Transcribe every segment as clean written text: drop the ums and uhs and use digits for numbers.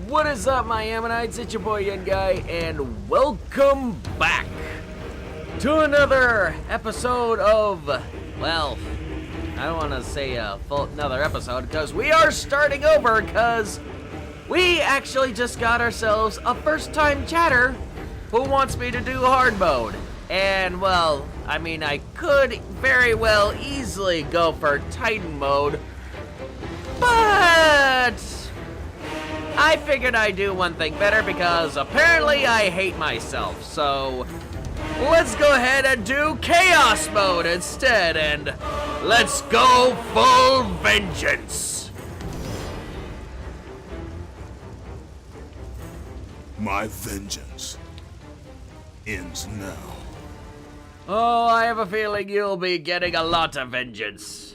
What is up, my Ammonites? It's your boy Yen Guy, and welcome back to another episode of, well, I don't want to say another episode, because we are starting over, because we actually just got ourselves a first-time chatter who wants me to do hard mode. And, well, I mean, I could very well easily go for Titan mode, but I figured I'd do one thing better because apparently I hate myself. So let's go ahead and do Chaos mode instead, and let's go full vengeance. My vengeance ends now. Oh, I have a feeling you'll be getting a lot of vengeance.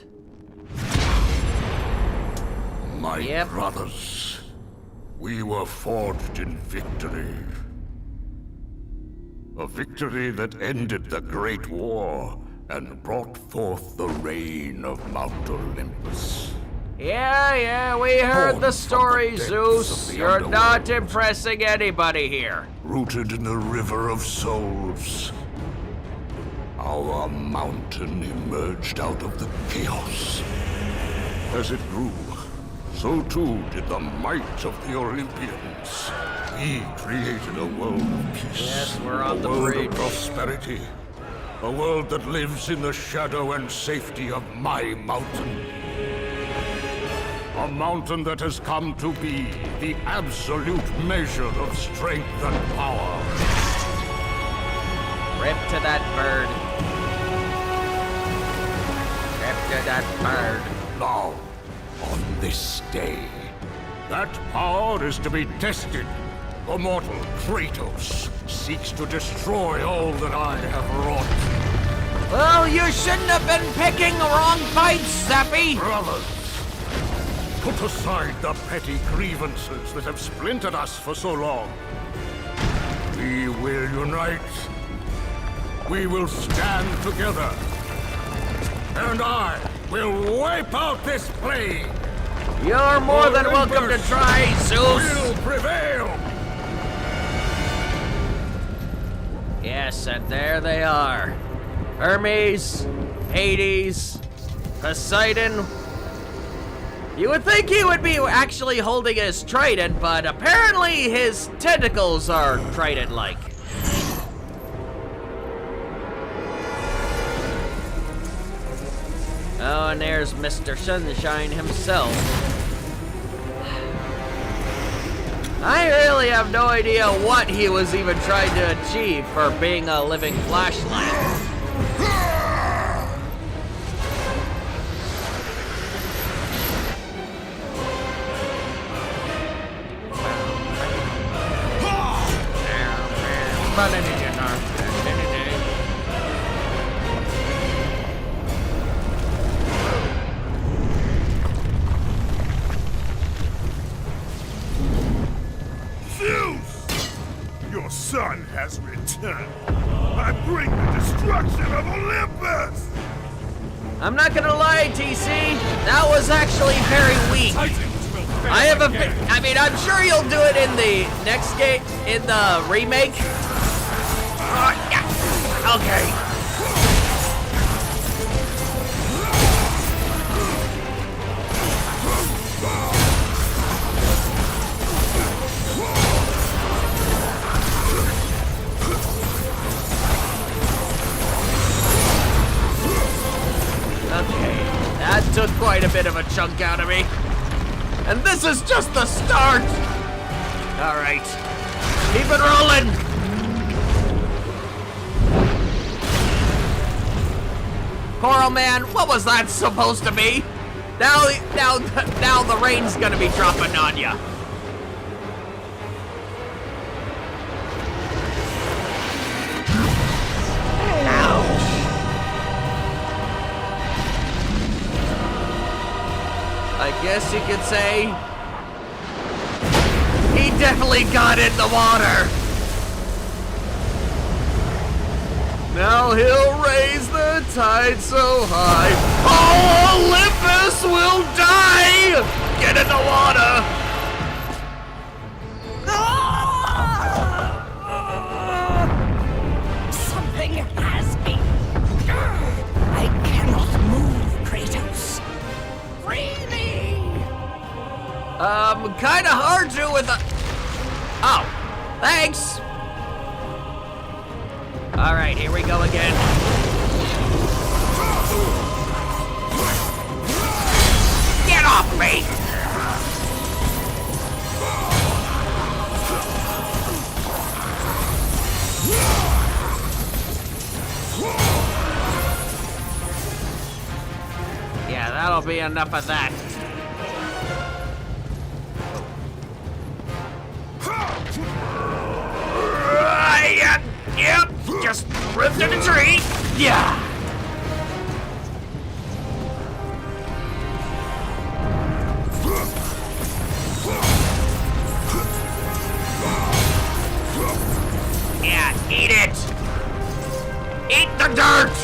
My brothers, we were forged in victory. A victory that ended the Great War and brought forth the reign of Mount Olympus. Yeah, we heard Born the from story, the depths Zeus. of the You're not underworld. impressing anybody here. Rooted in the river of souls, our mountain emerged out of the chaos. As it grew, so too did the might of the Olympians. We created a world of peace. Yes, we're on the a world bridge. of prosperity. A world that lives in the shadow and safety of my mountain. A mountain that has come to be the absolute measure of strength and power. Rip to that bird. Rip to that bird. Now, on this day, that power is to be tested. The mortal Kratos seeks to destroy all that I have wrought. Well, you shouldn't have been picking the wrong fights, Zappy. Brothers, put aside the petty grievances that have splintered us for so long. We will unite. We will stand together. And I will wipe out this plague. You're more than welcome to Olympus try, Zeus. will prevail. Yes, and there they are. Hermes, Hades, Poseidon. You would think he would be actually holding his trident, but apparently his tentacles are trident-like. Oh, and there's Mr. Sunshine himself. I really have no idea what he was even trying to achieve for being a living flashlight. Zeus! Your son has returned. I bring the destruction of Olympus! I'm not gonna lie, TC. That was actually very weak. I have I mean, I'm sure you'll do it in the next game, in the remake. Yeah. Okay. Okay, that took quite a bit of a chunk out of me. And this is just the start! Alright, keep it rolling! Coral Man, what was that supposed to be? Now the rain's gonna be dropping on ya. I guess you could say he definitely got in the water. Now he'll raise the tide so high. Oh, Olympus will die! Get in the water! kinda hard to with a... Oh, thanks. All right, here we go again. Get off me! Yeah, that'll be enough of that. Yep, just ripped in a tree. Yeah. Yeah, eat it. Eat the dirt.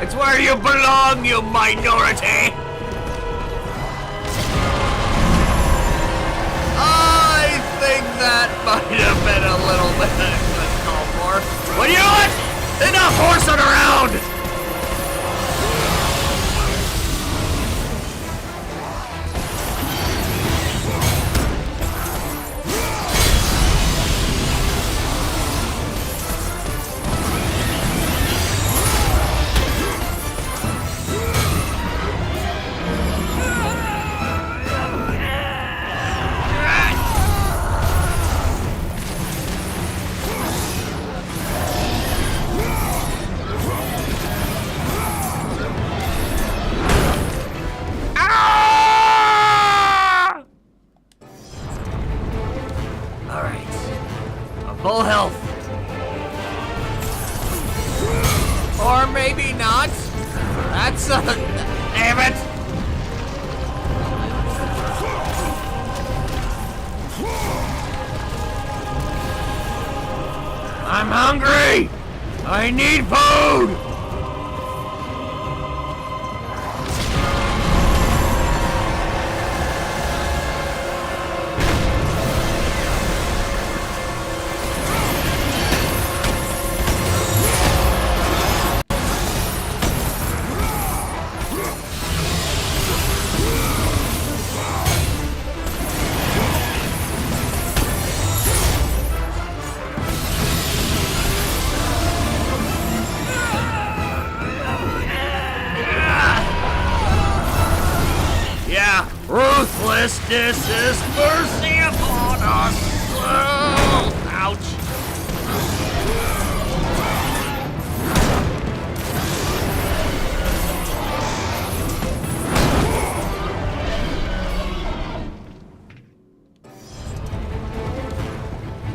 It's where you belong, you minority. I think that might have been a little bit uncalled for. Well, you know what? Enough horsing around! Full health. Or maybe not. That's damn it. I'm hungry. I need food. Ruthlessness is mercy upon us. Oh, ouch.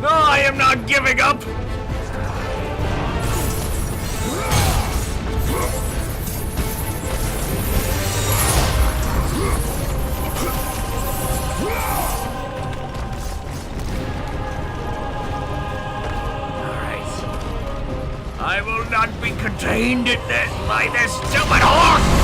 No, I am not giving up. I will not be contained by this stupid horse!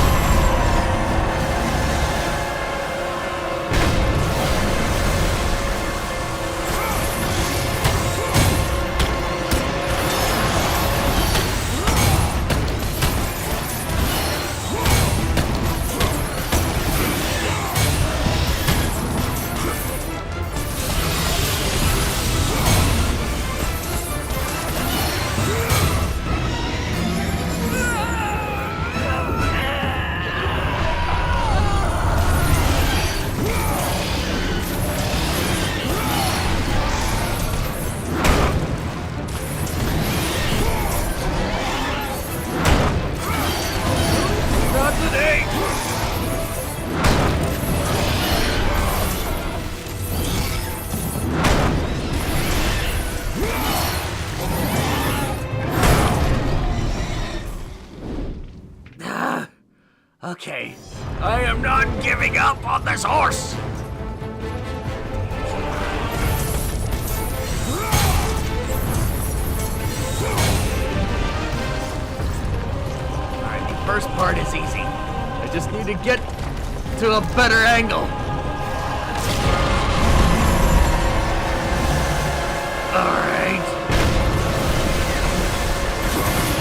Okay, I am not giving up on this horse! Alright, the first part is easy. I just need to get to a better angle. Alright.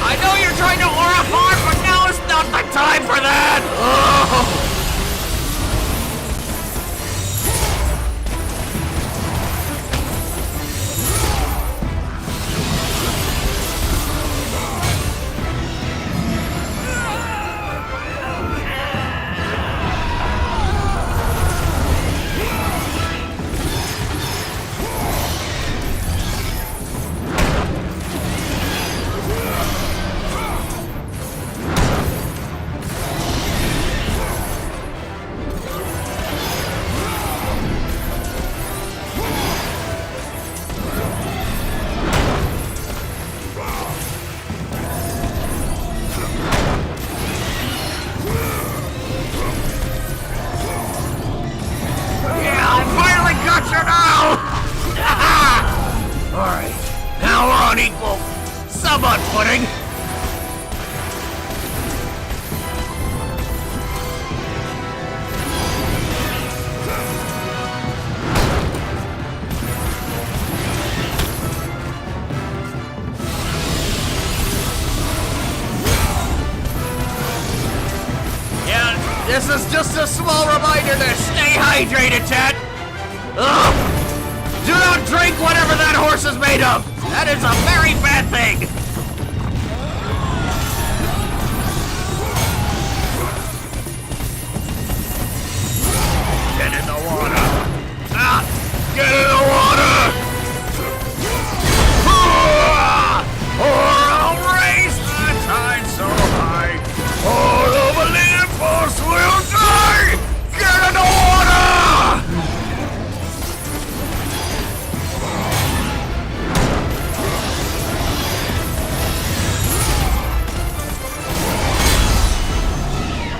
I know you're trying to aura farm, but now is not the time for that! Oh. This is just a small reminder to stay hydrated, Ted. Ugh. Do not drink whatever that horse is made of. That is a very bad thing. Get in the water. Ah, get in the water. Or I'll raise the tide so high. All of Olympus will die. Get in the water.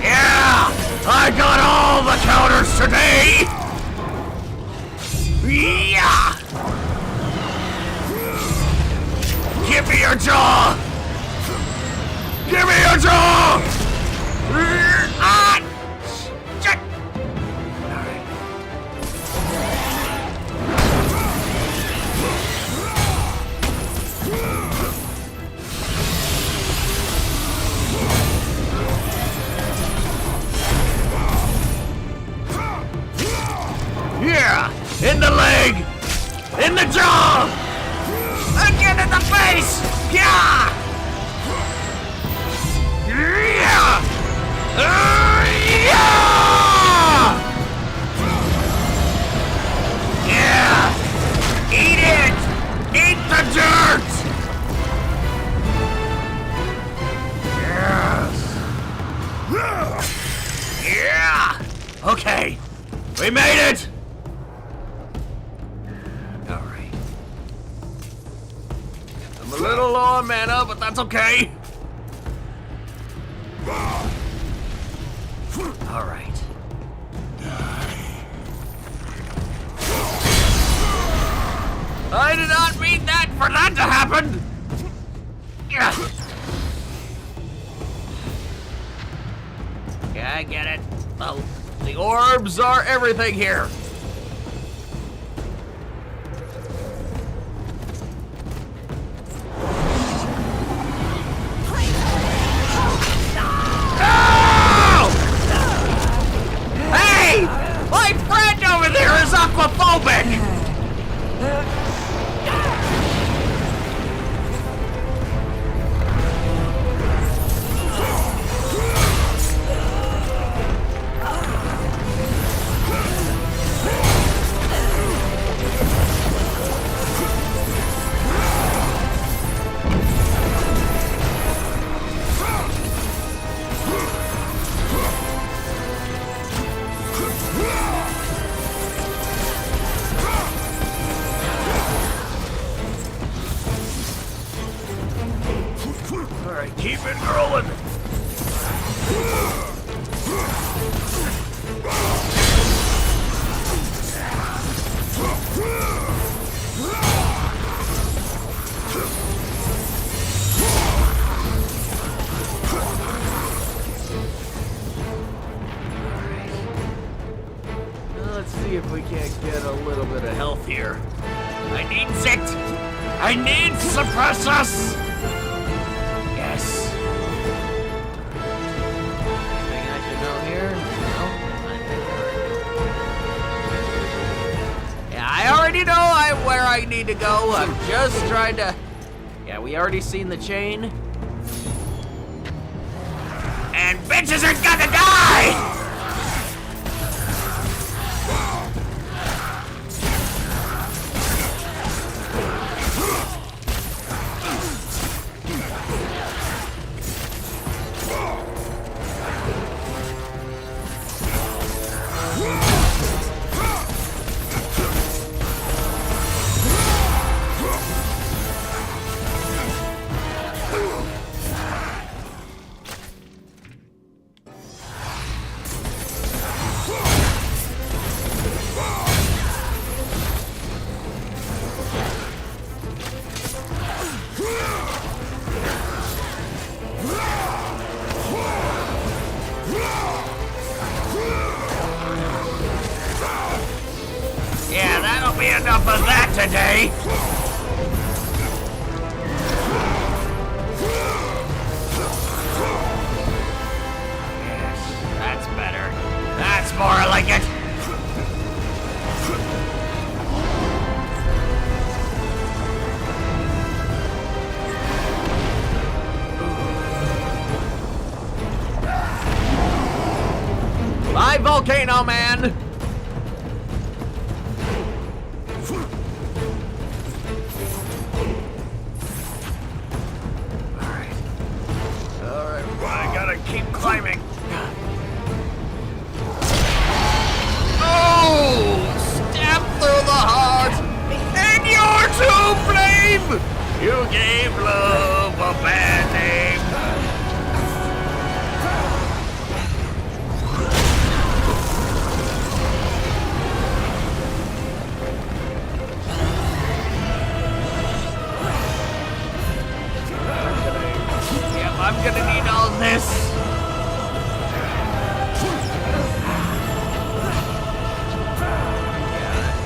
Yeah, I got all the counters today. Yeah. Give me your jaw! Give me your jaw! Ah! Shit! Alright. Yeah! In the leg! In the jaw! Again in the face! Yeah! Yeah! Yeah! Yeah! Eat it! Eat the dirt! Yes! Yeah! Okay, we made it! Alright. I'm a little low on mana, but that's okay. Alright. I did not mean that for that to happen! Yeah, I get it. Well, the orbs are everything here. My friend over there is aquaphobic! Alright, keep it rolling. Let's see if we can't get a little bit of health here. I need it! I need suppressors! Yes. Anything I should know here? No? Yeah, I already know where I need to go. I'm just trying to... Yeah, we already seen the chain. And bitches are gonna die! Yeah, that'll be enough of that today. Yes, that's better. volcano, man! Alright, I gotta keep climbing. Oh! Step through the heart! And you're to blame! You gave love a bad name. I'm gonna need all this.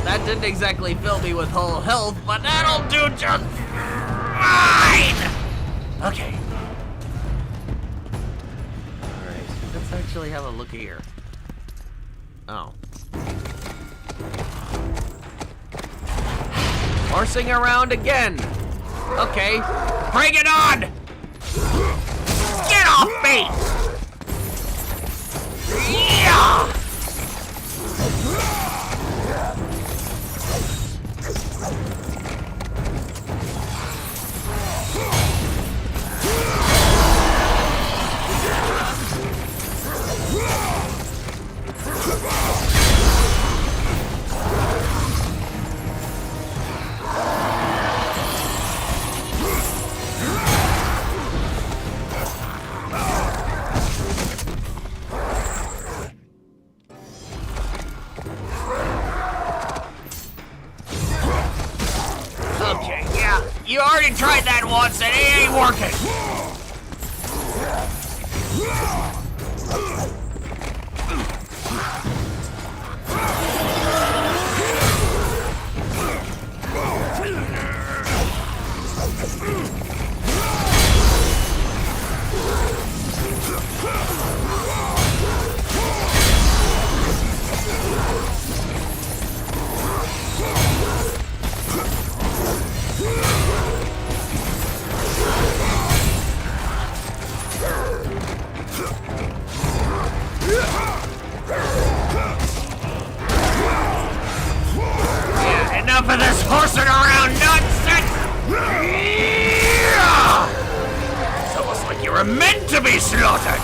That didn't exactly fill me with whole health, but that'll do just fine. Okay. Alright, let's actually have a look here. Oh. Horsing around again. Okay, bring it on! Get off me! Yeah! Okay, yeah, you already tried that once and it ain't working. Yeah, enough of this horsing around nonsense! Yeah! It's almost like you were meant to be slaughtered!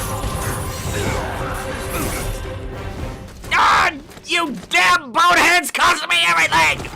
Ah! You damn boneheads costing me everything!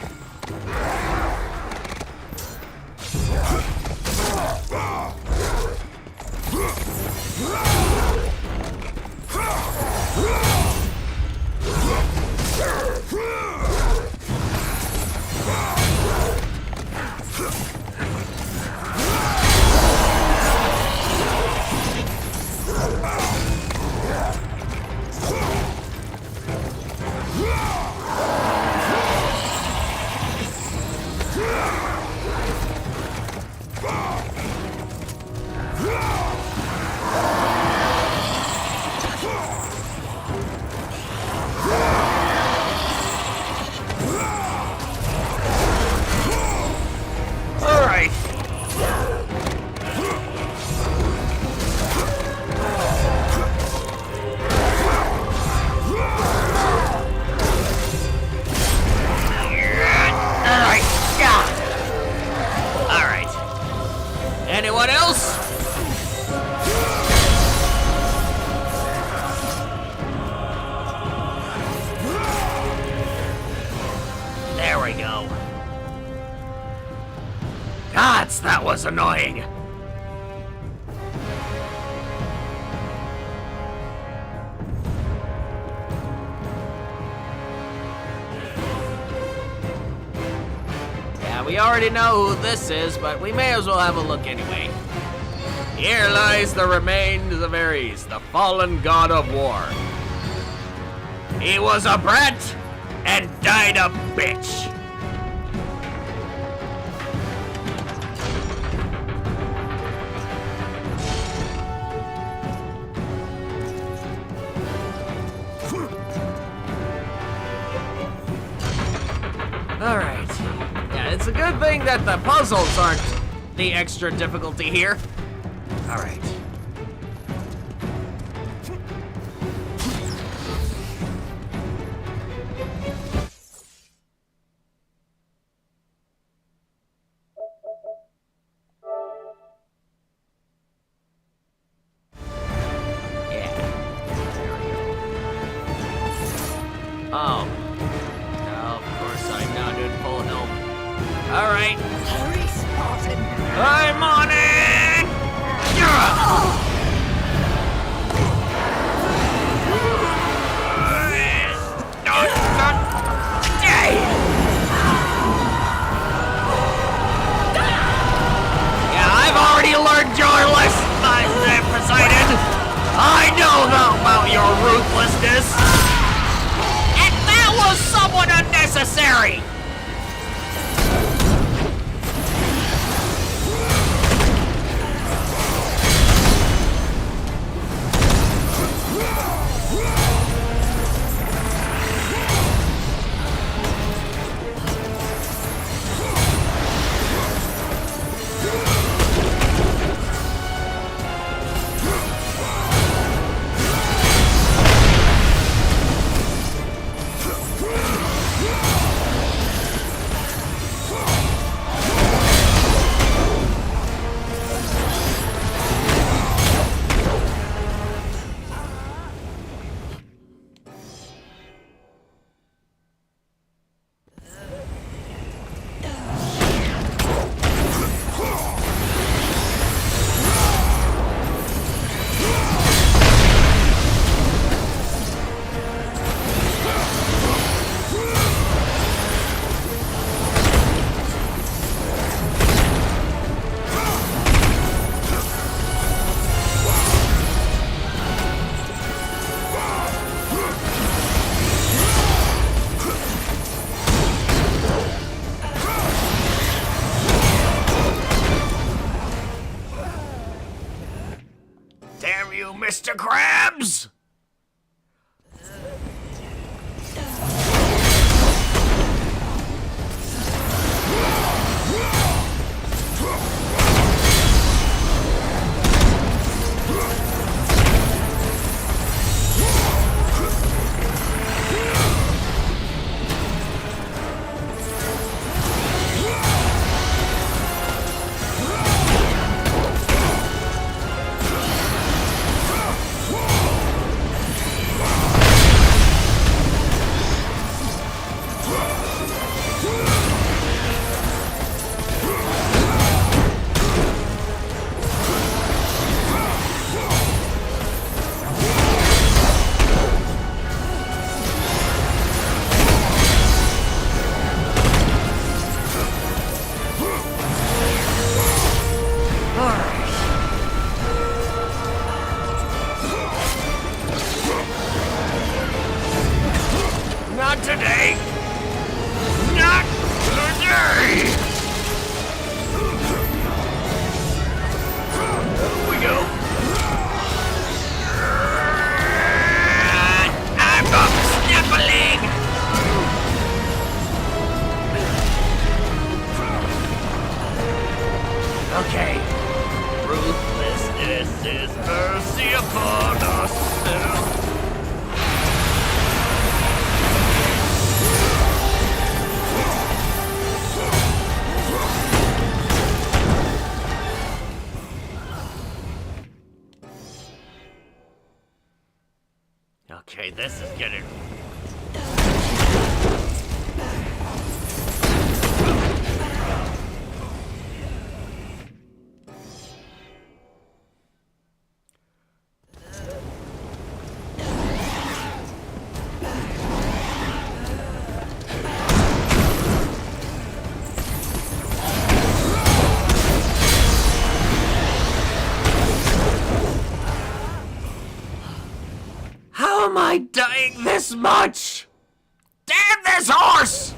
Anyone else? There we go. Gods, that was annoying. We already know who this is, but we may as well have a look anyway. Here lies the remains of Ares, the fallen god of war. He was a brat and died a bitch. All right. It's a good thing that the puzzles aren't the extra difficulty here. All right. Oh. Oh, of course I'm not in full health. Alright. Hurry, Spartan! I'm on it! Yeah! I've already learned your lesson, Poseidon. I know about your ruthlessness. And that was somewhat unnecessary. Damn you, Mr. Krabs! Not today! Not today! Here we go. I'm not sniffling! Okay. Ruthlessness is mercy upon us. Okay, this is getting... How am I dying this much? Damn this horse!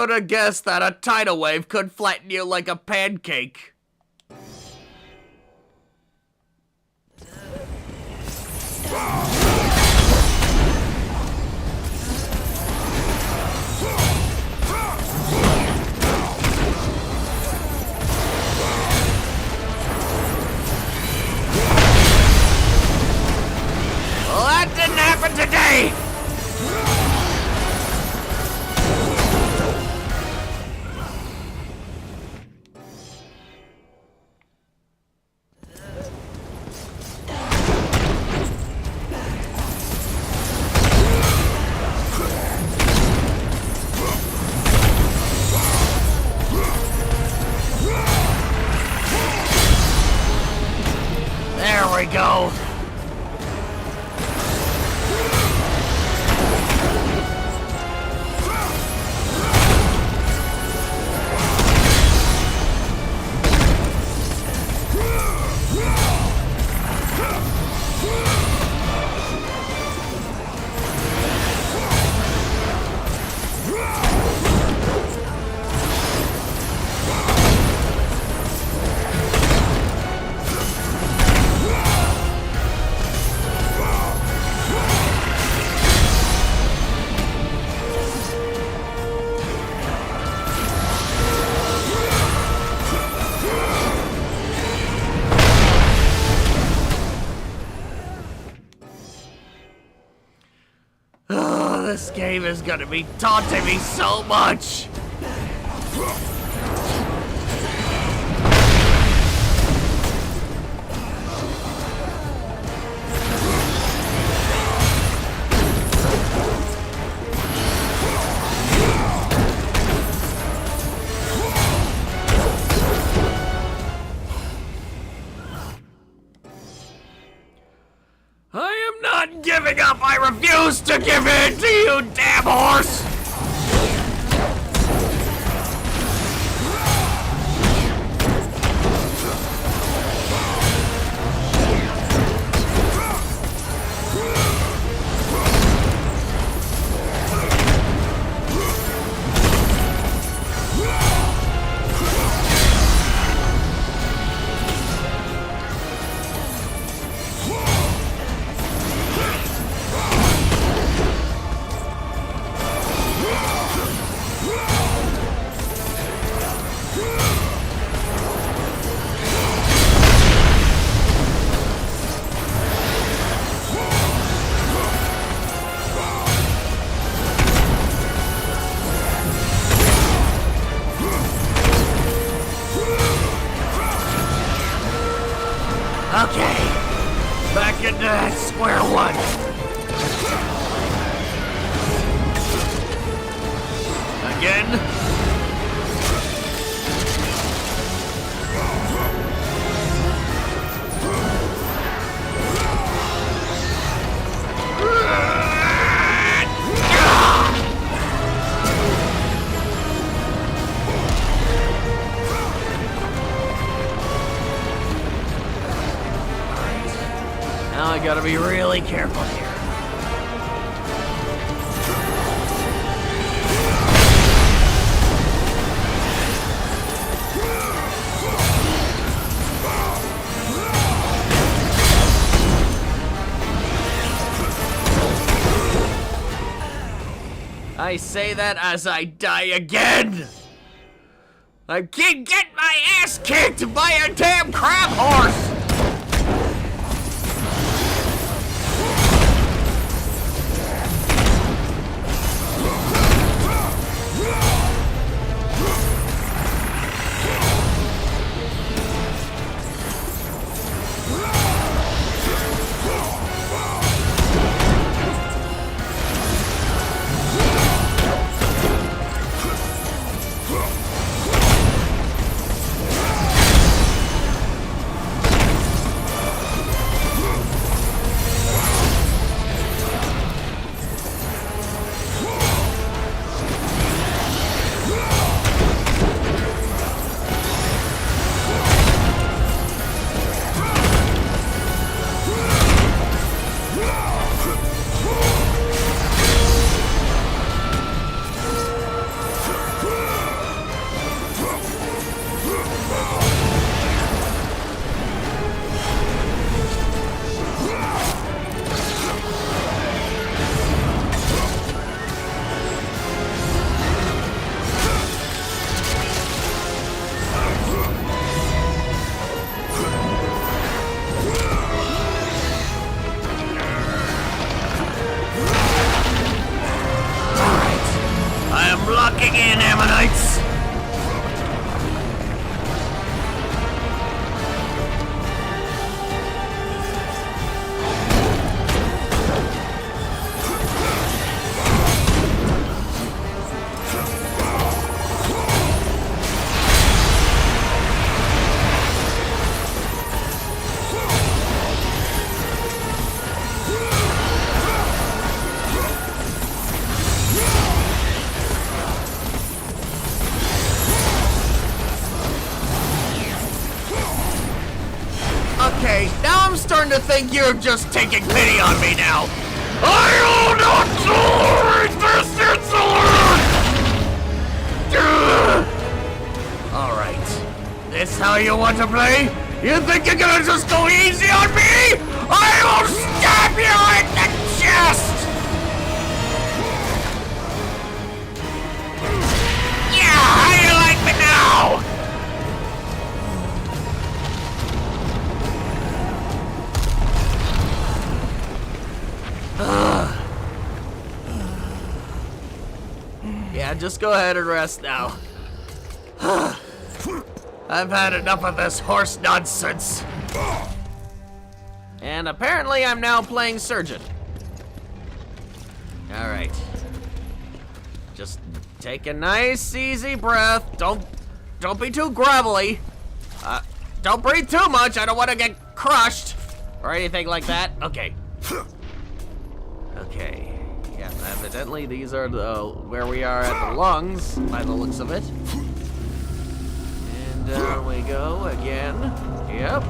would have guessed that a tidal wave could flatten you like a pancake? Well, that didn't happen today! There we go. Oh, this game is gonna be taunting me so much! I am not giving up! I refuse to give in to you, damn horse! Okay, back into that square one. Again. Now I gotta be really careful here. I say that as I die again! I can't get my ass kicked by a damn crab horse! locking in, Ammonites! Okay, now I'm starting to think you're just taking pity on me now. I will not tolerate this insolence! Alright. This how you want to play? You think you're gonna just go easy on me? I will stab you in the chest! Yeah, how you like me now? Yeah, just go ahead and rest now. I've had enough of this horse nonsense. And apparently I'm now playing Surgeon. Alright. Just take a nice, easy breath. Don't be too gravelly. Don't breathe too much. I don't want to get crushed or anything like that. Okay. Okay. Yeah, evidently these are where we are at the lungs, by the looks of it. And down we go again. Yep.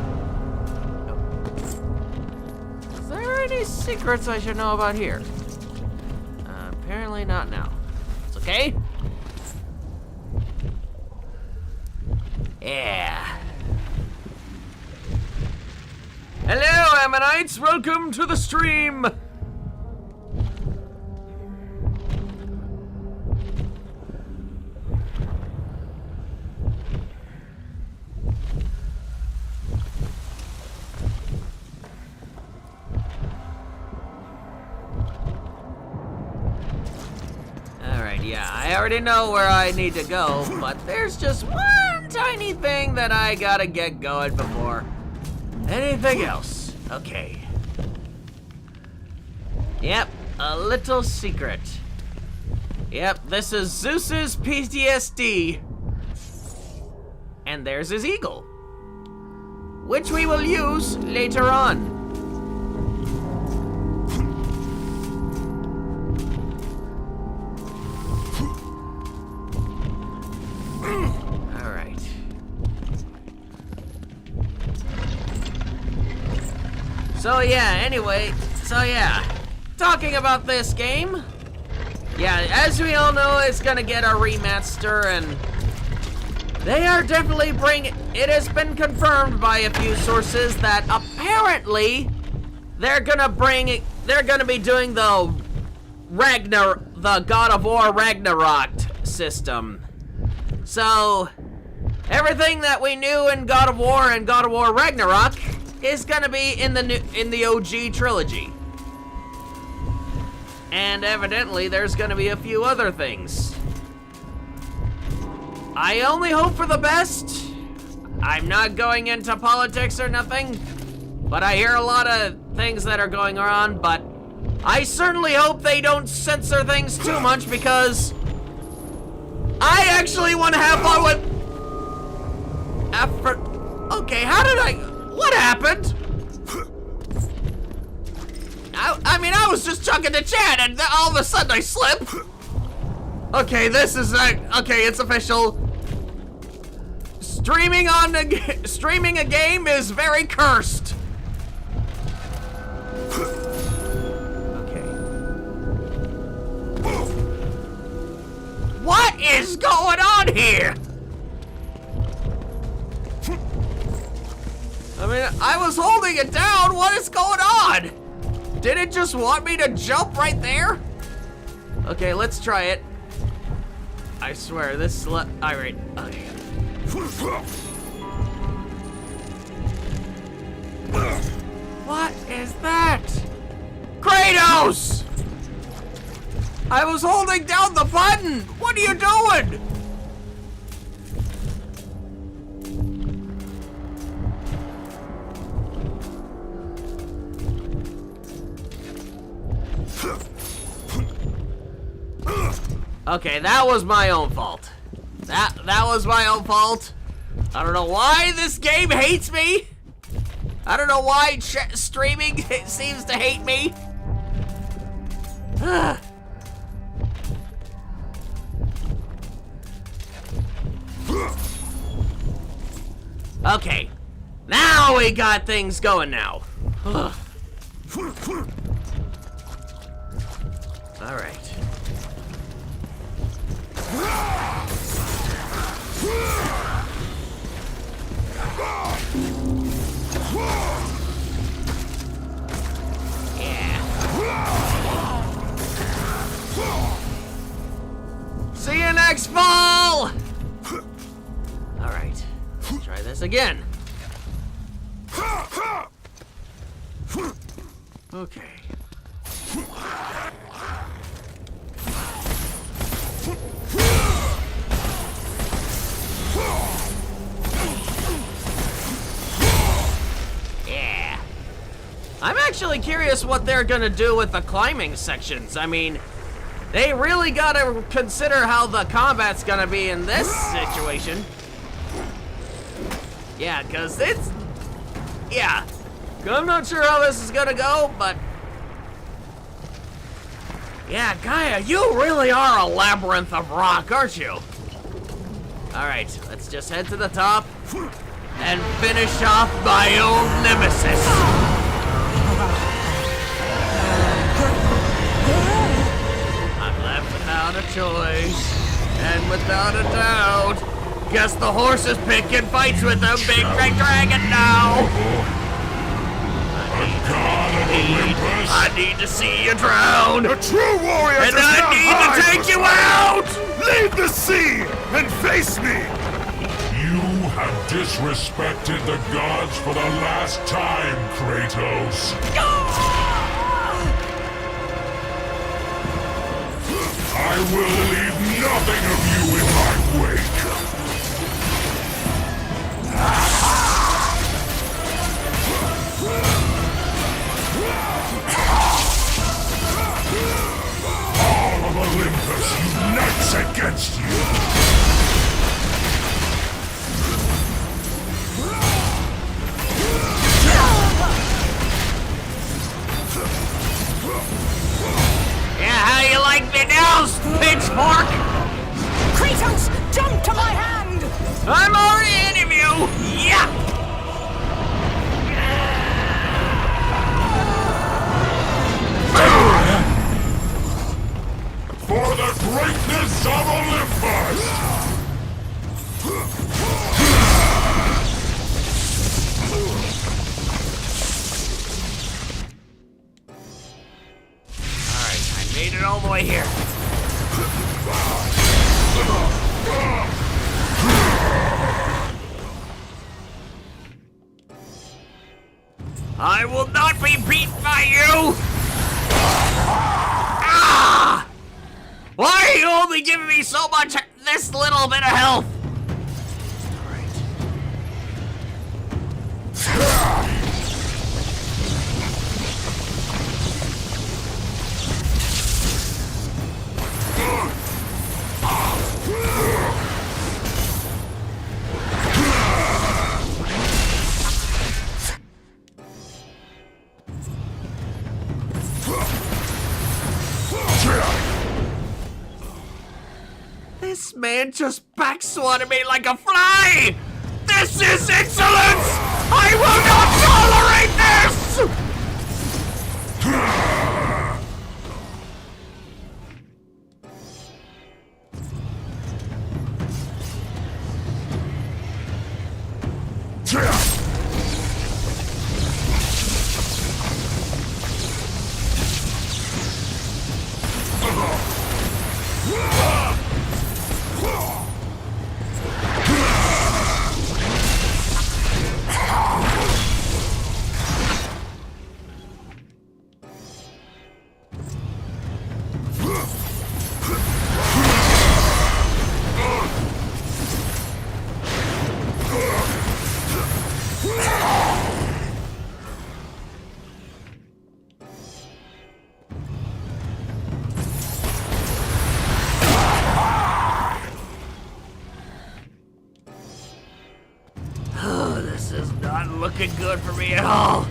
Is there any secrets I should know about here? Apparently not now. It's okay. Yeah. Hello, Ammonites! Welcome to the stream! Yeah, I already know where I need to go, but there's just one tiny thing that I gotta get going before anything else. Okay. Yep, a little secret. Yep, this is Zeus's PTSD. And there's his eagle, which we will use later on. So yeah, talking about this game, yeah, as we all know, it's gonna get a remaster, and they are definitely it has been confirmed by a few sources that apparently they're gonna be doing the God of War Ragnarok system. So everything that we knew in God of War and God of War Ragnarok is gonna be in the OG trilogy. And evidently there's gonna be a few other things. I only hope for the best. I'm not going into politics or nothing, but I hear a lot of things that are going on, but I certainly hope they don't censor things too much, because I actually want to have fun with Okay, what happened? I was just chugging the chat, and all of a sudden I slip. Okay, okay, it's official. Streaming a game is very cursed. Okay. What is going on here? I mean, I was holding it down. What is going on? Did it just want me to jump right there? Okay, let's try it. I swear, this alright. Okay. What is that? Kratos! I was holding down the button! What are you doing? Okay, that was my own fault. That was my own fault. I don't know why this game hates me. I don't know why streaming seems to hate me. Okay, now we got things going now. All right. See you next fall! Alright, let's try this again. Okay. Yeah. I'm actually curious what they're gonna do with the climbing sections. I mean, they really gotta consider how the combat's gonna be in this situation. Yeah, cause it's... Yeah. I'm not sure how this is gonna go, but... Yeah, Gaia, you really are a labyrinth of rock, aren't you? Alright, let's just head to the top and finish off my old nemesis. I'm left without a choice, and without a doubt, guess the horse is picking fights with a big red dragon now. I need to see you drown. A true warrior And does I not need hide to take for you battle. out! Leave the sea and face me! You have disrespected the gods for the last time, Kratos. I will leave nothing of you in my wake. All of Olympus unites against you. Yeah, how you like me now, pitchfork? Kratos, jump to my hand! I'm already ahead of you! Yeah! For the greatness of Olympus! Alright, I made it all the way here. I will not be beat by you! Ah! Why are you only giving me so much, this little bit of health? This man just backswatted me like a fly! This is insolence! I will not tolerate this! not looking good for me at all.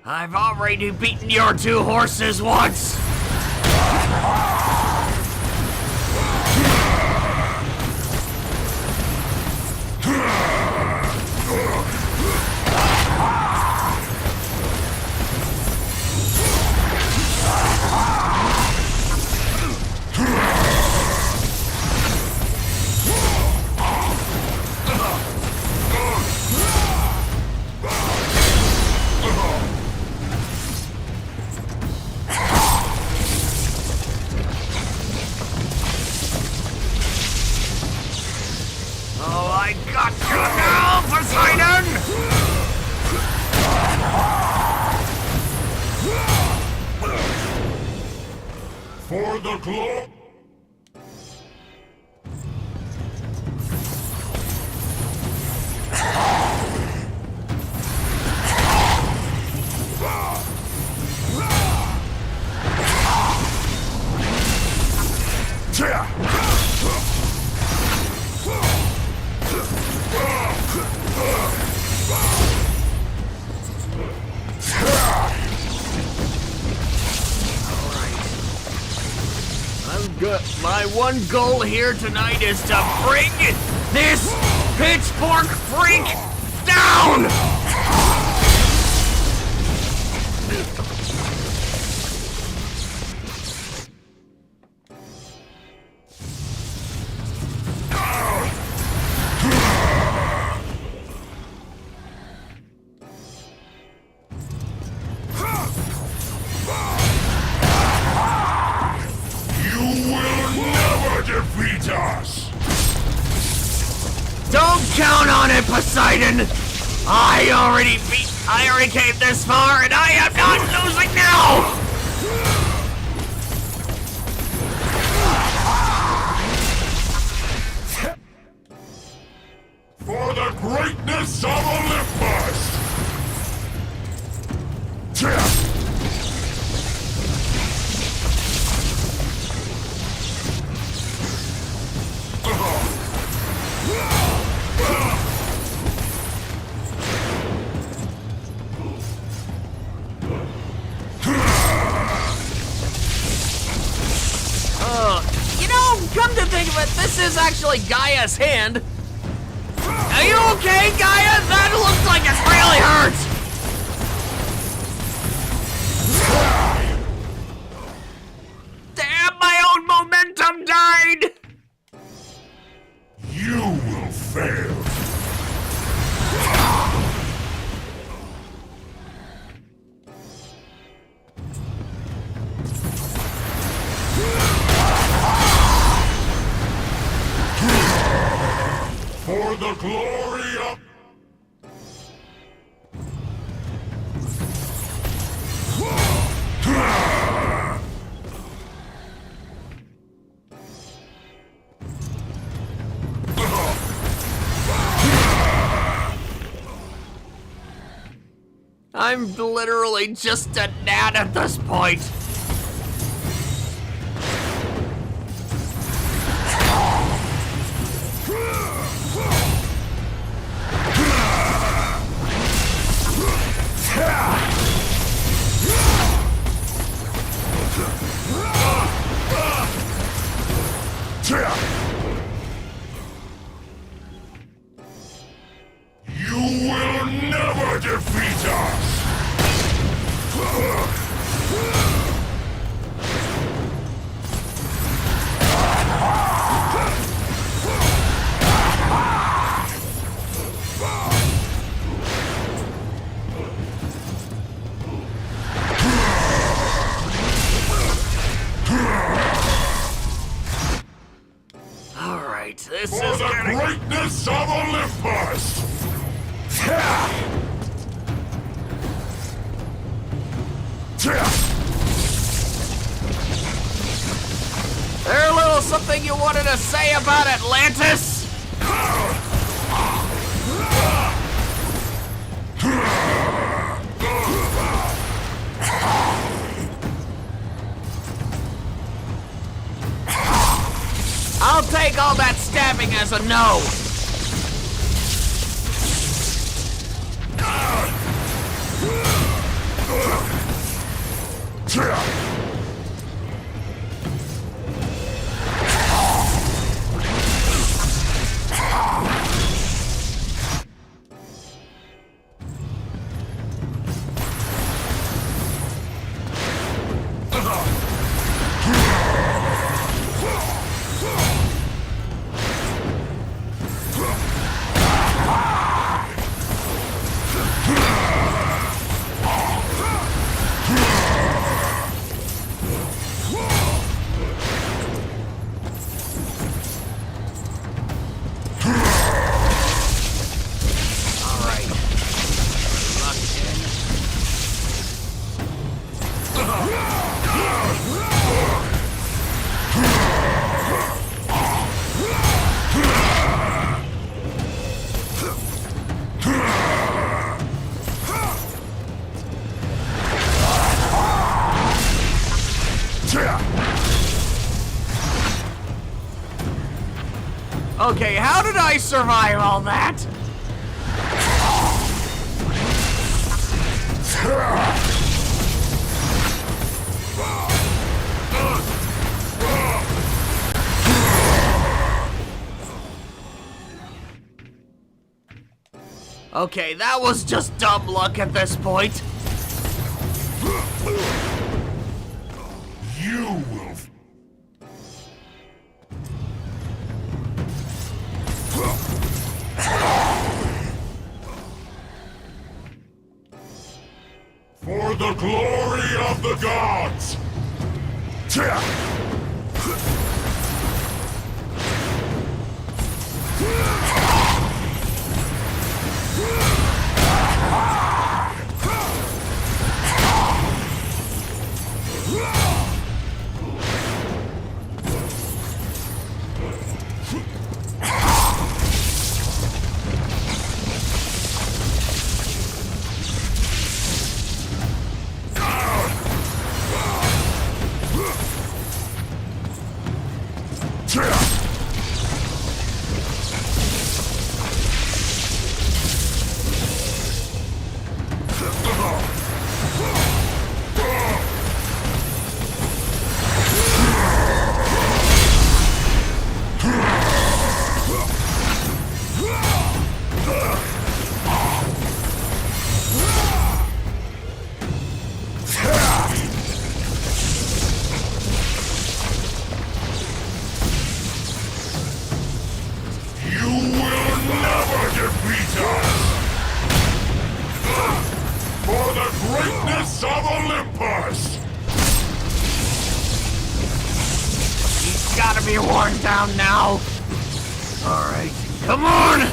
I've already beaten your two horses once! For the glory. My one goal here tonight is to bring this pitchfork freak down! Defeat us! Don't count on it, Poseidon! I already came this far, and I am not losing now! For the greatness of Olympus! Come to think of it, this is actually Gaia's hand. Are you okay, Gaia? That looks like it really hurts. Damn, my own momentum died. You will fail. For the glory of... I'm literally just a gnat at this point. You will never defeat us! Alright, this For is the getting... greatness of Olympus! There a little something you wanted to say about Atlantis? I'll take all that stabbing as a no. Okay, how did I survive all that? Okay, that was just dumb luck at this point. You will... For the glory of the gods! Greatness of Olympus! He's gotta be worn down now. Alright, come on!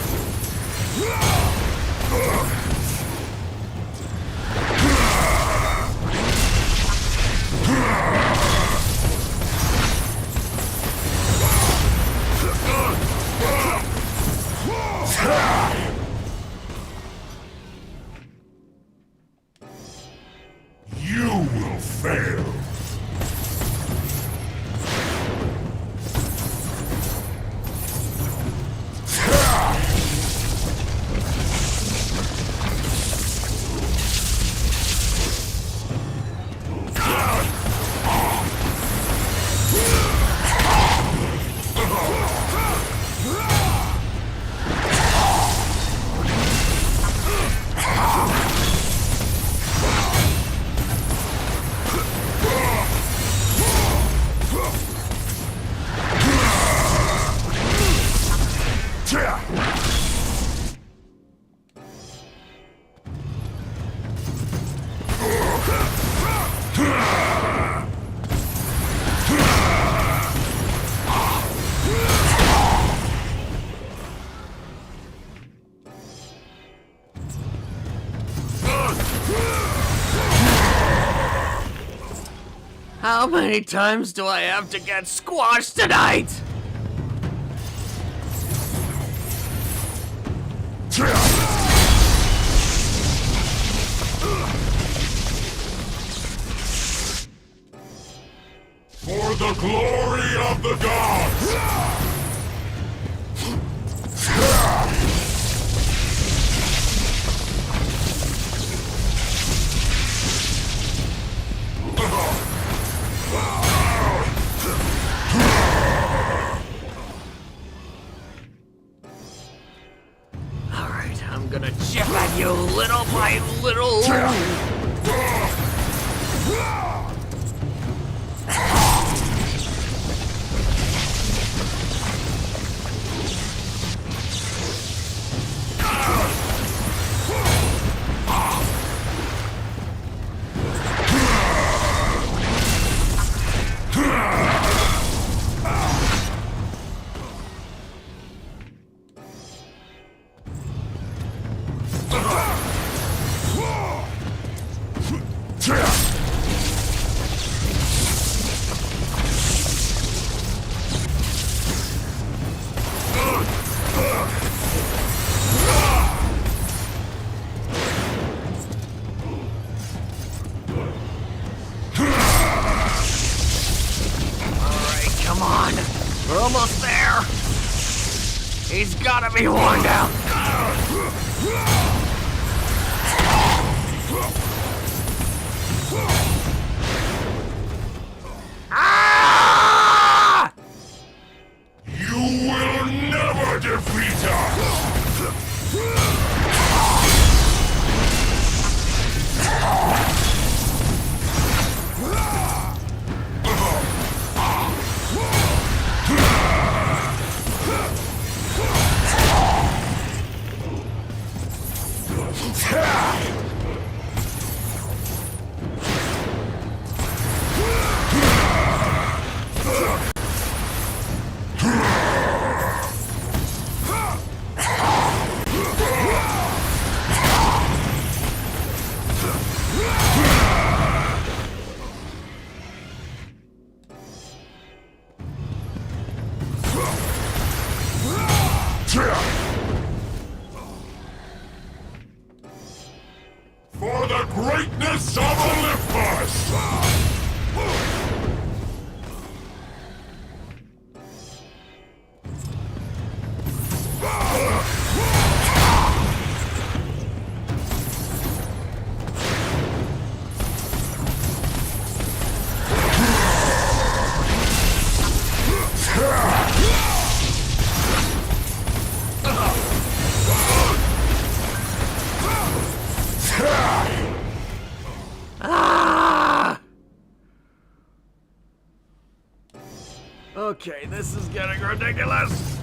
How many times do I have to get squashed tonight? For the glory of the gods! Alright, I'm gonna chip at you little by little. Come on, we're almost there. He's gotta be worn down. Ah! You will never defeat us! For the greatness of Olympus! Ah! Okay, this is getting ridiculous.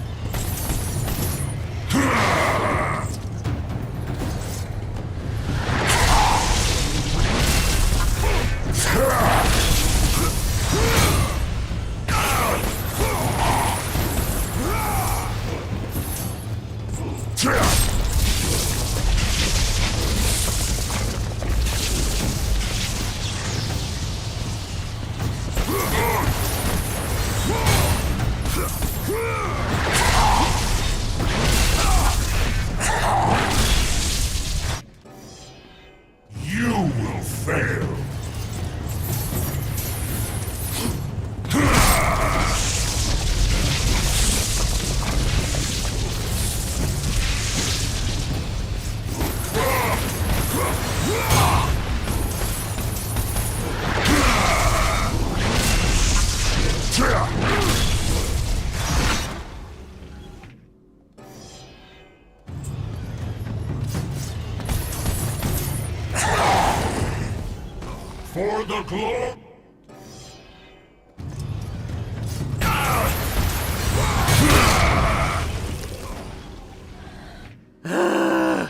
You will fail. For the glory. Yeah,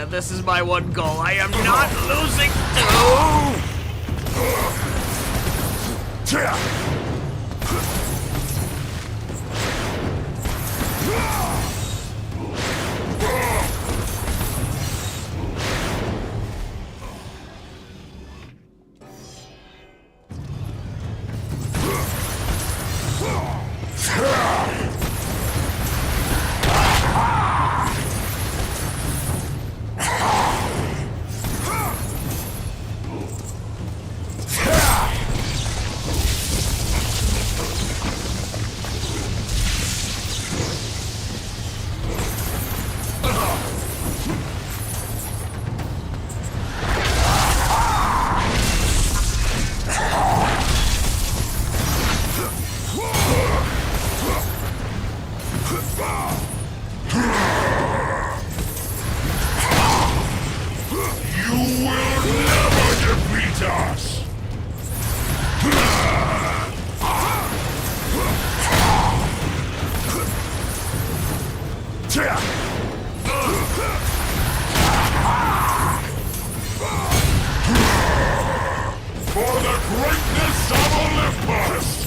this is my one goal. I am not losing to... For the greatness of Olympus!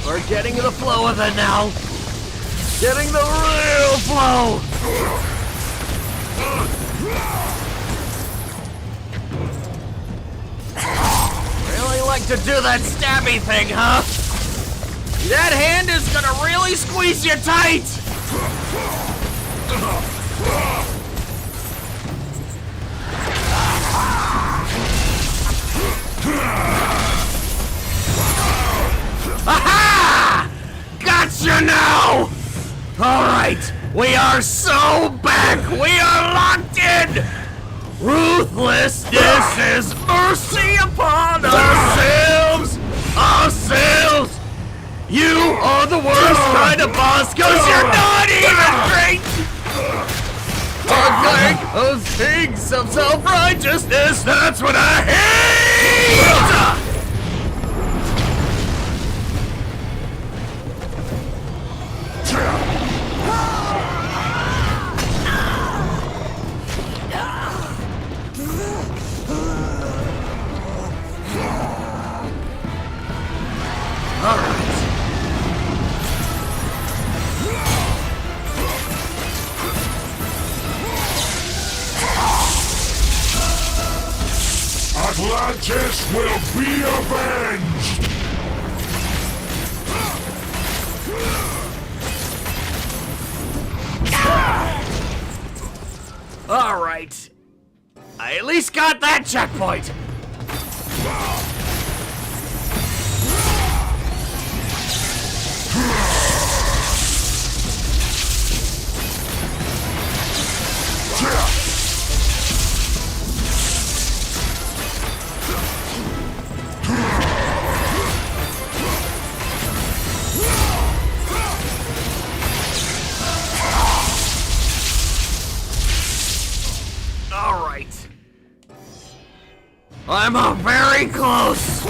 We're getting the flow of it now. Getting the real flow. Really like to do that stabby thing, huh? That hand is gonna really squeeze you tight. Aha! Gotcha now! Alright, we are so back! We are locked in! Ruthlessness is mercy upon ourselves! Ourselves! You are the worst kind of boss, cause you're not even great! A gang of pigs of self-righteousness, that's what I hate! Atlantis will be avenged! Alright. I at least got that checkpoint. Alright. I'm very close.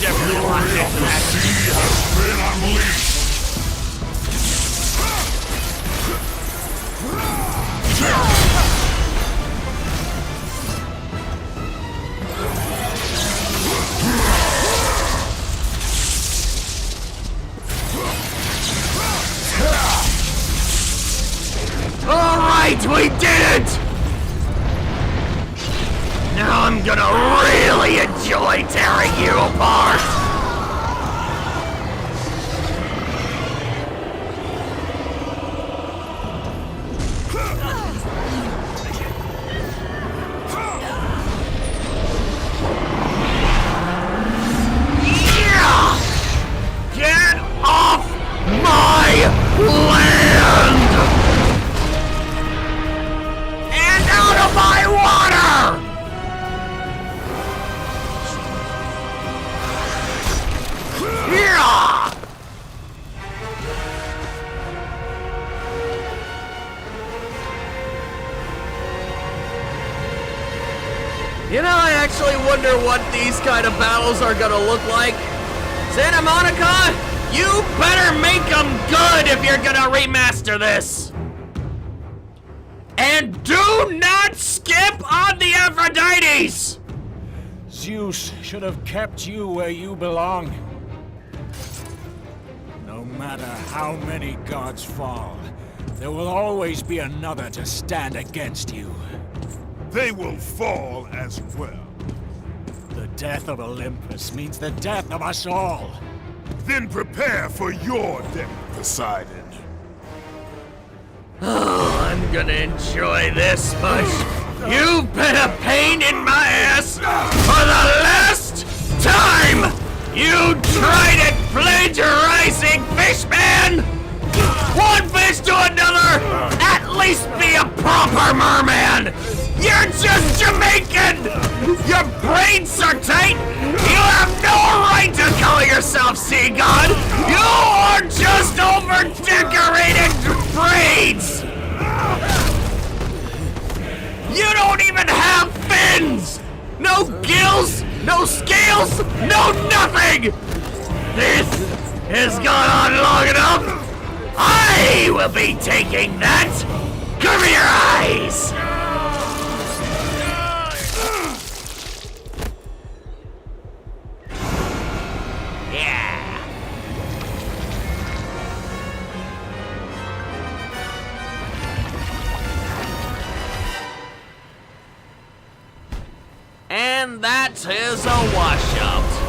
Definitely locked into that. The sea has been unleashed! All right, we did it! Now I'm gonna really enjoy tearing you apart! Yeah! Get off my land! And out of my water! You know, I actually wonder what these kind of battles are gonna look like. Santa Monica, you better make them good if you're gonna remaster this. And do not skip on the Aphrodites! Zeus should have kept you where you belong. No matter how many gods fall, there will always be another to stand against you. They will fall as well. The death of Olympus means the death of us all. Then prepare for your death, Poseidon. Oh, I'm gonna enjoy this much. You've been a pain in my ass for the last You trident plagiarizing fishman! One fish to another! At least be a proper merman! You're just Jamaican! Your braids are tight! You have no right to call yourself sea god! You are just over-decorated braids! You don't even have fins! No gills! No scales! No nothing! This has gone on long enough! I will be taking that! Cover your eyes! Yeah. And that is a washout.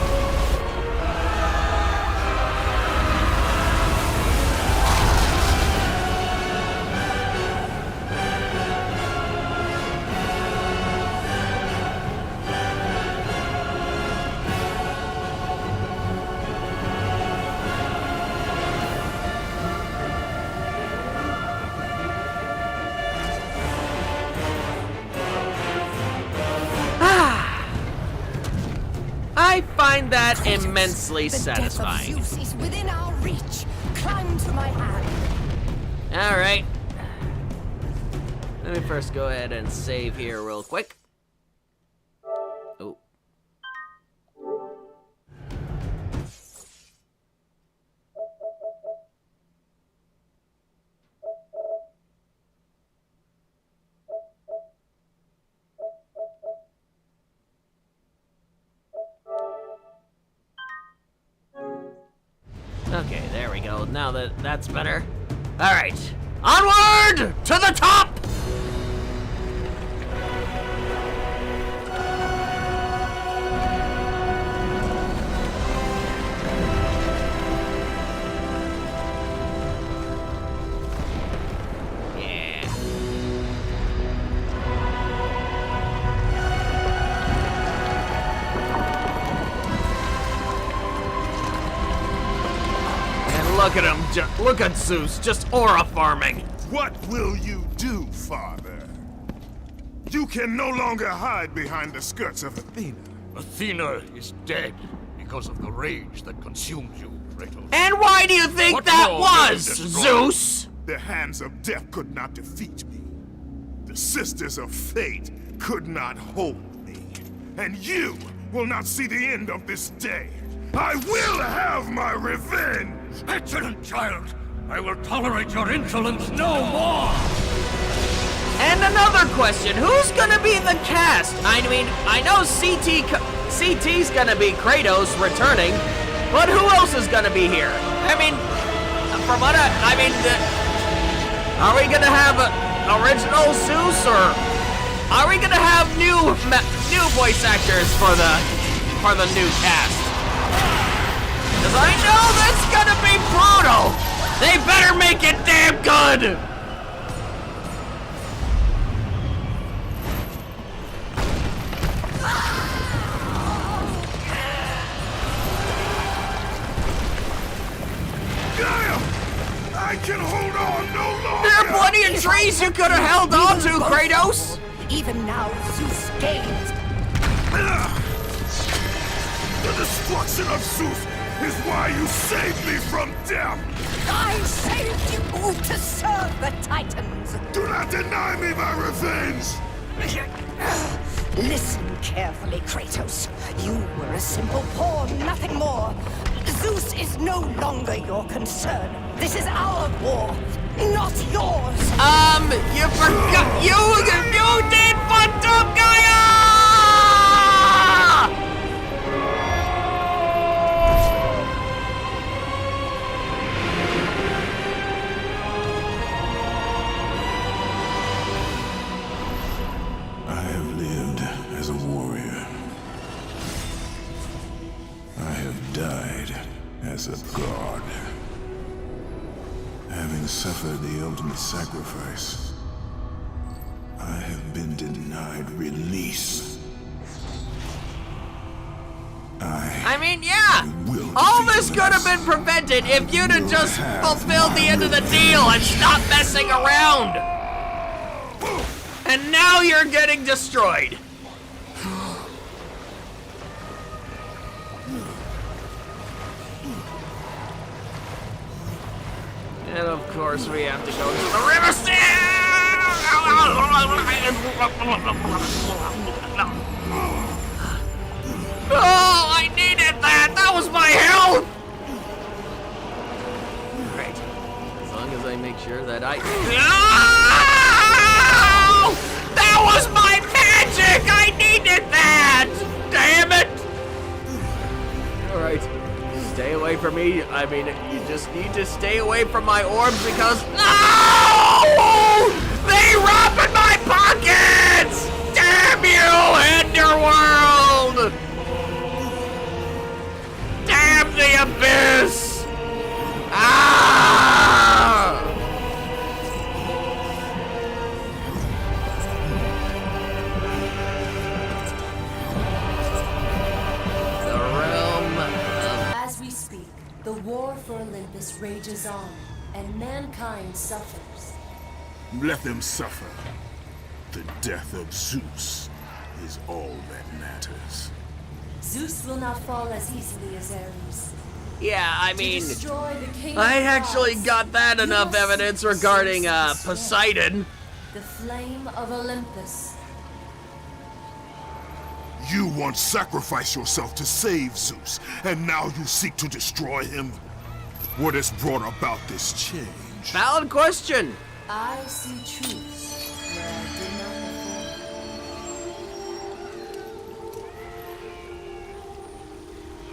I find that Kratos, immensely the satisfying. death of Zeus is within our reach. Climb to my hand. Alright. Let me first go ahead and save here real quick. Oh. Okay, there we go. Now that that's better. All right, onward to the top. Yeah. Look at him, look at Zeus, just aura farming. What will you do, Father? You can no longer hide behind the skirts of Athena. Athena is dead because of the rage that consumed you, Kratos. And why do you think What that more was, will destroy? Zeus? The hands of death could not defeat me. The sisters of fate could not hold me. And you will not see the end of this day. I will have my revenge! Excellent child! I will tolerate your insolence no more! And another question, who's gonna be the cast? I mean, I know CT's gonna be Kratos returning, but who else is gonna be here? I mean, from what are we gonna have original Zeus, or are we gonna have new voice actors for the new cast? Cause I know that's gonna be brutal! They better make it damn good! I can hold on no longer! There are plenty of trees you could have held on to, Kratos! Even now, Zeus gains. The destruction of Zeus is why you saved me from death! I saved you to serve the Titans. Do not deny me my revenge! Listen carefully, Kratos. You were a simple pawn, nothing more. Zeus is no longer your concern. This is our war, not yours. You forgot. You did fucked up, Gaia! I have lived as a warrior. I have died as a god. Having suffered the ultimate sacrifice, I have been denied release. I mean, yeah. will All defeat this could have been prevented if you'd have just fulfilled the end of the deal and stopped messing around. And now you're getting destroyed. And of course we have to go to the river Oh, I needed that! That was my health! Alright. As long as I make sure that I... No! That was my magic! I needed that! Damn it! Alright. Stay away from me. I mean, you just need to stay away from my orbs because... No! They rot in my pockets! Damn you, Enderworld! Damn the abyss! Ah! The realm of... As we speak, the war for Olympus rages on, and mankind suffers. Let them suffer. The death of Zeus is all that matters. Zeus will not fall as easily as Ares. Yeah, I To mean... destroy the king I of actually gods, got that you enough must evidence seek regarding Zeus's Poseidon. The flame of Olympus. You once sacrificed yourself to save Zeus, and now you seek to destroy him? What has brought about this change? Valid question. I see truths where I did not before.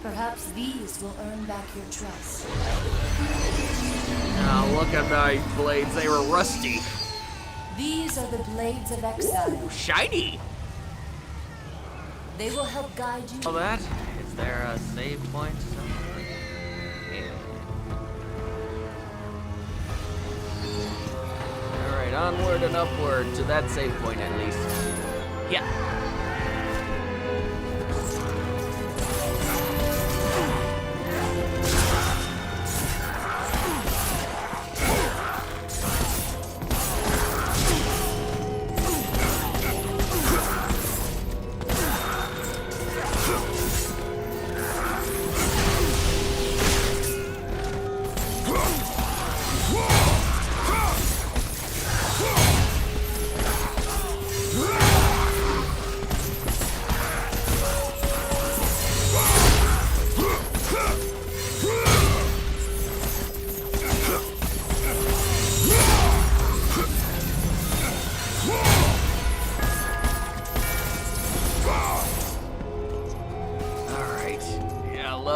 Perhaps these will earn back your trust. Oh, look at my blades. They were rusty. These are the blades of exile. Ooh, shiny. They will help guide you. All that? Is there a save point somewhere? Alright, onward and upward to that save point at least. Yeah.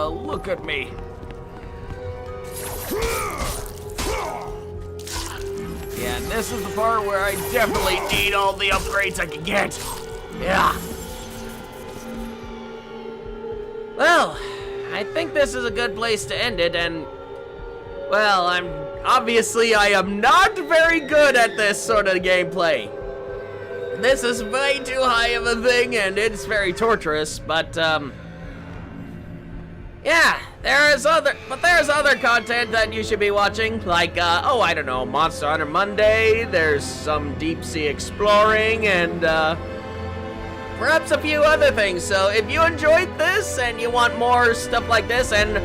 Look at me. Yeah, and this is the part where I definitely need all the upgrades I can get. Yeah. Well, I think this is a good place to end it, and... Well, I am not very good at this sort of gameplay. This is way too high of a thing, and it's very torturous, but, yeah, there's other content that you should be watching, like, I don't know, Monster Hunter Monday, there's some deep sea exploring, and, perhaps a few other things. So if you enjoyed this and you want more stuff like this, and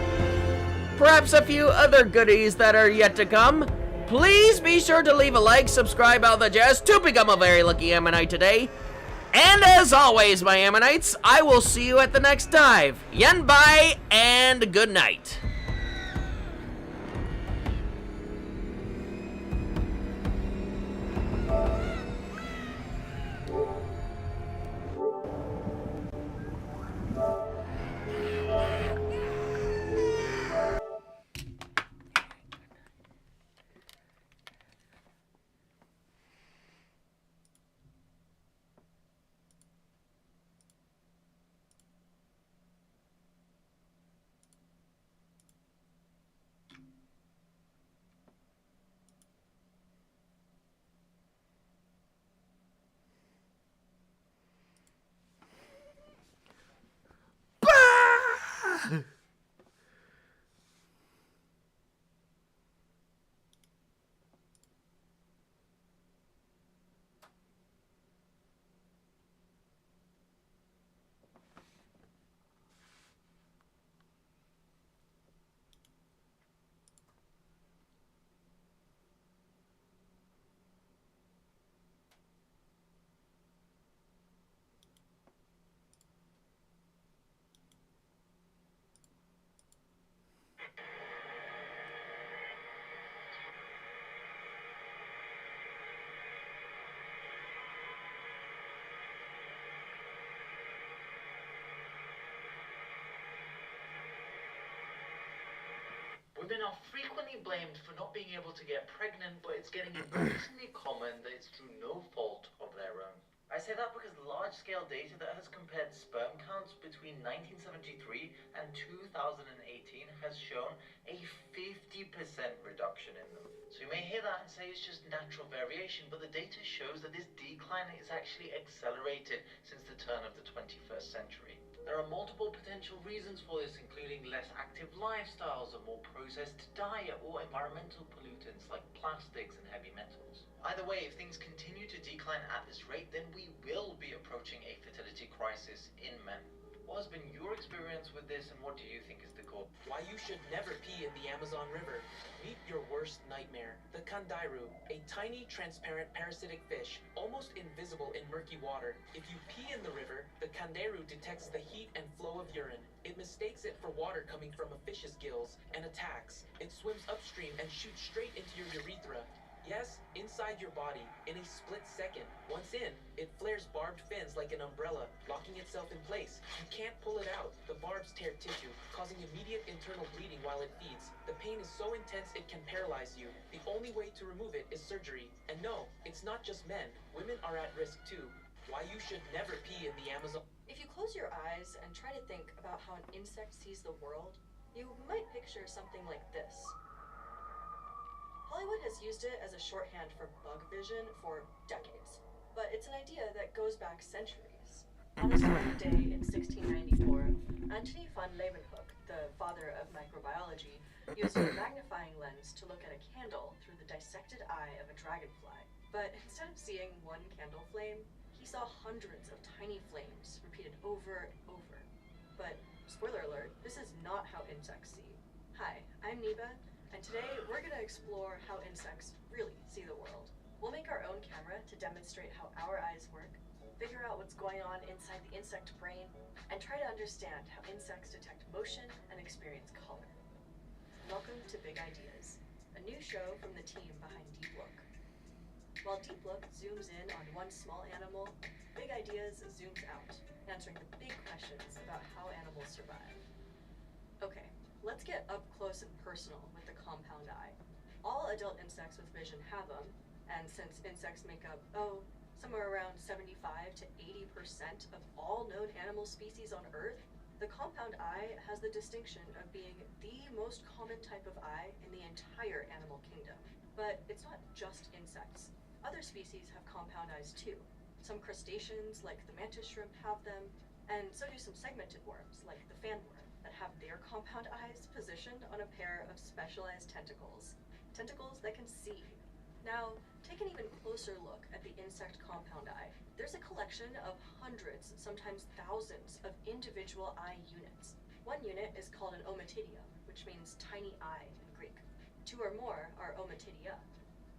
perhaps a few other goodies that are yet to come, please be sure to leave a like, subscribe, all the jazz, to become a very lucky Ammonite today. And as always, my Ammonites, I will see you at the next dive. Yen bye, and good night. Women are frequently blamed for not being able to get pregnant, but it's getting increasingly common that it's through no fault of their own. I say that because large-scale data that has compared sperm counts between 1973 and 2018 has shown a 50% reduction in them. So you may hear that and say it's just natural variation, but the data shows that this decline is actually accelerated since the turn of the 21st century. There are multiple potential reasons for this, including less active lifestyles, a more processed diet, or environmental pollutants like plastics and heavy metals. Either way, if things continue to decline at this rate, then we will be approaching a fertility crisis in men. What has been your experience with this, and what do you think is the cause? Why you should never pee in the Amazon River. Meet your worst nightmare, the kandairu, a tiny, transparent, parasitic fish, almost invisible in murky water. If you pee in the river, the kandairu detects the heat and flow of urine. It mistakes it for water coming from a fish's gills and attacks. It swims upstream and shoots straight into your urethra. Yes, inside your body, in a split second. Once in, it flares barbed fins like an umbrella, locking itself in place. You can't pull it out. The barbs tear tissue, causing immediate internal bleeding while it feeds. The pain is so intense it can paralyze you. The only way to remove it is surgery. And no, it's not just men. Women are at risk too. Why you should never pee in the Amazon. If you close your eyes and try to think about how an insect sees the world, you might picture something like this. Hollywood has used it as a shorthand for bug vision for decades, but it's an idea that goes back centuries. On a stormy day in 1694, Antony van Leeuwenhoek, the father of microbiology, used a magnifying lens to look at a candle through the dissected eye of a dragonfly. But instead of seeing one candle flame, he saw hundreds of tiny flames repeated over and over. But, spoiler alert, this is not how insects see. Hi, I'm Niba, and today we're going to explore how insects really see the world. We'll make our own camera to demonstrate how our eyes work, figure out what's going on inside the insect brain, and try to understand how insects detect motion and experience color. Welcome to Big Ideas, a new show from the team behind Deep Look. While Deep Look zooms in on one small animal, Big Ideas zooms out, answering the big questions about how animals survive. Okay, let's get up close and personal with the compound eye. All adult insects with vision have them, and since insects make up, somewhere around 75 to 80% of all known animal species on Earth, the compound eye has the distinction of being the most common type of eye in the entire animal kingdom. But it's not just insects. Other species have compound eyes too. Some crustaceans, like the mantis shrimp, have them, and so do some segmented worms, like the fanworm, that have their compound eyes positioned on a pair of specialized tentacles. Tentacles that can see. Now, take an even closer look at the insect compound eye. There's a collection of hundreds, sometimes thousands, of individual eye units. One unit is called an ommatidium, which means tiny eye in Greek. Two or more are ommatidia,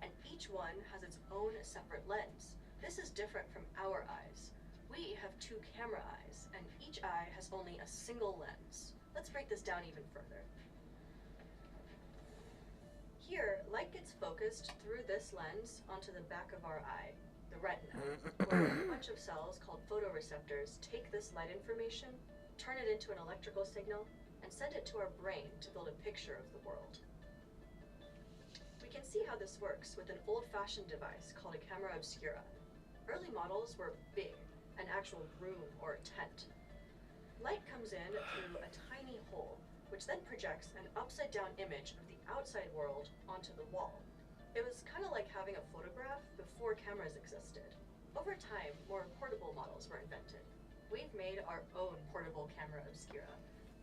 and each one has its own separate lens. This is different from our eyes. We have two camera eyes, and each eye has only a single lens. Let's break this down even further. Here, light gets focused through this lens onto the back of our eye, the retina, where a bunch of cells called photoreceptors take this light information, turn it into an electrical signal, and send it to our brain to build a picture of the world. We can see how this works with an old-fashioned device called a camera obscura. Early models were big, an actual room or a tent. Light comes in through a tiny hole, which then projects an upside-down image of the outside world onto the wall. It was kind of like having a photograph before cameras existed. Over time, more portable models were invented. We've made our own portable camera obscura,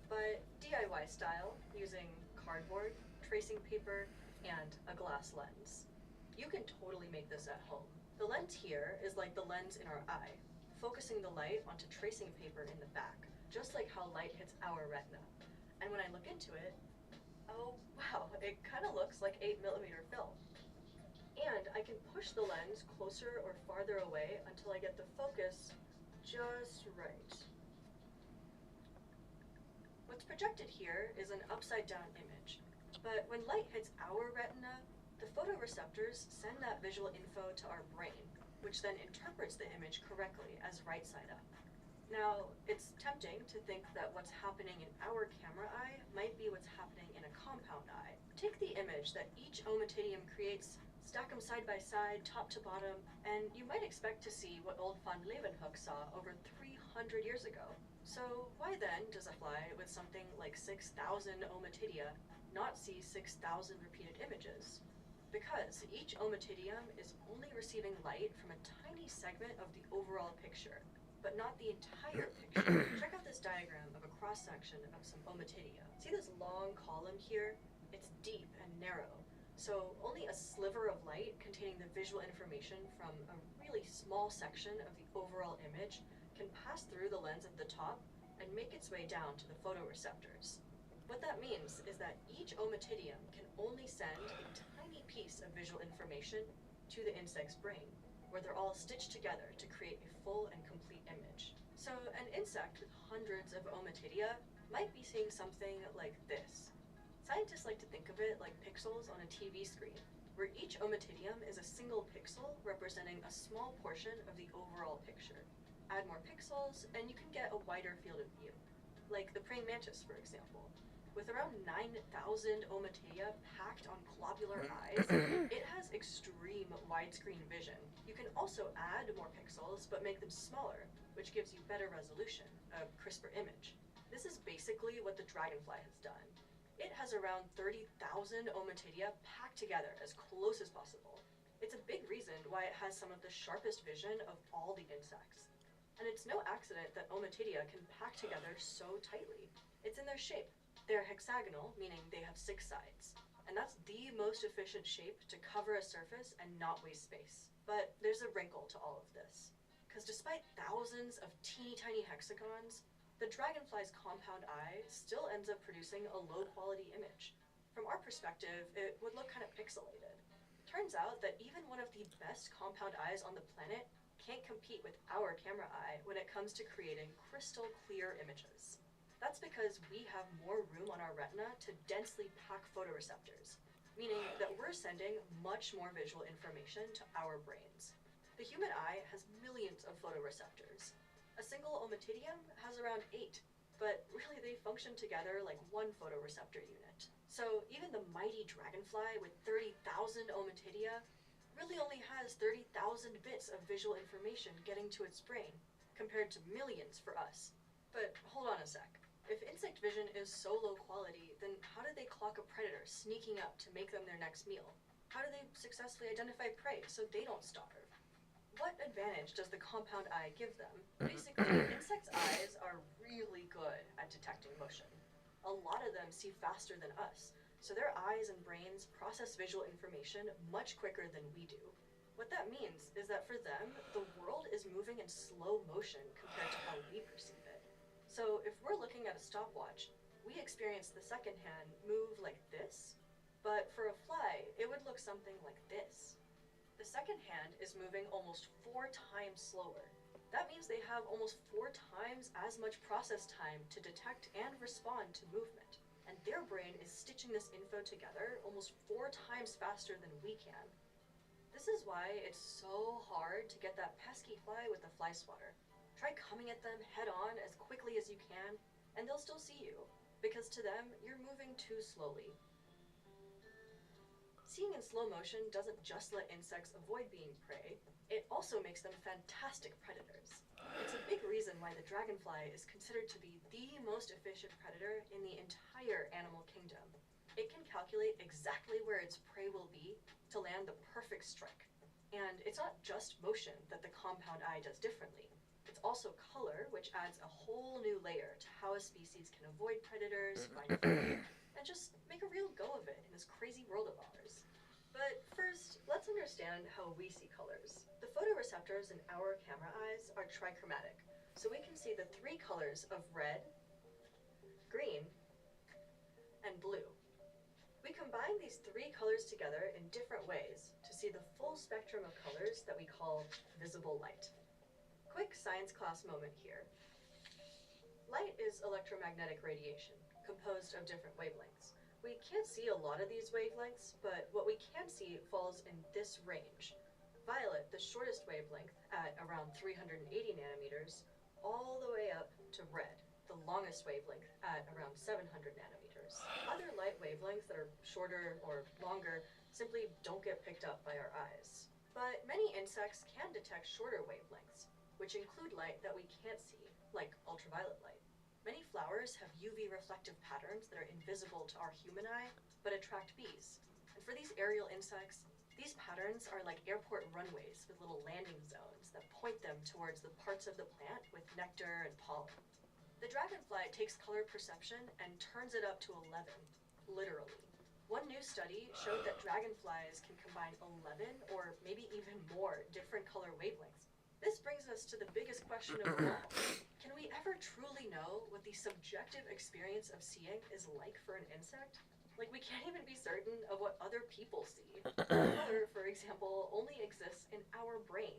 but DIY style, using cardboard, tracing paper, and a glass lens. You can totally make this at home. The lens here is like the lens in our eye, focusing the light onto tracing paper in the back, just like how light hits our retina. And when I look into it, oh wow, it kind of looks like 8mm film. And I can push the lens closer or farther away until I get the focus just right. What's projected here is an upside-down image. But when light hits our retina, the photoreceptors send that visual info to our brain, which then interprets the image correctly as right side up. Now, it's tempting to think that what's happening in our camera eye might be what's happening in a compound eye. Take the image that each ommatidium creates, stack them side by side, top to bottom, and you might expect to see what old von Leeuwenhoek saw over 300 years ago. So why then does a fly with something like 6,000 ommatidia not see 6,000 repeated images? Because each ommatidium is only receiving light from a tiny segment of the overall picture, but not the entire picture. Check out this diagram of a cross-section of some ommatidia. See this long column here? It's deep and narrow, so only a sliver of light containing the visual information from a really small section of the overall image can pass through the lens at the top and make its way down to the photoreceptors. What that means is that each ommatidium can only send a tiny piece of visual information to the insect's brain, where they're all stitched together to create a full and complete image. So an insect with hundreds of ommatidia might be seeing something like this. Scientists like to think of it like pixels on a TV screen, where each ommatidium is a single pixel representing a small portion of the overall picture. Add more pixels, and you can get a wider field of view, like the praying mantis, for example. With around 9,000 ommatidia packed on globular eyes, it has extreme widescreen vision. You can also add more pixels, but make them smaller, which gives you better resolution, a crisper image. This is basically what the dragonfly has done. It has around 30,000 ommatidia packed together as close as possible. It's a big reason why it has some of the sharpest vision of all the insects. And it's no accident that ommatidia can pack together so tightly. It's in their shape. They're hexagonal, meaning they have 6 sides. And that's the most efficient shape to cover a surface and not waste space. But there's a wrinkle to all of this. Because despite thousands of teeny tiny hexagons, the dragonfly's compound eye still ends up producing a low quality image. From our perspective, it would look kind of pixelated. Turns out that even one of the best compound eyes on the planet can't compete with our camera eye when it comes to creating crystal clear images. That's because we have more room on our retina to densely pack photoreceptors, meaning that we're sending much more visual information to our brains. The human eye has millions of photoreceptors. A single ommatidium has around 8, but really they function together like one photoreceptor unit. So even the mighty dragonfly with 30,000 ommatidia really only has 30,000 bits of visual information getting to its brain, compared to millions for us. But hold on a sec. If insect vision is so low quality, then how do they clock a predator sneaking up to make them their next meal? How do they successfully identify prey so they don't starve? What advantage does the compound eye give them? Basically, insects' eyes are really good at detecting motion. A lot of them see faster than us, so their eyes and brains process visual information much quicker than we do. What that means is that for them, the world is moving in slow motion compared to how we perceive it. So if we're looking at a stopwatch, we experience the second hand move like this, but for a fly, it would look something like this. The second hand is moving almost 4 times slower. That means they have almost 4 times as much process time to detect and respond to movement, and their brain is stitching this info together almost 4 times faster than we can. This is why it's so hard to get that pesky fly with the fly swatter. Try coming at them head on as quickly as you can, and they'll still see you, because to them, you're moving too slowly. Seeing in slow motion doesn't just let insects avoid being prey, it also makes them fantastic predators. It's a big reason why the dragonfly is considered to be the most efficient predator in the entire animal kingdom. It can calculate exactly where its prey will be to land the perfect strike. And it's not just motion that the compound eye does differently. It's also color, which adds a whole new layer to how a species can avoid predators, find food, and just make a real go of it in this crazy world of ours. But first, let's understand how we see colors. The photoreceptors in our camera eyes are trichromatic, so we can see the 3 colors of red, green, and blue. We combine these 3 colors together in different ways to see the full spectrum of colors that we call visible light. Quick science class moment here. Light is electromagnetic radiation, composed of different wavelengths. We can't see a lot of these wavelengths, but what we can see falls in this range. Violet, the shortest wavelength at around 380 nanometers, all the way to red, the longest wavelength at around 700 nanometers. Other light wavelengths that are shorter or longer simply don't get picked up by our eyes. But many insects can detect shorter wavelengths, which include light that we can't see, like ultraviolet light. Many flowers have UV reflective patterns that are invisible to our human eye, but attract bees. And for these aerial insects, these patterns are like airport runways with little landing zones that point them towards the parts of the plant with nectar and pollen. The dragonfly takes color perception and turns it up to 11, literally. One new study showed that dragonflies can combine 11 or maybe even more different color wavelengths. This brings us to the biggest question of all. Can we ever truly know what the subjective experience of seeing is like for an insect? Like, we can't even be certain of what other people see. Color, for example, only exists in our brain.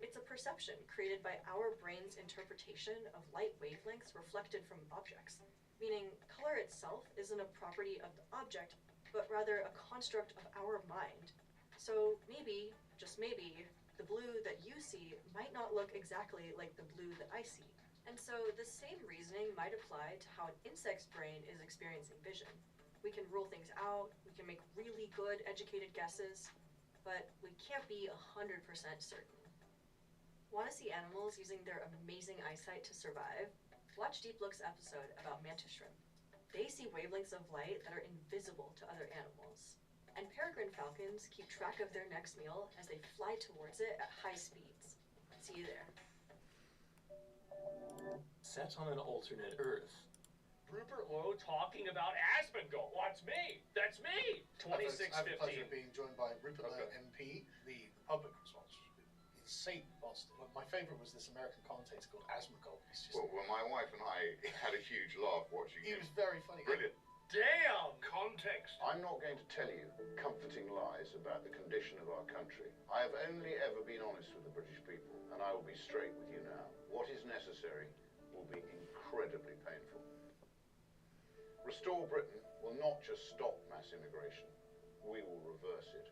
It's a perception created by our brain's interpretation of light wavelengths reflected from objects, meaning color itself isn't a property of the object, but rather a construct of our mind. So maybe, just maybe, the blue that you see might not look exactly like the blue that I see. And so the same reasoning might apply to how an insect's brain is experiencing vision. We can rule things out, we can make really good educated guesses, but we can't be 100% certain. Want to see animals using their amazing eyesight to survive? Watch Deep Look's episode about mantis shrimp. They see wavelengths of light that are invisible to other animals. And peregrine falcons keep track of their next meal as they fly towards it at high speeds. See you there. Set on an alternate Earth. Rupert Lowe talking about Asmongold. What's me? That's me! 2615. I have the pleasure of being joined by Rupert Lowe MP, the public response. It's Satan Boston. My favourite was this American commentator called Asmongold. Well, my wife and I had a huge laugh watching him. He was very funny. Brilliant. Damn! Context. I'm not going to tell you comforting lies about the condition of our country. I have only ever been honest with the British people, and I will be straight with you now. What is necessary will be incredibly painful. Restore Britain will not just stop mass immigration. We will reverse it.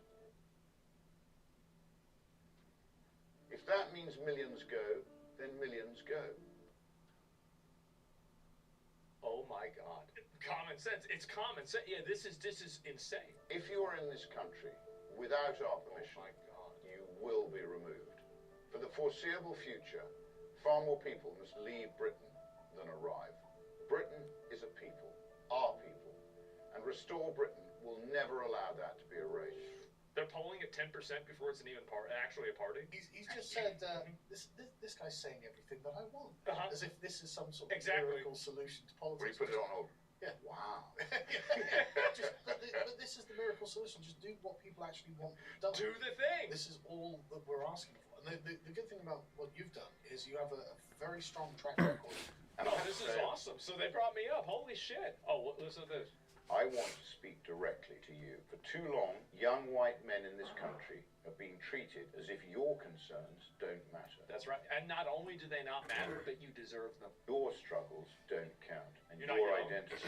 If that means millions go, then millions go. Oh my God. Common sense. It's common sense. Yeah, this is insane. If you are in this country without our permission, you will be removed. For the foreseeable future, far more people must leave Britain than arrive. Britain is a people, our people, and Restore Britain will never allow that to be erased. They're polling at 10% before it's actually a party. He's just said, this guy's saying everything that I want. As if this is some sort of miracle solution to politics. We put it on hold. Yeah. Wow. But this is the miracle solution. Just do what people actually want done. Do the thing. This is all that we're asking for. And the good thing about what you've done is you have a very strong track record. And this is awesome. So they brought me up. Holy shit. Oh, listen to this. I want to speak directly to you. For too long, young white men in this country have been treated as if your concerns don't matter. That's right. And not only do they not matter, but you deserve them. Your struggles don't count. And You're your not young. identity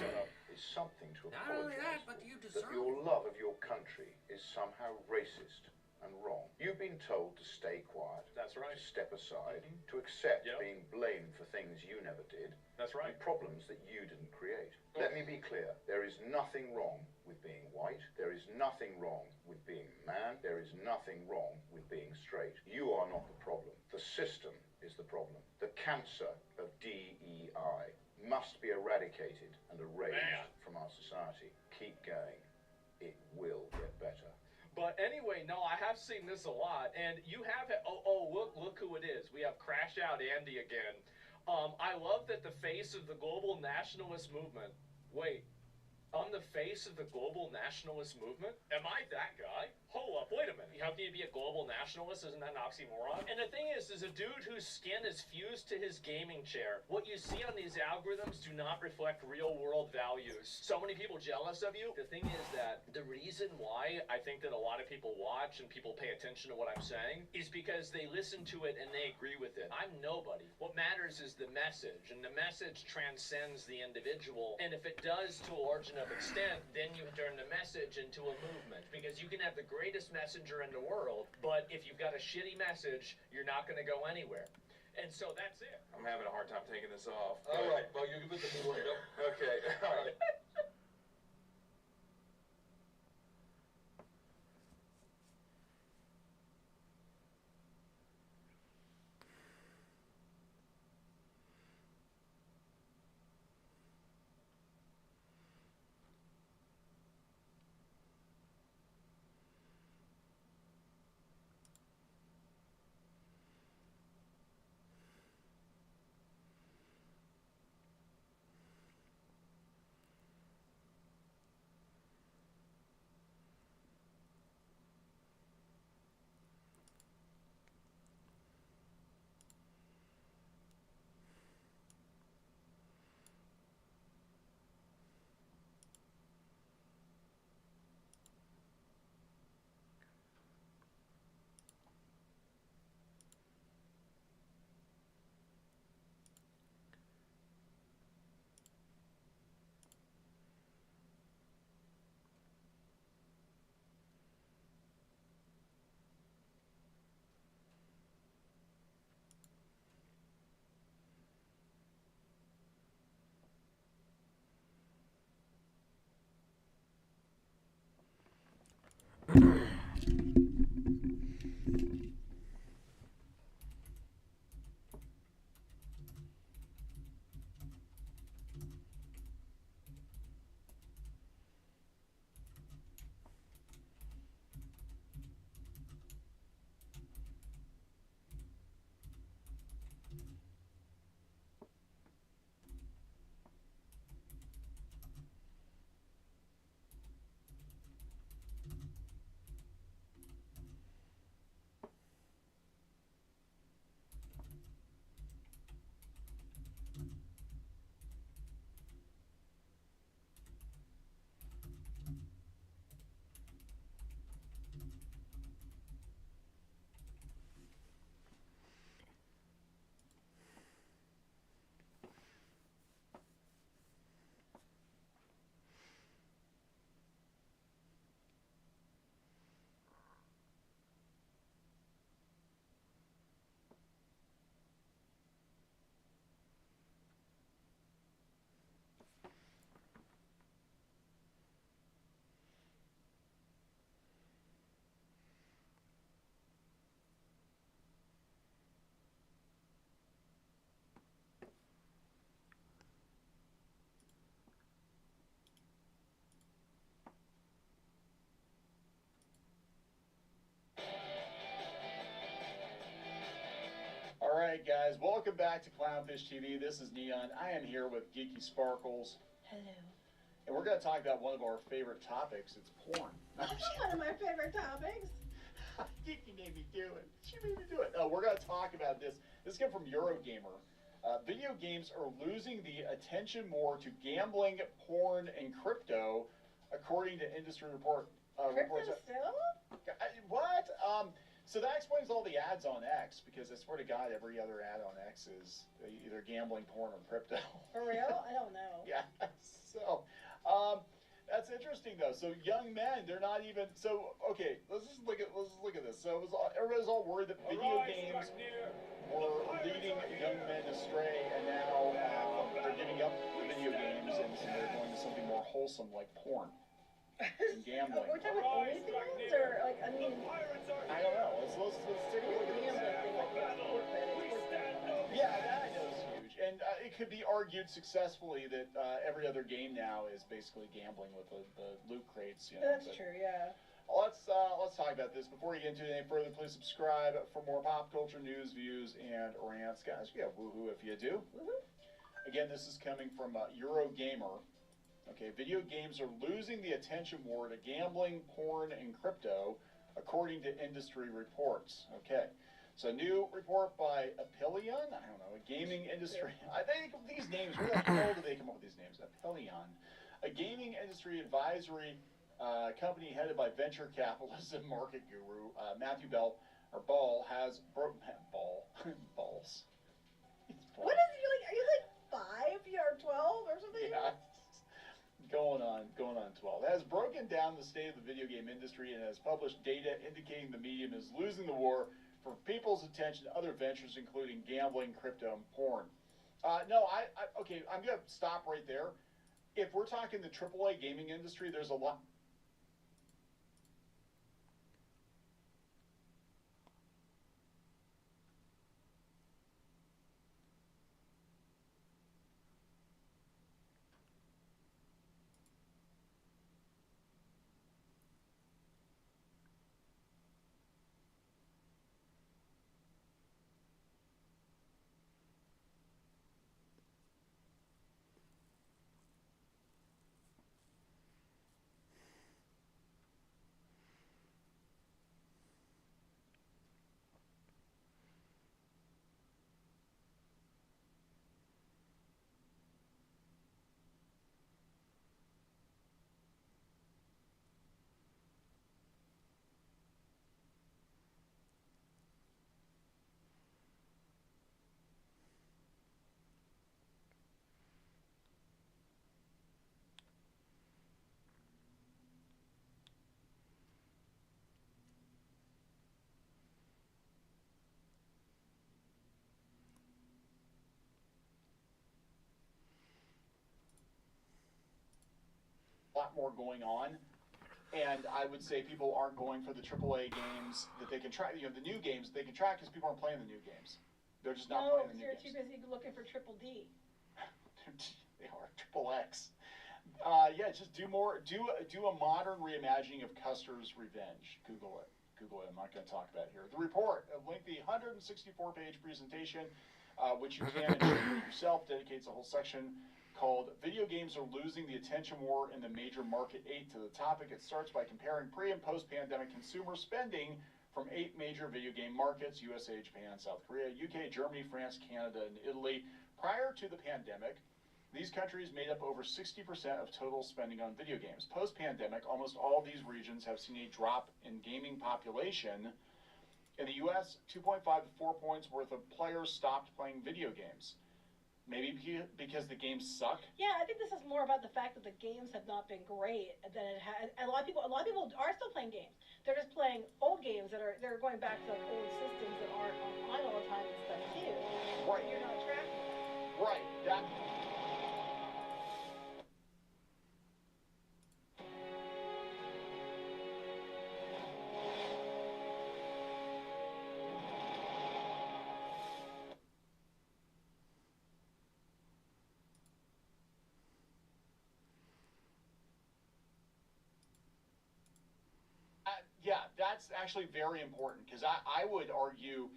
is something to Not only apologize. that, but you That deserve your love of your country is somehow racist and wrong. You've been told to stay quiet. That's right. To step aside. To accept Yep. being blamed for things you never did. That's right. And problems that you didn't create. Let me be clear. There is nothing wrong with being white. There is nothing wrong with being a man. There is nothing wrong with being straight. You are not the problem. The system is the problem. The cancer of DEI must be eradicated and erased from our society. Keep going. It will get better. But anyway, no, I have seen this a lot, and you have it. Look who it is. We have Crash Out Andy again. I love that the face of the global nationalist movement. Wait, I'm the face of the global nationalist movement? Am I that guy? Hold up, wait a minute. How can you be a global nationalist? Isn't that an oxymoron? And the thing is a dude whose skin is fused to his gaming chair. What you see on these algorithms do not reflect real world values. So many people jealous of you. The thing is that the reason why I think that a lot of people watch and people pay attention to what I'm saying is because they listen to it and they agree with it. I'm nobody. What matters is the message, and the message transcends the individual. And if it does to a large enough extent, then you turn the message into a movement. Because you can have the greatest messenger in the world, but if you've got a shitty message, you're not going to go anywhere. And so that's it. I'm having a hard time taking this off. All right, well, you can put the new later. Okay, all right. Alright guys, welcome back to Clownfish TV. This is Neon. I am here with Geeky Sparkles. Hello. And we're going to talk about one of our favorite topics. It's porn. That's one of my favorite topics. Geeky made me do it. She made me do it. We're going to talk about this. This came from Eurogamer. Video games are losing the attention more to gambling, porn, and crypto, according to industry reports. Still? What? So that explains all the ads on X, because I swear to God, every other ad on X is either gambling, porn, or crypto. For real? I don't know. Yeah. So, that's interesting though. So young men, they're not even. So okay, let's just look at this. So everybody's all worried that video games were leading young men astray, and now they're giving up video games and they're going to something more wholesome like porn. And gambling. We're talking OnlyFans, or like, I mean, I don't know. Let's take a look at this. Yeah, that I know is huge, and it could be argued successfully that every other game now is basically gambling with the loot crates. You know, that's true. Yeah. Let's talk about this. Before you get into it any further, please subscribe for more pop culture news, views, and rants, guys. Yeah, woohoo if you do. Woohoo. Again, this is coming from Eurogamer. Okay, video games are losing the attention war to gambling, porn, and crypto, according to industry reports. Okay, so new report by Apellion, I don't know, a gaming industry. I think these names, where the hell do they come up with these names? Apellion, a gaming industry advisory company headed by venture capitalist and market guru Matthew Ball has balls. What is it? Are you like 5? You're 12 or something? Yeah. Going on 12. It has broken down the state of the video game industry and has published data indicating the medium is losing the war for people's attention to other ventures, including gambling, crypto, and porn. No, okay, I'm going to stop right there. If we're talking the AAA gaming industry, there's a lot. Lot more going on, and I would say people aren't going for the AAA games that they can try. You know, the new games they can try because people aren't playing the new games. They're just not playing the new games. No, you're too busy looking for Triple D. They are Triple X. Yeah, just do more. Do a modern reimagining of Custer's Revenge. Google it. Google it. I'm not going to talk about it here. The report, a lengthy 164-page presentation, which you can read yourself, dedicates a whole section called "Video Games Are Losing the Attention War in the Major Market 8" to the topic. It starts by comparing pre- and post-pandemic consumer spending from 8 major video game markets: USA, Japan, South Korea, UK, Germany, France, Canada, and Italy. Prior to the pandemic, these countries made up over 60% of total spending on video games. Post-pandemic, almost all these regions have seen a drop in gaming population. In the US, 2.5 to 4 points worth of players stopped playing video games. Maybe because the games suck. Yeah, I think this is more about the fact that the games have not been great. That it has. A lot of people are still playing games. They're just playing old games they're going back to like old systems that aren't online all the time and stuff too. Right. You're not tracking that. Right. That. Yeah, that's actually very important because I would argue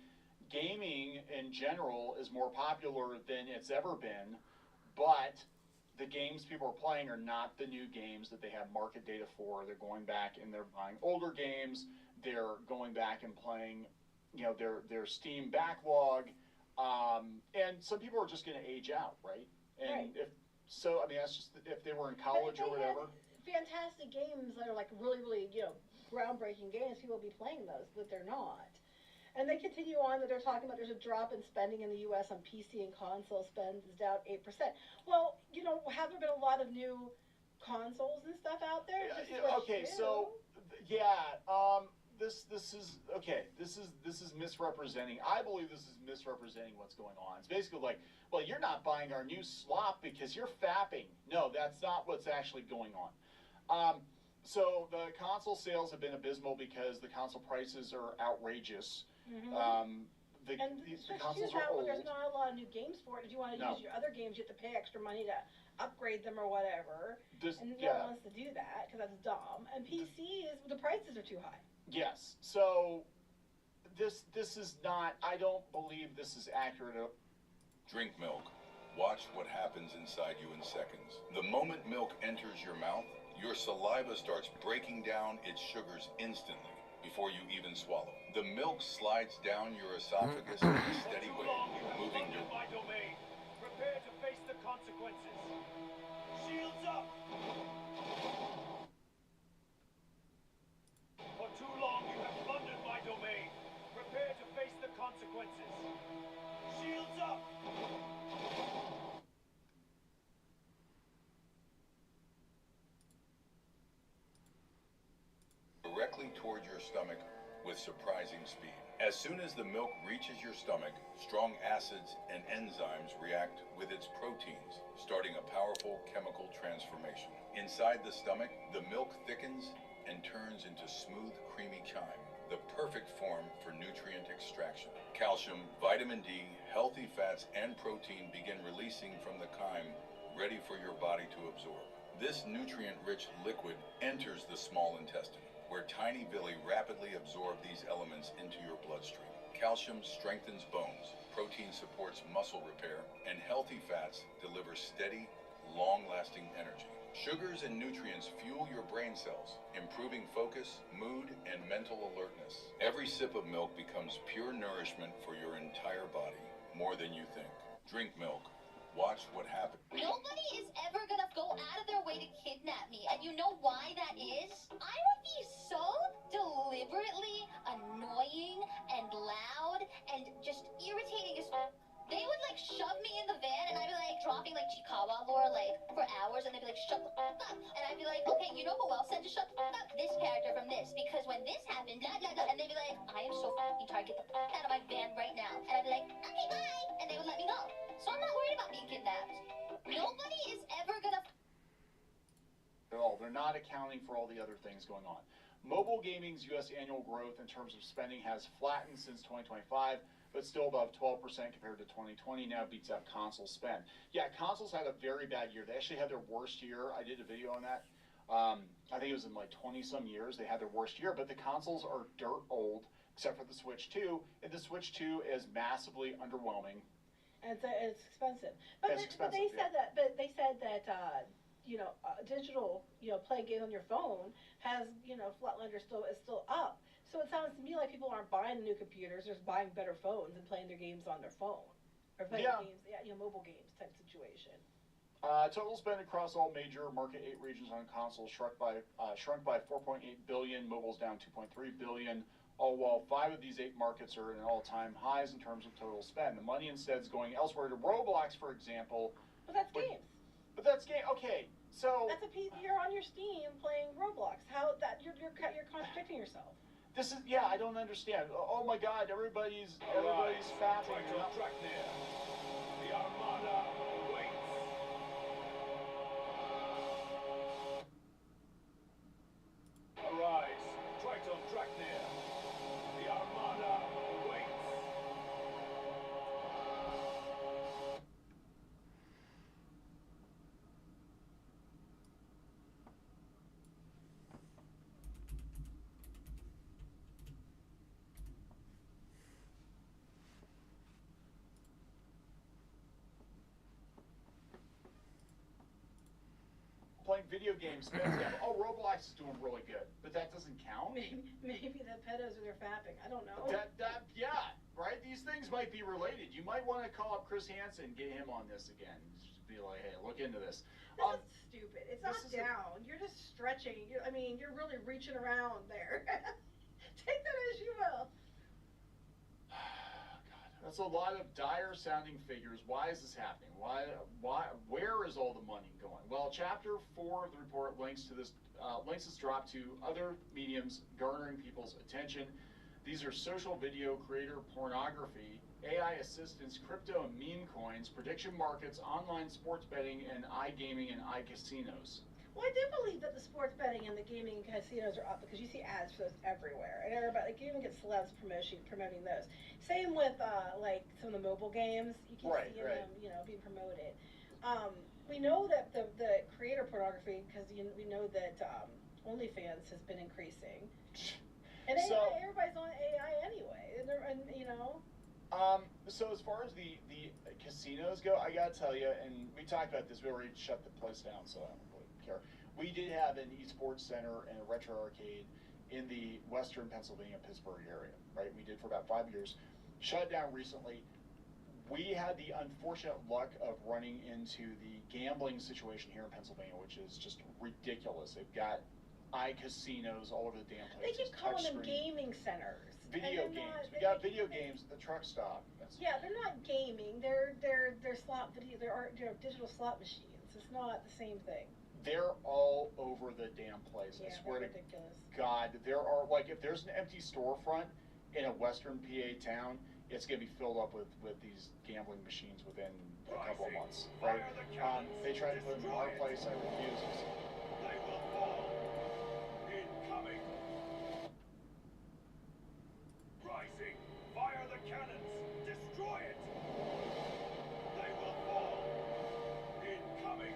gaming in general is more popular than it's ever been, but the games people are playing are not the new games that they have market data for. They're going back and they're buying older games. They're going back and playing, you know, their Steam backlog, and some people are just going to age out, right? And right. If so, I mean, that's just if they were in college or whatever. Fantastic games that are like really, really, you know, groundbreaking games, people will be playing those, but they're not. And they continue on that they're talking about there's a drop in spending in the U.S. on PC and console spend is down 8%. Well, you know, have there been a lot of new consoles and stuff out there? Okay, so yeah, this is okay. This is misrepresenting. I believe this is misrepresenting what's going on. It's basically like, well, you're not buying our new slop because you're fapping. No, that's not what's actually going on. So the console sales have been abysmal because the console prices are outrageous. Mm-hmm. The consoles are old. There's not a lot of new games for it. If you want to use your other games, you have to pay extra money to upgrade them or whatever. And no one wants to do that because that's dumb. And PCs, the prices are too high. Yes. So this is not. I don't believe this is accurate. Drink milk. Watch what happens inside you in seconds. The moment milk enters your mouth, your saliva starts breaking down its sugars instantly before you even swallow. The milk slides down your esophagus in a steady way, moving your... my domain. Prepare to face the consequences. Shields up! For too long you have plundered my domain. Prepare to face the consequences. Shields up! Directly toward your stomach with surprising speed. As soon as the milk reaches your stomach, strong acids and enzymes react with its proteins, starting a powerful chemical transformation. Inside the stomach, the milk thickens and turns into smooth, creamy chyme, the perfect form for nutrient extraction. Calcium, vitamin D, healthy fats, and protein begin releasing from the chyme, ready for your body to absorb. This nutrient-rich liquid enters the small intestine, where tiny villi rapidly absorb these elements into your bloodstream. Calcium strengthens bones, protein supports muscle repair, and healthy fats deliver steady, long-lasting energy. Sugars and nutrients fuel your brain cells, improving focus, mood, and mental alertness. Every sip of milk becomes pure nourishment for your entire body, more than you think. Drink milk. Watch what happens. Nobody is ever gonna go out of their way to kidnap me, and you know why that is? I would be so deliberately annoying and loud and just irritating as fuck. They would like shove me in the van, and I'd be like dropping like Chikawa lore like for hours, and they'd be like, shut the fuck up. And I'd be like, okay, you know who else said to shut the fuck up? This character from this, because when this happened, blah blah blah. And they'd be like, I am so fucking tired, get the fuck out of my van right now. And I'd be like, okay, bye. And they would let me go. So I'm not worried about being kidnapped. Nobody is ever gonna. They're not accounting for all the other things going on. Mobile gaming's U.S. annual growth in terms of spending has flattened since 2025, but still above 12% compared to 2020. Now beats out console spend. Yeah, consoles had a very bad year. They actually had their worst year. I did a video on that. I think it was in like 20-some years they had their worst year, but the consoles are dirt old, except for the Switch 2. And the Switch 2 is massively underwhelming. And it's expensive. But It's but they expensive, said that. But they said that digital, playing games on your phone has, Flatlander is still up. So it sounds to me like people aren't buying new computers; they're just buying better phones and playing their games on their phone or playing games, mobile games type situation. Total spend across all major Market 8 regions on consoles shrunk by 4.8 billion. Mobile's down 2.3 billion. All while 5 of these 8 markets are at all-time highs in terms of total spend. The money instead is going elsewhere to Roblox, for example. But that's games. But that's game. Okay, so that's you're on your Steam playing Roblox. How that you're contradicting yourself. This is I don't understand. Oh my God, everybody's fapping. Track near. The Armada awaits. Arise, Triton track near. The Armada awaits. Playing video games spends down. Oh, Roblox is doing really good, but that doesn't count. Maybe the pedos are there fapping. I don't know. Yeah, right. These things might be related. You might want to call up Chris Hansen, get him on this again. Just be like, hey, look into this. This is stupid. It's not down. You're just stretching. You're really reaching around there. Take that as you will. That's a lot of dire sounding figures. Why is this happening? Where is all the money going? Well, chapter 4 of the report links this drop to other mediums garnering people's attention. These are social video creator pornography, AI assistants, crypto and meme coins, prediction markets, online sports betting, and iGaming and iCasinos. Well, I do believe that the sports betting and the gaming casinos are up because you see ads for those everywhere, and everybody, you even get celebs promoting those. Same with like some of the mobile games, you keep seeing them, being promoted. We know that the creator pornography, because we know that OnlyFans has been increasing, and everybody's on AI anyway, So as far as the casinos go, I gotta tell you, and we talked about this, we already shut the place down, so I don't really care. We did have an esports center and a retro arcade in the western Pennsylvania, Pittsburgh area, right? We did for about 5 years. Shut down recently. We had the unfortunate luck of running into the gambling situation here in Pennsylvania, which is just ridiculous. They've got iCasinos all over the damn place. They keep calling them gaming centers. Video games. We got video games at the truck stop. They're not gaming. They're slot video. They're digital slot machines. It's not the same thing. They're all over the damn place. I swear to God, there are, like, if there's an empty storefront in a western PA town, it's going to be filled up with these gambling machines within a couple of months, right? They tried to put them in our place. I refused. They will fall. Incoming. Rising. Fire the cannons. Destroy it. They will fall. Incoming.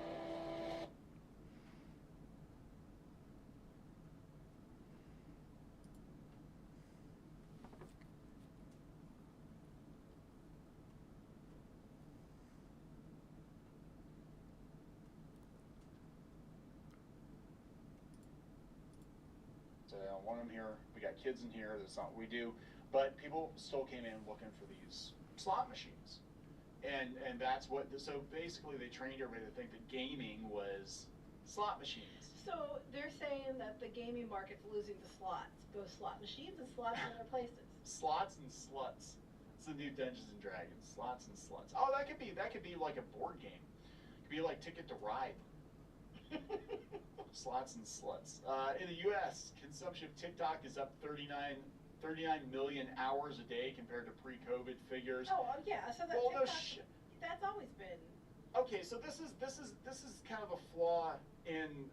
So I don't want them here. We got kids in here. That's not what we do. But people still came in looking for these slot machines. And that's what, so basically they trained everybody to think that gaming was slot machines. So they're saying that the gaming market's losing to slots, both slot machines and slots in other places. Slots and sluts. It's the new Dungeons and Dragons. Slots and sluts. Oh, that could be like a board game. It could be like Ticket to Ride. Slots and sluts. In the U.S., consumption of TikTok is up 39 million hours a day compared to pre-COVID figures. Oh, yeah. So that that's always been. Okay, so this is kind of a flaw in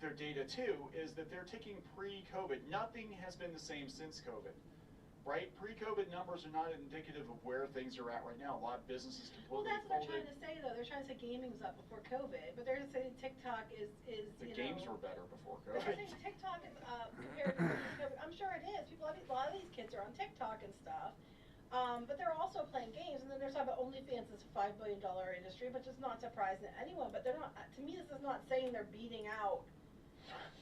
their data too. Is that they're taking pre-COVID. Nothing has been the same since COVID. Right? Pre-COVID numbers are not indicative of where things are at right now. A lot of businesses completely that's what they're trying to say, though. They're trying to say gaming was up before COVID, but they're saying TikTok is the games were better before COVID. They're saying TikTok is up compared to COVID. I'm sure it is. A lot of these kids are on TikTok and stuff, but they're also playing games. And then there's talking about OnlyFans is a $5 billion industry, which is not surprising to anyone. But they're not. To me, this is not saying they're beating out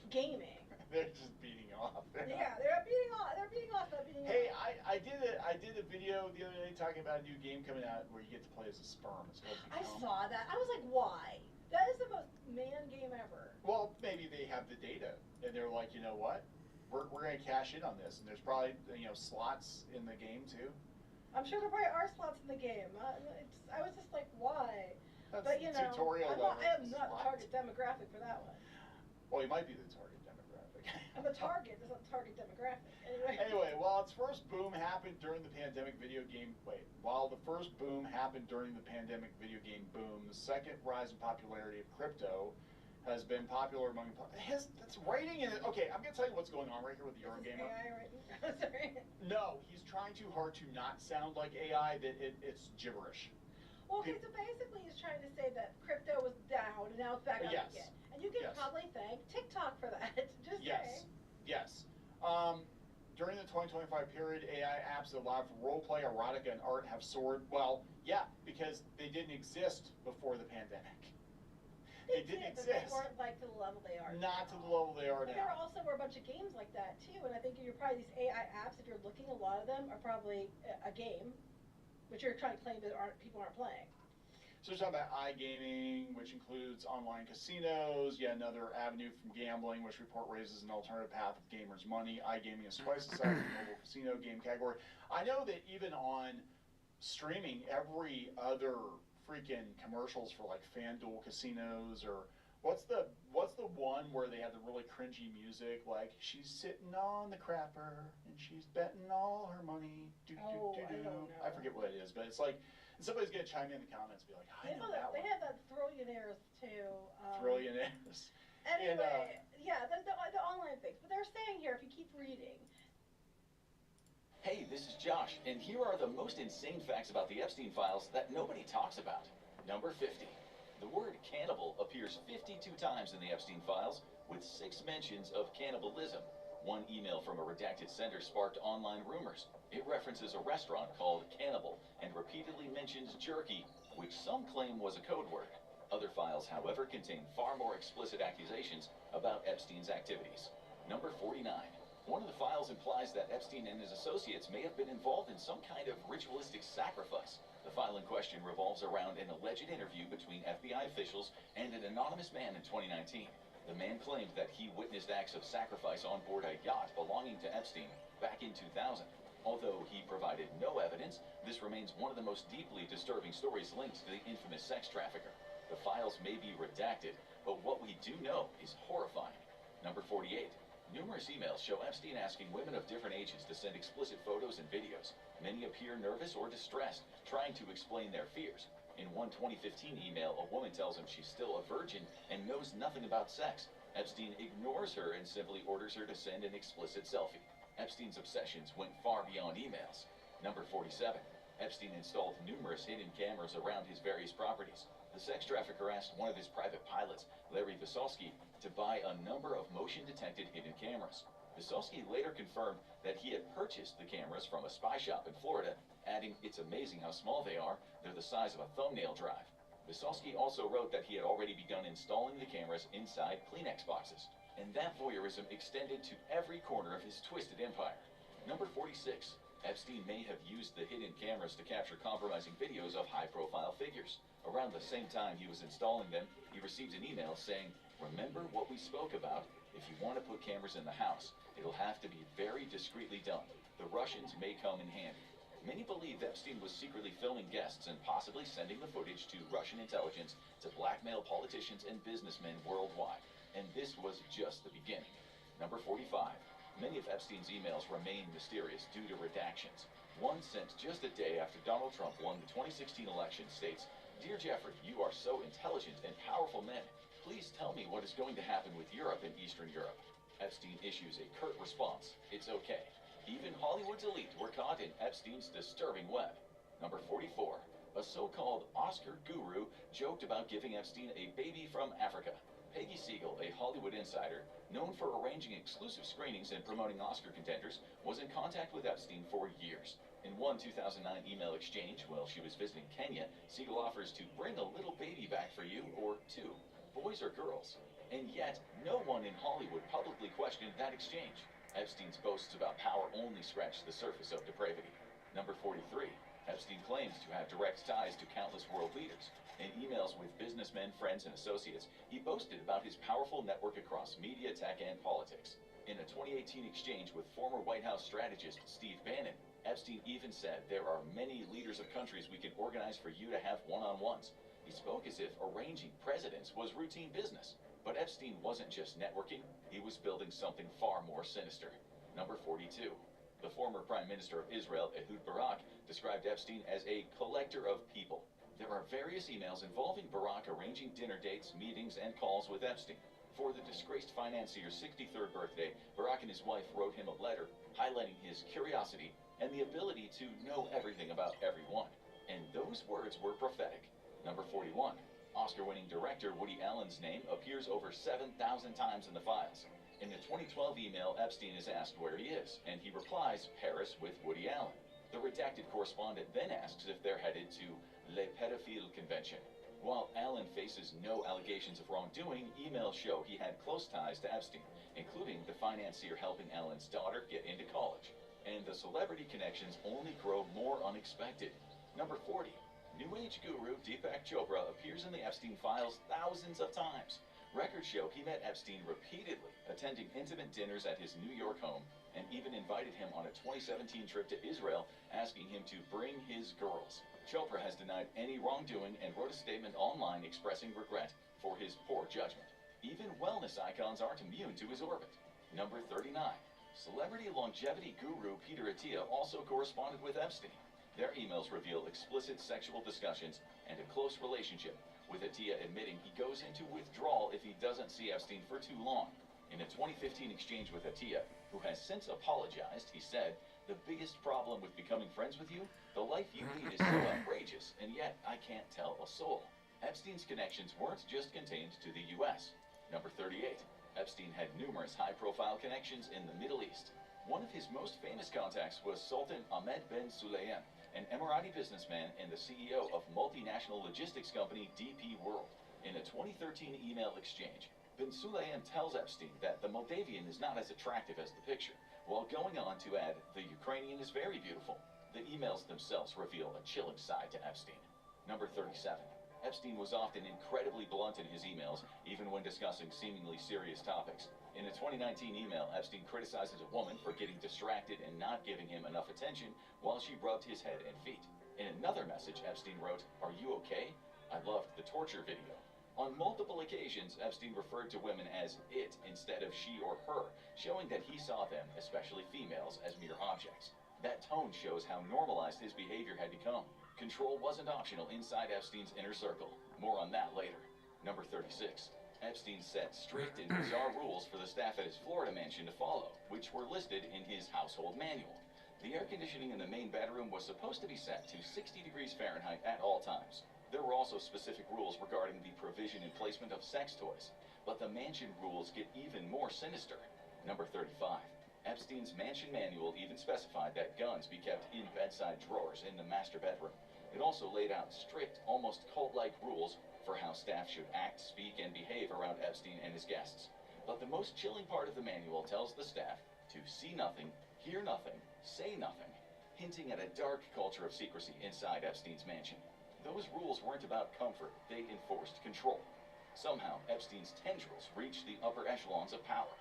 gaming. They're just beating off. Yeah, they're beating off. They're beating off, not beating Hey, off. I did a video the other day talking about a new game coming out where you get to play as a sperm. It's called I saw that. I was like, why? That is the most man game ever. Well, maybe they have the data and they're like, you know what? We're going to cash in on this, and there's probably slots in the game too. I'm sure there probably are slots in the game. I was just like, why? That's but tutorial I am not the target demographic for that one. Well, you might be the target demographic. I'm the target. It's not the target demographic. Anyway, while the first boom happened during the pandemic video game boom, the second rise in popularity of crypto has been popular among. That's writing in it. Okay, I'm gonna tell you what's going on right here with the Eurogamer. Sorry. No, he's trying too hard to not sound like AI. That it's gibberish. Well, okay, so basically he's trying to say that crypto was down and now it's back up again. And you can probably thank TikTok for that. Just saying. Yes. During the 2025 period, AI apps that allow for roleplay, erotica, and art have soared. Well, yeah, because they didn't exist before the pandemic. They didn't exist. But they weren't like to the level they are. Not to the level they are now. now. There also were a bunch of games like that too, and I think you're probably these AI apps. If you're looking, a lot of them are probably a game, which you're trying to claim that people aren't playing. So we're talking about iGaming, which includes online casinos, yet another avenue from gambling, which report raises an alternative path of gamers' money. iGaming is twice the size of the mobile casino game category. I know that even on streaming, every other freaking commercials for like FanDuel casinos, or what's the one where they have the really cringy music, like she's sitting on the crapper and she's betting all her money. I don't know. I forget what it is, but it's like. And somebody's gonna chime in the comments and be like, I know that one. They have that Thrillionaires too. Thrillionaires. Anyway, the online things. But they're saying here, if you keep reading. Hey, this is Josh, and here are the most insane facts about the Epstein files that nobody talks about. Number 50. The word cannibal appears 52 times in the Epstein files, with 6 mentions of cannibalism. One email from a redacted sender sparked online rumors. It references a restaurant called Cannibal and repeatedly mentions jerky, which some claim was a code word. Other files, however, contain far more explicit accusations about Epstein's activities. Number 49. One of the files implies that Epstein and his associates may have been involved in some kind of ritualistic sacrifice. The file in question revolves around an alleged interview between FBI officials and an anonymous man in 2019. The man claimed that he witnessed acts of sacrifice on board a yacht belonging to Epstein back in 2000. Although he provided no evidence, this remains one of the most deeply disturbing stories linked to the infamous sex trafficker. The files may be redacted, but what we do know is horrifying. Number 48. Numerous emails show Epstein asking women of different ages to send explicit photos and videos. Many appear nervous or distressed, trying to explain their fears. In one 2015 email, a woman tells him she's still a virgin and knows nothing about sex. Epstein ignores her and simply orders her to send an explicit selfie. Epstein's obsessions went far beyond emails. Number 47. Epstein installed numerous hidden cameras around his various properties. The sex trafficker asked one of his private pilots, Larry Visosky, to buy a number of motion-detected hidden cameras. Visosky later confirmed that he had purchased the cameras from a spy shop in Florida, adding, "It's amazing how small they are. They're the size of a thumbnail drive." Visosky also wrote that he had already begun installing the cameras inside Kleenex boxes. And that voyeurism extended to every corner of his twisted empire. Number 46. Epstein may have used the hidden cameras to capture compromising videos of high-profile figures. Around the same time he was installing them, he received an email saying, "Remember what we spoke about? If you want to put cameras in the house, it'll have to be very discreetly done. The Russians may come in handy." Many believe Epstein was secretly filming guests and possibly sending the footage to Russian intelligence to blackmail politicians and businessmen worldwide. And this was just the beginning. Number 45. Many of Epstein's emails remain mysterious due to redactions. One sent just a day after Donald Trump won the 2016 election states, "Dear Jeffrey, you are so intelligent and powerful men. Please tell me what is going to happen with Europe and Eastern Europe." Epstein issues a curt response, "It's okay." Even Hollywood's elite were caught in Epstein's disturbing web. Number 44. A so-called Oscar guru joked about giving Epstein a baby from Africa. Peggy Siegel, a Hollywood insider, known for arranging exclusive screenings and promoting Oscar contenders, was in contact with Epstein for years. In one 2009 email exchange while she was visiting Kenya, Siegel offers to bring a little baby back for you, or two, boys or girls. And yet, no one in Hollywood publicly questioned that exchange. Epstein's boasts about power only scratched the surface of depravity. Number 43. Epstein claims to have direct ties to countless world leaders. In emails with businessmen, friends, and associates, he boasted about his powerful network across media, tech, and politics. In a 2018 exchange with former White House strategist Steve Bannon, Epstein even said, "There are many leaders of countries we can organize for you to have one-on-ones." He spoke as if arranging presidents was routine business. But Epstein wasn't just networking, he was building something far more sinister. Number 42. The former Prime Minister of Israel, Ehud Barak, described Epstein as a collector of people. There are various emails involving Barak arranging dinner dates, meetings, and calls with Epstein. For the disgraced financier's 63rd birthday, Barak and his wife wrote him a letter highlighting his curiosity and the ability to know everything about everyone. And those words were prophetic. Number 41. Oscar-winning director Woody Allen's name appears over 7,000 times in the files. In the 2012 email, Epstein is asked where he is, and he replies, "Paris with Woody Allen." The redacted correspondent then asks if they're headed to Les Pedophiles Convention. While Allen faces no allegations of wrongdoing, emails show he had close ties to Epstein, including the financier helping Allen's daughter get into college. And the celebrity connections only grow more unexpected. Number 40. New Age guru Deepak Chopra appears in the Epstein files thousands of times. Records show he met Epstein repeatedly, attending intimate dinners at his New York home, and even invited him on a 2017 trip to Israel, asking him to bring his girls. Chopra has denied any wrongdoing and wrote a statement online expressing regret for his poor judgment. Even wellness icons aren't immune to his orbit. Number 39. Celebrity longevity guru Peter Attia also corresponded with Epstein. Their emails reveal explicit sexual discussions and a close relationship, with Attia admitting he goes into withdrawal if he doesn't see Epstein for too long. In a 2015 exchange with Attia, who has since apologized, he said, "The biggest problem with becoming friends with you, the life you lead is so outrageous, and yet I can't tell a soul." Epstein's connections weren't just contained to the US. Number 38. Epstein had numerous high-profile connections in the Middle East. One of his most famous contacts was Sultan Ahmed bin Sulayem, an Emirati businessman and the CEO of multinational logistics company DP World. In a 2013 email exchange, bin Sulayem tells Epstein that the Moldavian is not as attractive as the picture, while going on to add, "The Ukrainian is very beautiful." The emails themselves reveal a chilling side to Epstein. Number 37. Epstein was often incredibly blunt in his emails, even when discussing seemingly serious topics. In a 2019 email, Epstein criticizes a woman for getting distracted and not giving him enough attention while she rubbed his head and feet. In another message, Epstein wrote, "Are you okay? I loved the torture video. On multiple occasions, Epstein referred to women as it instead of she or her, showing that he saw them, especially females, as mere objects. That tone shows how normalized his behavior had become. Control wasn't optional inside Epstein's inner circle. More on that later. Number 36. Epstein set strict and bizarre rules for the staff at his Florida mansion to follow, which were listed in his household manual. The air conditioning in the main bedroom was supposed to be set to 60 degrees Fahrenheit at all times. There were also specific rules regarding the provision and placement of sex toys, but the mansion rules get even more sinister. Number 35. Epstein's mansion manual even specified that guns be kept in bedside drawers in the master bedroom. It also laid out strict, almost cult-like rules for how staff should act, speak, and behave around Epstein and his guests. But the most chilling part of the manual tells the staff to see nothing, hear nothing, say nothing, hinting at a dark culture of secrecy inside Epstein's mansion. Those rules weren't about comfort, they enforced control. Somehow, Epstein's tendrils reached the upper echelons of power.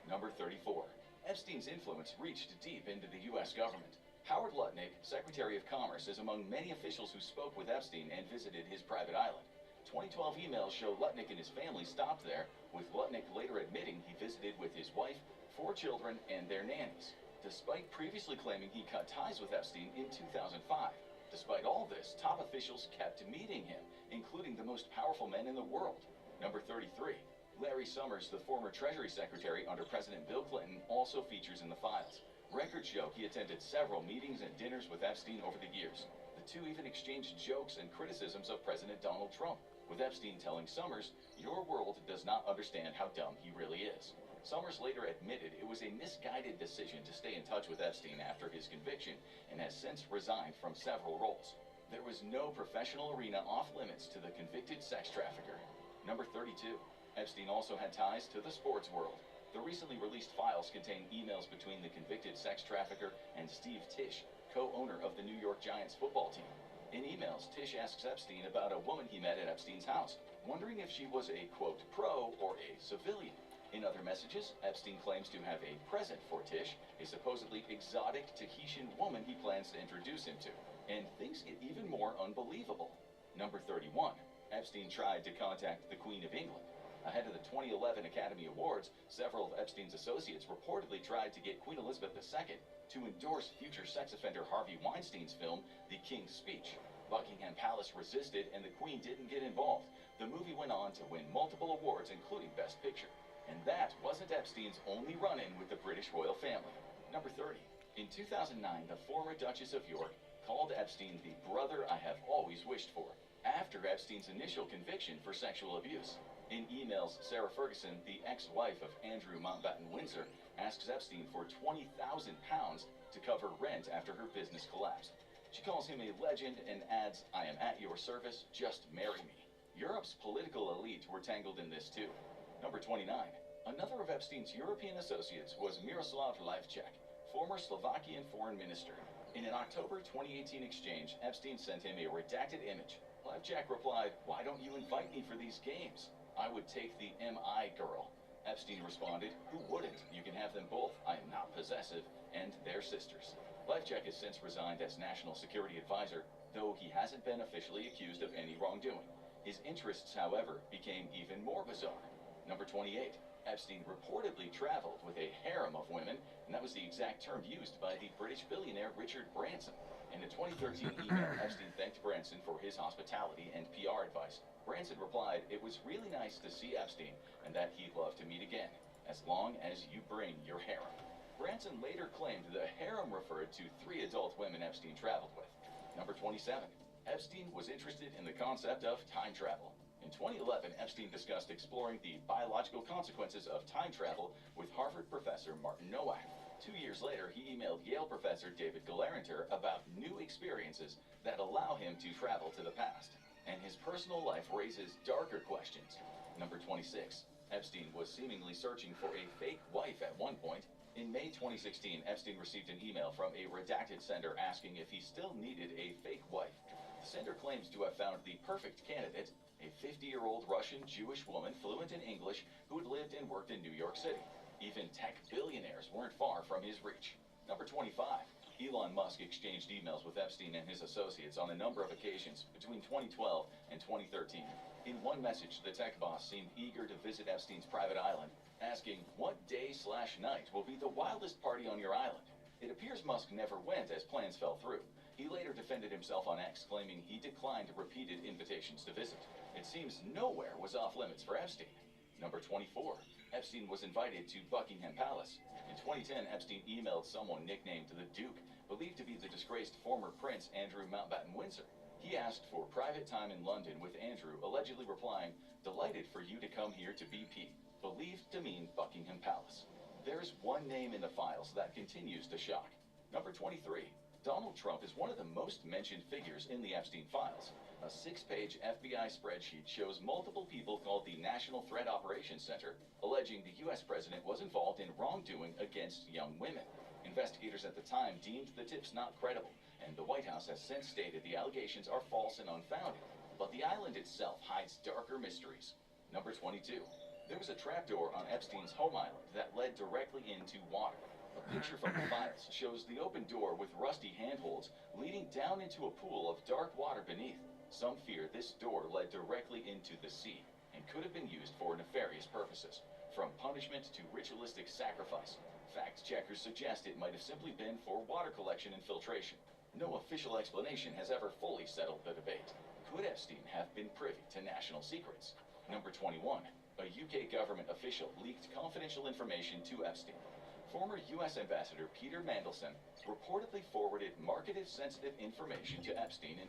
Number 34. Epstein's influence reached deep into the U.S. government. Howard Lutnick, Secretary of Commerce, is among many officials who spoke with Epstein and visited his private island. 2012 emails show Lutnick and his family stopped there, with Lutnick later admitting he visited with his wife, 4 children, and their nannies, despite previously claiming he cut ties with Epstein in 2005. Despite all this, top officials kept meeting him, including the most powerful men in the world. Number 33. Larry Summers, the former Treasury Secretary under President Bill Clinton, also features in the files. Records show he attended several meetings and dinners with Epstein over the years. The two even exchanged jokes and criticisms of President Donald Trump, with Epstein telling Summers, "Your world does not understand how dumb he really is." Summers later admitted it was a misguided decision to stay in touch with Epstein after his conviction and has since resigned from several roles. There was no professional arena off limits to the convicted sex trafficker. Number 32. Epstein also had ties to the sports world. The recently released files contain emails between the convicted sex trafficker and Steve Tisch, co-owner of the New York Giants football team. In emails, Tisch asks Epstein about a woman he met at Epstein's house, wondering if she was a, quote, pro or a civilian. In other messages, Epstein claims to have a present for Tisch, a supposedly exotic Tahitian woman he plans to introduce him to. And things get even more unbelievable. Number 31. Epstein tried to contact the Queen of England. Ahead of the 2011 Academy Awards, several of Epstein's associates reportedly tried to get Queen Elizabeth II to endorse future sex offender Harvey Weinstein's film, The King's Speech. Buckingham Palace resisted and the Queen didn't get involved. The movie went on to win multiple awards, including Best Picture. And that wasn't Epstein's only run-in with the British royal family. Number 30. In 2009, the former Duchess of York called Epstein the brother I have always wished for, after Epstein's initial conviction for sexual abuse. In emails, Sarah Ferguson, the ex-wife of Andrew Mountbatten Windsor, asks Epstein for £20,000 to cover rent after her business collapsed. She calls him a legend and adds, "I am at your service, just marry me." Europe's political elite were tangled in this too. Number 29. Another of Epstein's European associates was Miroslav Lajcak, former Slovakian foreign minister. In an October 2018 exchange, Epstein sent him a redacted image. Lajcak replied, "Why don't you invite me for these games? I would take the MI girl." Epstein responded, "Who wouldn't? You can have them both. I am not possessive." And they're sisters. Lajcak has since resigned as National Security Advisor, though he hasn't been officially accused of any wrongdoing. His interests, however, became even more bizarre. Number 28. Epstein reportedly traveled with a harem of women, and that was the exact term used by the British billionaire Richard Branson. In a 2013 email, Epstein thanked Branson for his hospitality and PR advice. Branson replied, "It was really nice to see Epstein, and that he'd love to meet again, as long as you bring your harem." Branson later claimed the harem referred to 3 adult women Epstein traveled with. Number 27. Epstein was interested in the concept of time travel. In 2011, Epstein discussed exploring the biological consequences of time travel with Harvard professor Martin Nowak. 2 years later, he emailed Yale professor David Gallarinter about new experiences that allow him to travel to the past. And his personal life raises darker questions. Number 26. Epstein was seemingly searching for a fake wife at one point. In May 2016, Epstein received an email from a redacted sender asking if he still needed a fake wife. The sender claims to have found the perfect candidate, a 50-year-old Russian Jewish woman fluent in English who had lived and worked in New York City. Even tech billionaires weren't far from his reach. Number 25. Elon Musk exchanged emails with Epstein and his associates on a number of occasions between 2012 and 2013. In one message, the tech boss seemed eager to visit Epstein's private island, asking, "What day/night will be the wildest party on your island?" It appears Musk never went as plans fell through. He later defended himself on X, claiming he declined repeated invitations to visit. It seems nowhere was off limits for Epstein. Number 24. Epstein was invited to Buckingham Palace. In 2010, Epstein emailed someone nicknamed the Duke, believed to be the disgraced former Prince Andrew Mountbatten Windsor. He asked for private time in London with Andrew, allegedly replying, "Delighted for you to come here to BP," believed to mean Buckingham Palace. There's one name in the files that continues to shock. Number 23. Donald Trump is one of the most mentioned figures in the Epstein files. A 6-page FBI spreadsheet shows multiple people called the National Threat Operations Center, alleging the U.S. president was involved in wrongdoing against young women. Investigators at the time deemed the tips not credible, and the White House has since stated the allegations are false and unfounded. But the island itself hides darker mysteries. Number 22. There was a trapdoor on Epstein's home island that led directly into water. A picture from the files shows the open door with rusty handholds leading down into a pool of dark water beneath. Some fear this door led directly into the sea and could have been used for nefarious purposes, from punishment to ritualistic sacrifice. Fact checkers suggest it might have simply been for water collection and filtration. No official explanation has ever fully settled the debate. Could Epstein have been privy to national secrets? Number 21. A UK government official leaked confidential information to Epstein. Former U.S. Ambassador Peter Mandelson reportedly forwarded marketed sensitive information to Epstein in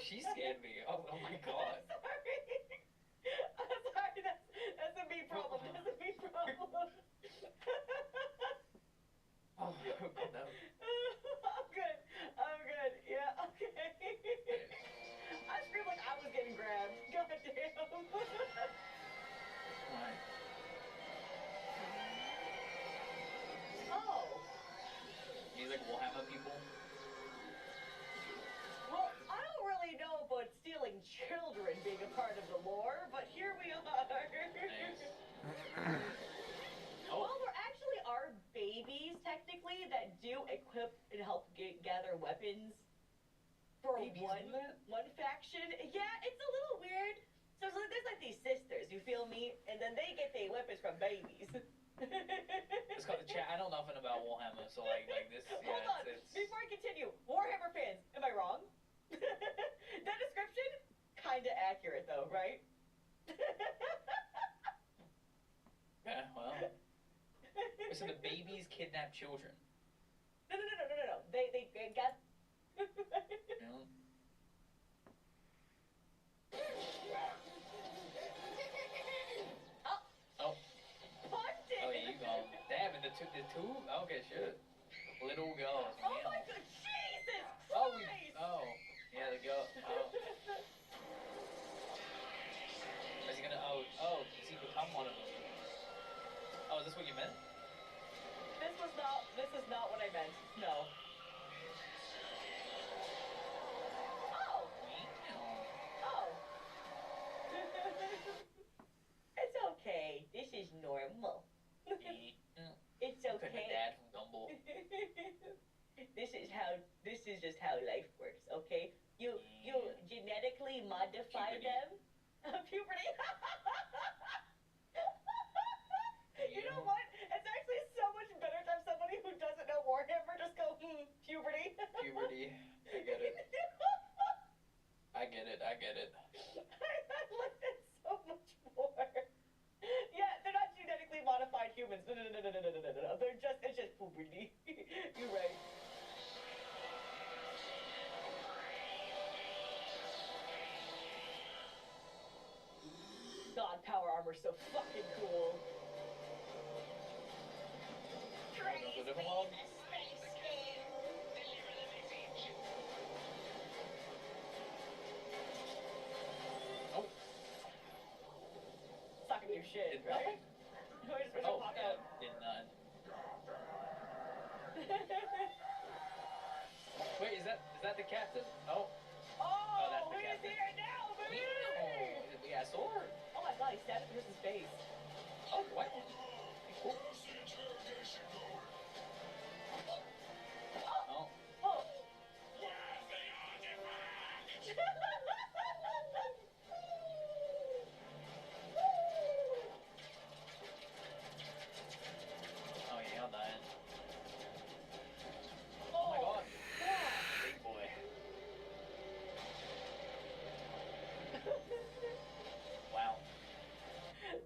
she scared me. Oh my god. Sorry. I'm sorry. That's a me problem. That's a me problem. Oh, no. I'm good. I'm good. Yeah, okay. I screamed like I was getting grabbed. God damn. Right. Oh. He's like Warhammer people. Well, I don't really know about stealing children being a part of the lore, but here we are. Well, there actually are babies, technically, that do equip and help gather weapons for one faction. Yeah, it's a little weird. So there's like these sisters, you feel me? And then they get their weapons from babies. It's called the chat. I know nothing about Warhammer, so like this. Yeah, Hold on, before I continue, Warhammer fans, am I wrong? That description, kinda accurate though, right? Yeah, well. So the babies kidnap children. No. They got. Oh. Oh, yeah, you go. Damn, and the two? Okay, shit. Little girls. Oh my god, Jesus Christ! Oh, yeah, the girl. Oh. Is he gonna, does he become one of them? Oh, is this what you meant? This is not what I meant. No. Oh. It's okay. This is normal. It's okay. My dad from Gumball. This is just how life works, okay? You genetically modify them. Puberty. You know what? It's actually so much better to have somebody who doesn't know Warhammer just go, puberty. Puberty. I get it. I get it. I like it so much more. Yeah, they're not genetically modified humans. No. It's just puberty. You're right. God, power armor's so fucking cool. It's not gonna do shit, right? Oh, yeah, did none. Wait, is that the captain? Oh. Oh, that's the he's captain. here now, baby! We got a sword. Oh my god, he stabbed the person's face. Oh, what? Cool. Oh. Oh. Oh, yeah, I'm dying. Oh my god. Big boy. Wow.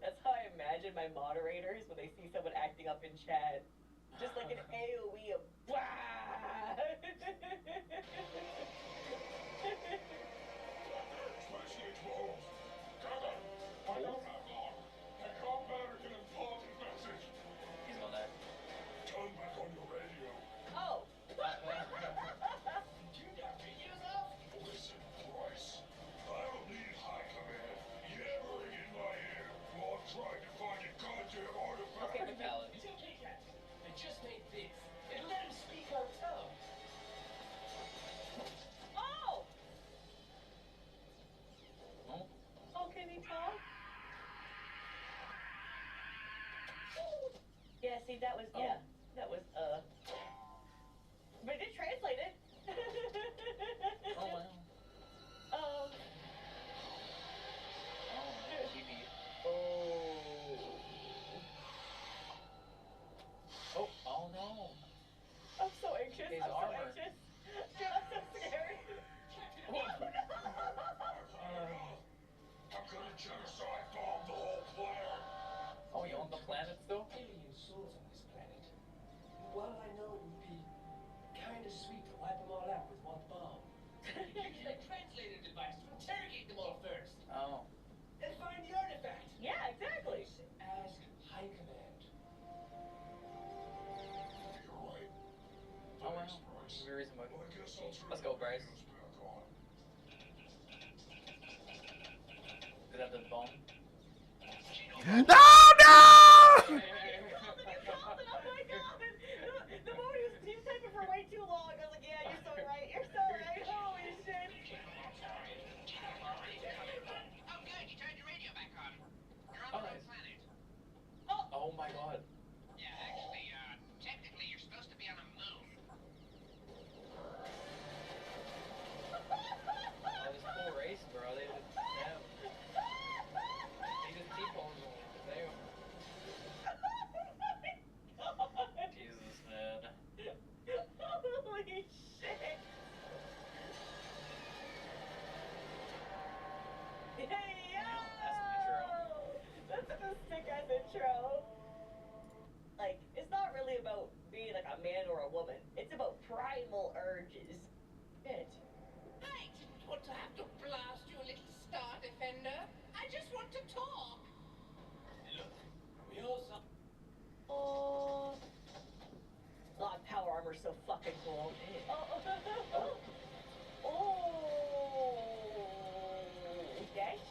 That's how I imagine my moderators when they see someone acting up in chat. Just like an AoE of wah! He's on that. Turn back on your radio. Oh! Listen, Bryce. I don't need high command yammering in my ear while I'm trying to find a goddamn artifact. Okay, but It's okay, Captain. I just made this. And let him speak our tongue. Oh! Oh, can he talk? Yeah, see, that was, but it did translate it. Oh, wow. Oh. TV. Oh no. I'm so anxious. His I'm armor. so anxious. Dude, I'm so scared. Oh, I'm gonna genocide bomb the whole planet. Oh, you on the planet still? Alien souls on this planet. Well, I know it would be kind of sweet to wipe them all out with one bomb. You can translate it, Let's go, Bryce. Is that the bomb? No, no! Oh my god! The moment he was typing for way too long, I was like, yeah, you're so right. You're so right. Holy shit. Oh, good. You turned your radio back on. You're on the wrong planet. Oh my god. Yeah, actually, technically, you're supposed to be on a moon. Oh, this poor race, bro. They just, damn. He just T-boned me. Damn. Jesus, man. Holy shit. Hey, yo! That's such a sick-ass intro. Like, it's not really about being like a man or a woman. It's about primal urges. Shit. I didn't want to have to blast you, little star defender. I just want to talk. Look, we all saw. Oh. God, power armor's so fucking cool. Oh. Dash?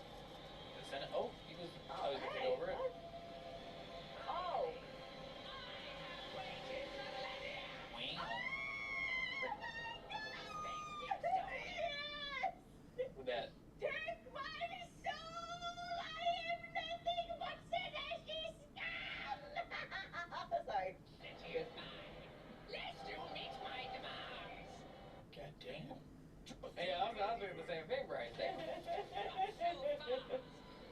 Oh, he was. Oh, he's looking over it. Oh. Who that? Take my soul! I am nothing but Sadash's scum! Sorry. Lest you meet my demands. God damn. Hey, I was doing the same thing, Bryce. Damn.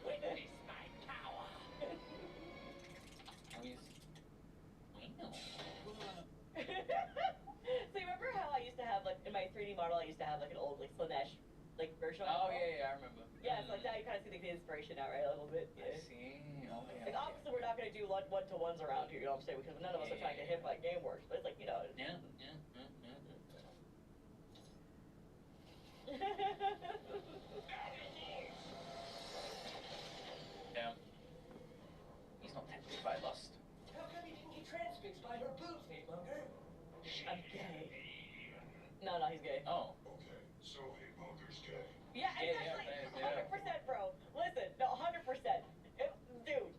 Witness my power. So you remember how I used to have, like, in my 3D model, I used to have, like, an old, like, Slanesh, like, version of Oh, it? yeah, I remember. Yeah, so like, now you kind of see, like, the inspiration now, right, a little bit? Yeah. I see. Okay. Like, obviously, we're not going to do one-to-ones around here, you know what I'm saying? Because none of us are trying to hit like game works, but it's like, you know. Yeah. Damn. He's not tempted by lust. How come you didn't get transfixed by her boobs, Nate Bunker? I'm gay. No, he's gay. Oh. Okay, so Hitmonger's gay. Yeah, exactly. 100%, bro. Listen, no, 100%. Dude,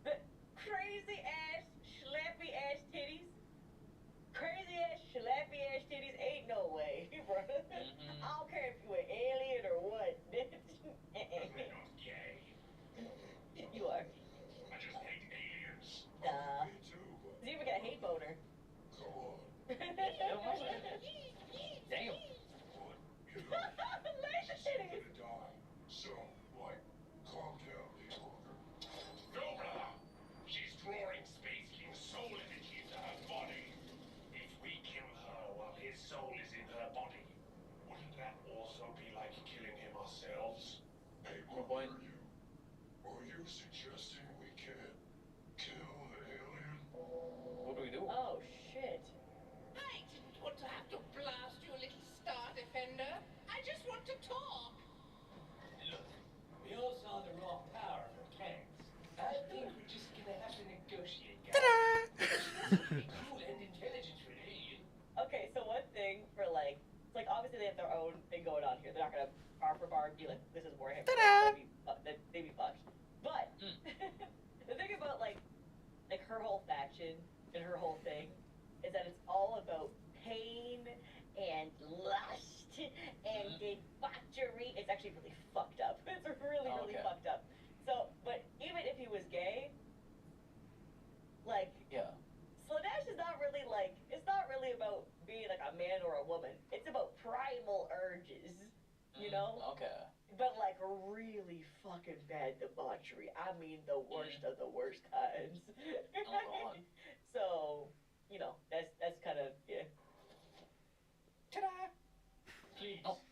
the crazy ass, schlappy ass titties, ain't no way, bro. I don't care if you an alien or what. I'm not gay. You are. I just hate aliens. Duh. Me too, but You even got a hate boner. go on. Damn. Laser titties. Gonna die. So, like, calm down, Hitmonger. Nobra! She's drawing Space King's soul energy into her body. If we kill her while his soul is in her body, wouldn't that also be like killing him ourselves? Hey, what are you suggesting we can't kill the alien? What do we do? Oh, shit. I didn't want to have to blast you, little star defender. I just want to talk. Look, we all saw the raw power of her tanks. I think we're just gonna have to negotiate, guys. It's cool and intelligent for an alien. Okay, so one thing for like, it's like obviously they have their own thing going on here. They're not gonna bar for bar be like, this is Warhammer. They'd be fucked. But the thing about like her whole faction and her whole thing is that it's all about pain and lust and debauchery. It's actually really fucked up. It's really fucked up. So, but even if he was gay, like, yeah, Slanesh is not really like, it's not really about being like a man or a woman. It's about primal urges, you know? Okay. But like really fucking bad debauchery. I mean the worst of the worst kinds. Oh, God. So, you know, that's kind of, yeah. Ta-da! Please. Oh.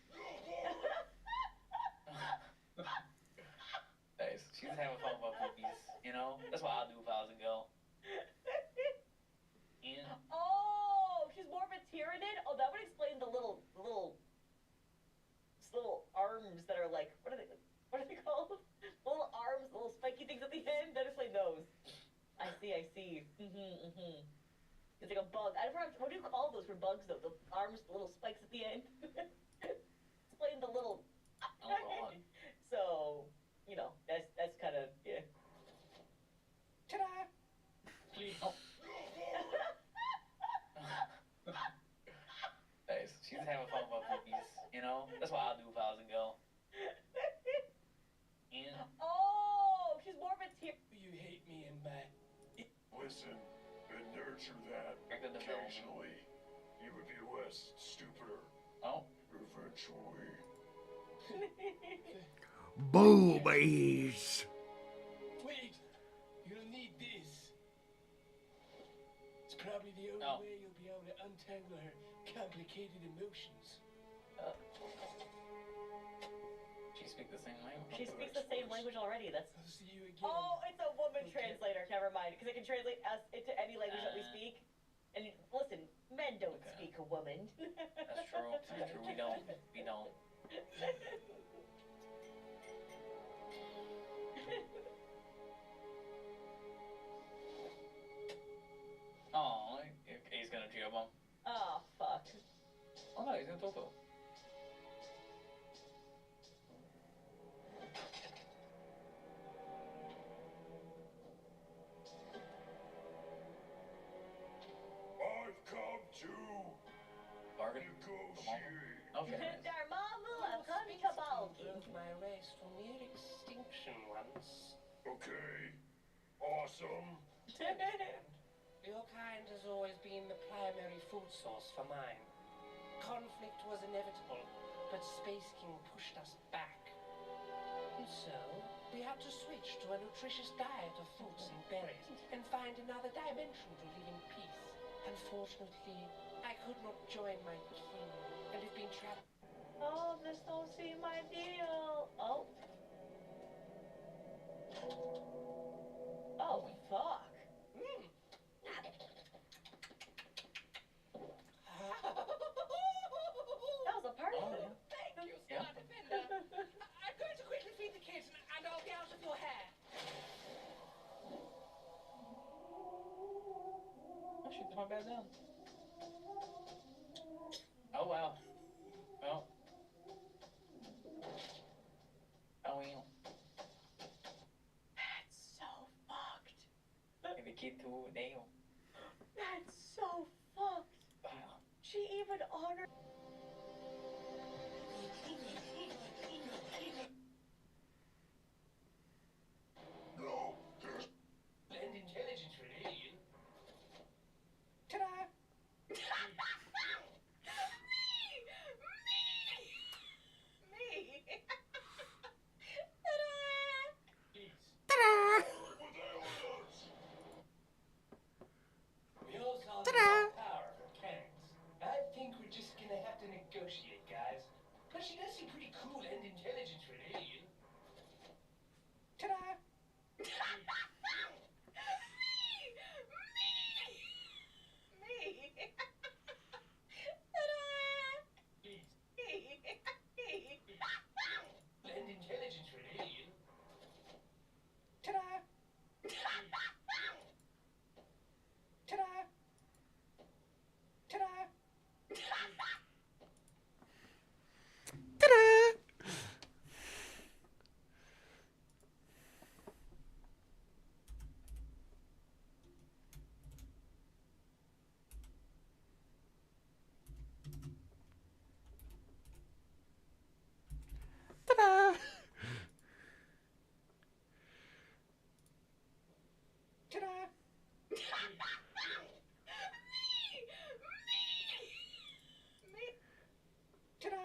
Nice. She's having fun with boobies, you know? That's what I'll do if I was a girl. And Oh, she's more of a Tyranid? Oh, that would explain the little arms that are like, what are they called? Little arms, little spiky things at the end. That explain those. I see. It's like a bug. I never. What do you call those for bugs though? The arms, the little spikes at the end. Explain the little. Oh God. So, you know, that's kind of yeah. Ta-da! Please. Oh. Hey, she's having fun with her boobies, you know? That's what I'll do if I was a girl. And Oh, she's more of a tear. You hate me and my... Listen and nurture that. Occasionally, you would be less stupider. Oh. Eventually. Boobies. Wait, you'll need this. It's probably the only way you'll be able to untangle her complicated emotions. She speaks the same language. She speaks the same language already. That's. I'll see you again. Oh, it's a woman translator. Never mind, because it can translate us into any language that we speak. And listen, men don't speak a woman. That's true. That's true. We don't. We don't. Oh, he's gonna jab him. Oh, fuck. Oh no, he's gonna talk to him. I've come to bargain. Negotiate. Okay. Dormammu, I've come to bargain. My race from near extinction once. Okay. Awesome. Your kind has always been the primary food source for mine. Conflict was inevitable, but Space King pushed us back. And so, we had to switch to a nutritious diet of fruits and berries, and find another dimension to live in peace. Unfortunately, I could not join my king, and have been trapped. Oh, this don't seem ideal. Oh. Oh, fuck. Mm. That was a party. Thank you, Star Defender. I'm going to quickly feed the kids, and I'll be out of your hair. Oh, she threw my bed down. Oh wow. Oh. Oh well. That's so fucked. And the kid too. Damn. That's so fucked. Wow. She even honored. No, there's And intelligence rebellion. Ta-da! Me. We all saw the raw power of her mechanics. I think we're just gonna have to negotiate, guys. But she does seem pretty cool and intelligent for an alien. Ta-da! Me. And intelligence for an alien. Ta-da! Ta-da! Ta-da! Ta-da! Ta-da! Ta-da!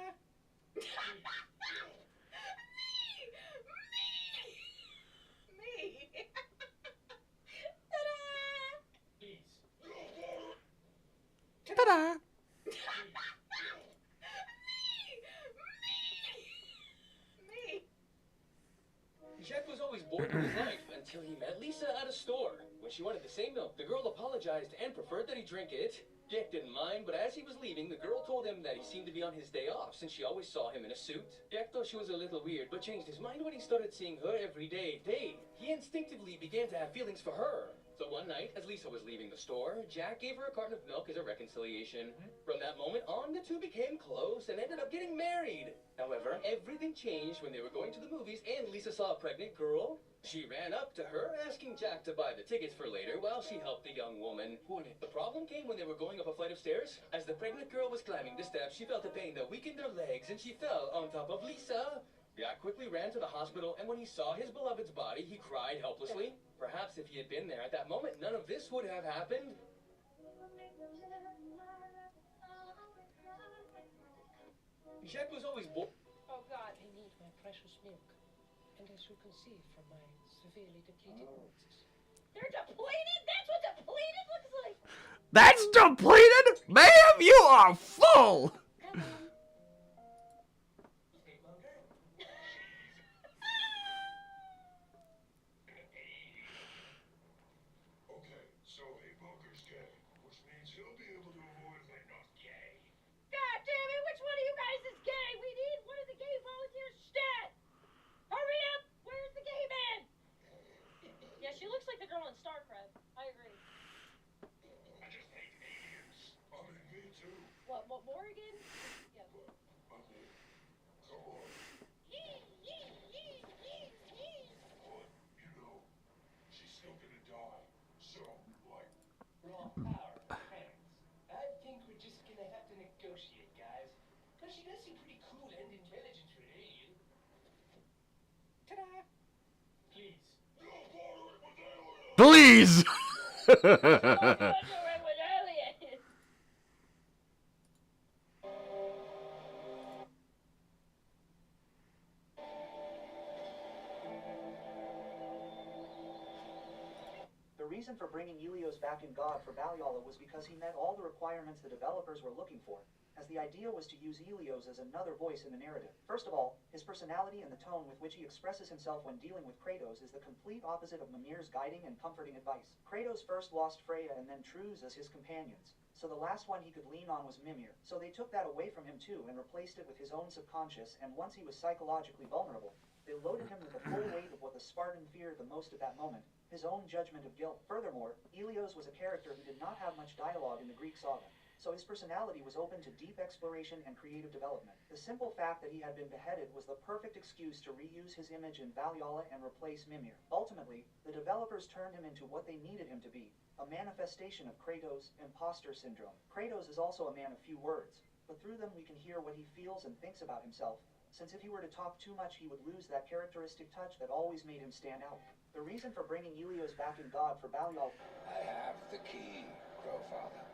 Ta-da! Jack was always bored with his life until he met Lisa at a store. When she wanted the same milk, the girl apologized and preferred that he drink it. Jack didn't mind, but as he was leaving, the girl told him that he seemed to be on his day off since she always saw him in a suit. Jack thought she was a little weird, but changed his mind when he started seeing her every day. He instinctively began to have feelings for her. So one night, as Lisa was leaving the store, Jack gave her a carton of milk as a reconciliation. From that moment on, the two became close and ended up getting married. However, everything changed when they were going to the movies and Lisa saw a pregnant girl. She ran up to her, asking Jack to buy the tickets for later while she helped the young woman. The problem came when they were going up a flight of stairs. As the pregnant girl was climbing the steps, she felt a pain that weakened her legs and she fell on top of Lisa. Jack quickly ran to the hospital, and when he saw his beloved's body, he cried helplessly. Perhaps if he had been there at that moment, none of this would have happened. Jack was always born. Oh God, I need my precious milk. And as you can see from my severely depleted notes. They're depleted? That's what depleted looks like! That's depleted? Ma'am, you are full! Okay, so Bunker's gay, which means he'll be able to avoid if they're not gay. God damn it, which one of you guys is gay? We need one of the gay volunteers stat! Hurry up! Where's the gay man? Yeah, she looks like the girl in StarCraft. I agree. I just hate aliens. I mean, me too. What, Morrigan? Yeah. I mean, come on. But, you know, she's still gonna die. So, like... Raw power, friends. I think we're just gonna have to negotiate, guys. But she does seem pretty cool and intelligent for an alien. Ta-da! Please. Please! The reason for bringing Helios back in God for Valhalla was because he met all the requirements the developers were looking for, as the idea was to use Helios as another voice in the narrative. First of all, his personality and the tone with which he expresses himself when dealing with Kratos is the complete opposite of Mimir's guiding and comforting advice. Kratos first lost Freya and then Truz as his companions, so the last one he could lean on was Mimir. So they took that away from him too and replaced it with his own subconscious, and once he was psychologically vulnerable, they loaded him with the full weight of what the Spartan feared the most at that moment, his own judgment of guilt. Furthermore, Helios was a character who did not have much dialogue in the Greek saga, so his personality was open to deep exploration and creative development. The simple fact that he had been beheaded was the perfect excuse to reuse his image in Valhalla and replace Mimir. Ultimately, the developers turned him into what they needed him to be, a manifestation of Kratos' imposter syndrome. Kratos is also a man of few words, but through them we can hear what he feels and thinks about himself, since if he were to talk too much he would lose that characteristic touch that always made him stand out. The reason for bringing Helios back in God for Valhalla... I have the key, Crowfather.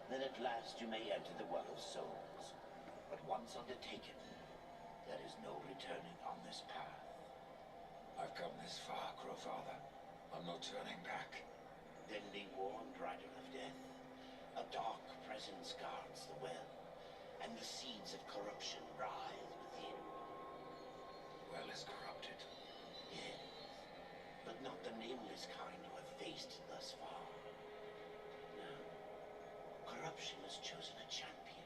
Then at last you may enter the Well of Souls. But once undertaken, there is no returning on this path. I've come this far, Crowfather. I'm no turning back. Then be warned, Rider of Death. A dark presence guards the well, and the seeds of corruption writhe within. The well is corrupted. Yes, but not the nameless kind you have faced thus far. No. Corruption has chosen a champion,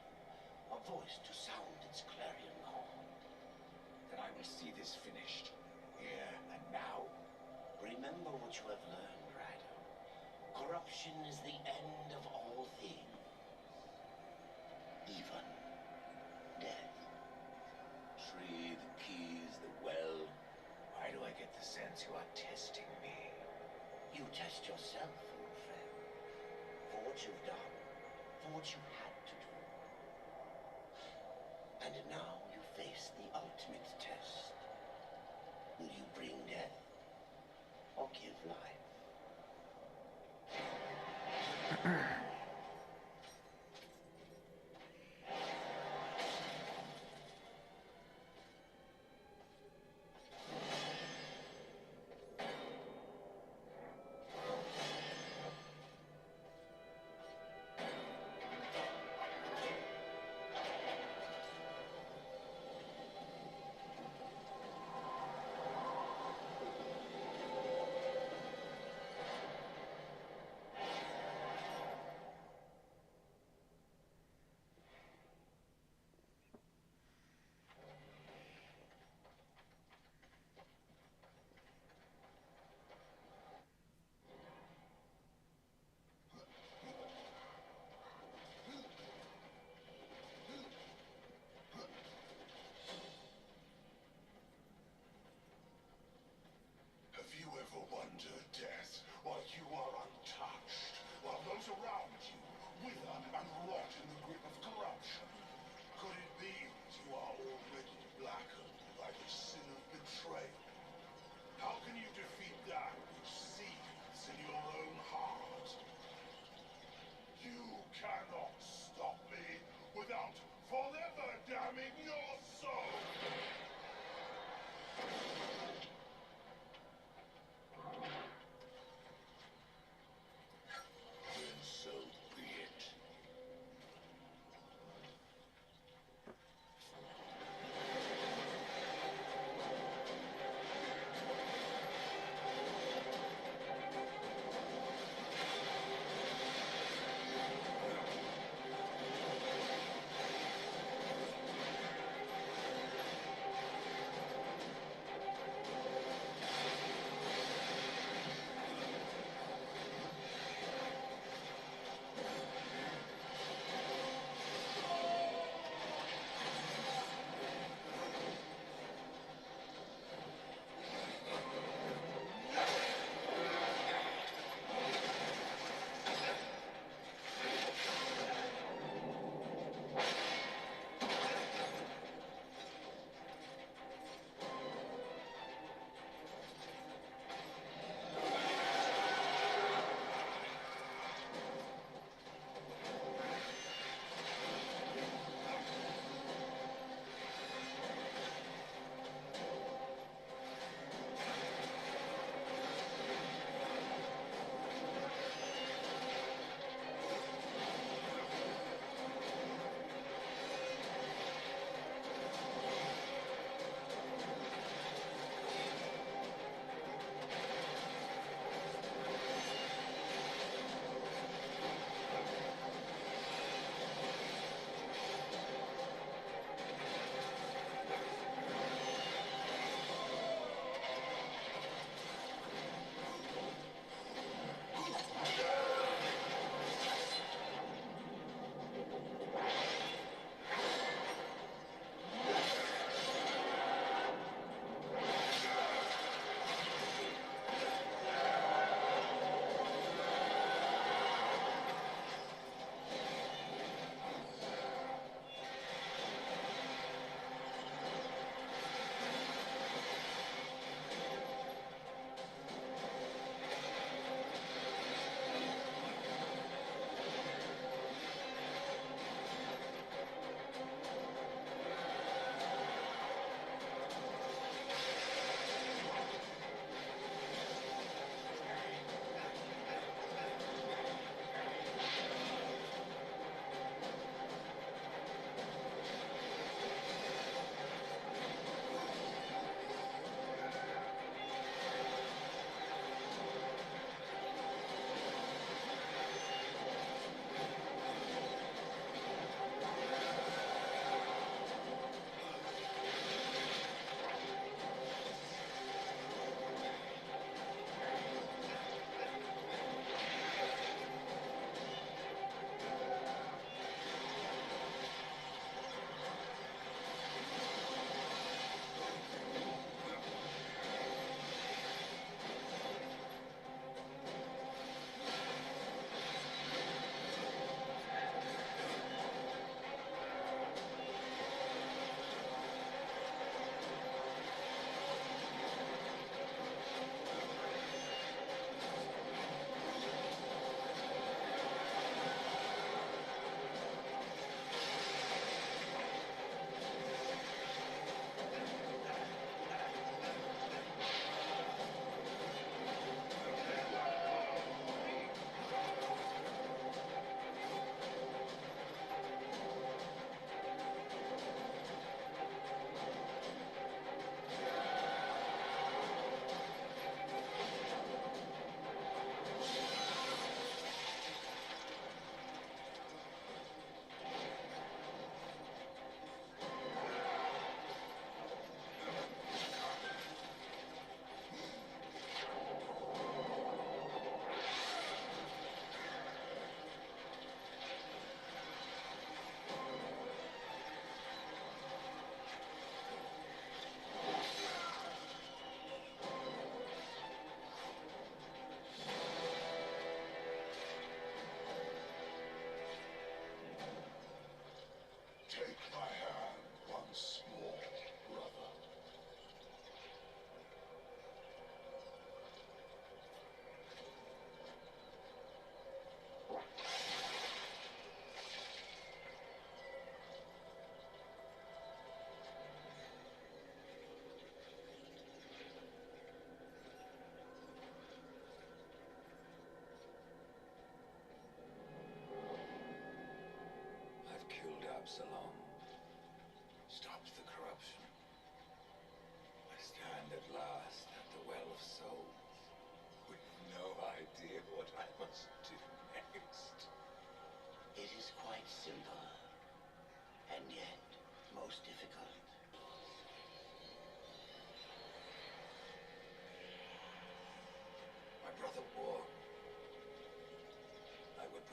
a voice to sound its clarion call. Then I will see this finished, here and now. Remember what you have learned, Rider. Corruption is the end of all things. Even death. Tree, the keys, the well. Why do I get the sense you are testing me? You test yourself, old friend. For what you've done. For what you had to do. And now you face the ultimate test. Will you bring death? Or give life? betrayal. How can you defeat that which seethes in your own heart? You cannot stop me without forever damning your soul! Then so be it.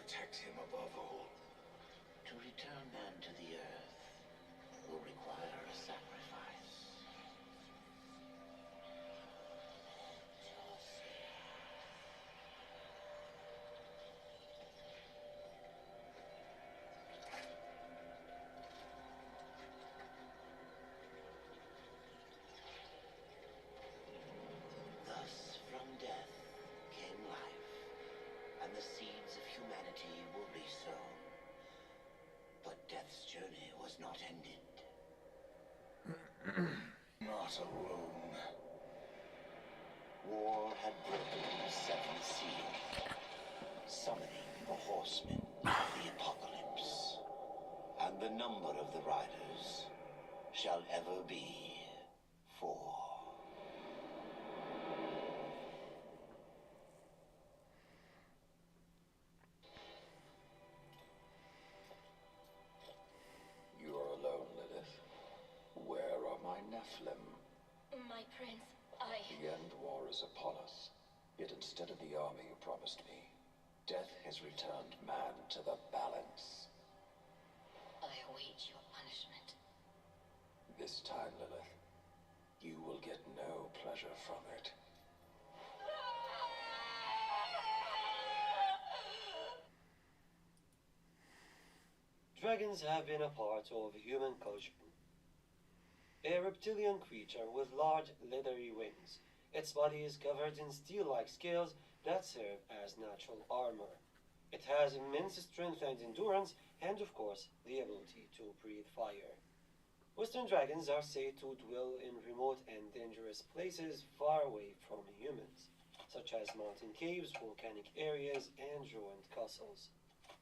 protect him above all. To return man to the earth will require a sacrifice. Thus from death came life, and the seeds of humanity will be sown. But death's journey was not ended. Not alone. War had broken the seventh seal, summoning the horsemen of the apocalypse. And the number of the riders shall ever be 4. You are alone, Lilith. Where are my Nephilim? My prince, The end war is upon us. Yet instead of the army you promised me, death has returned man to the balance. I await your punishment. This time, Lilith, you will get no pleasure from it. Dragons have been a part of human culture. A reptilian creature with large, leathery wings. Its body is covered in steel-like scales that serve as natural armor. It has immense strength and endurance, and of course, the ability to breathe fire. Western dragons are said to dwell in remote and dangerous places far away from humans, such as mountain caves, volcanic areas, and ruined castles.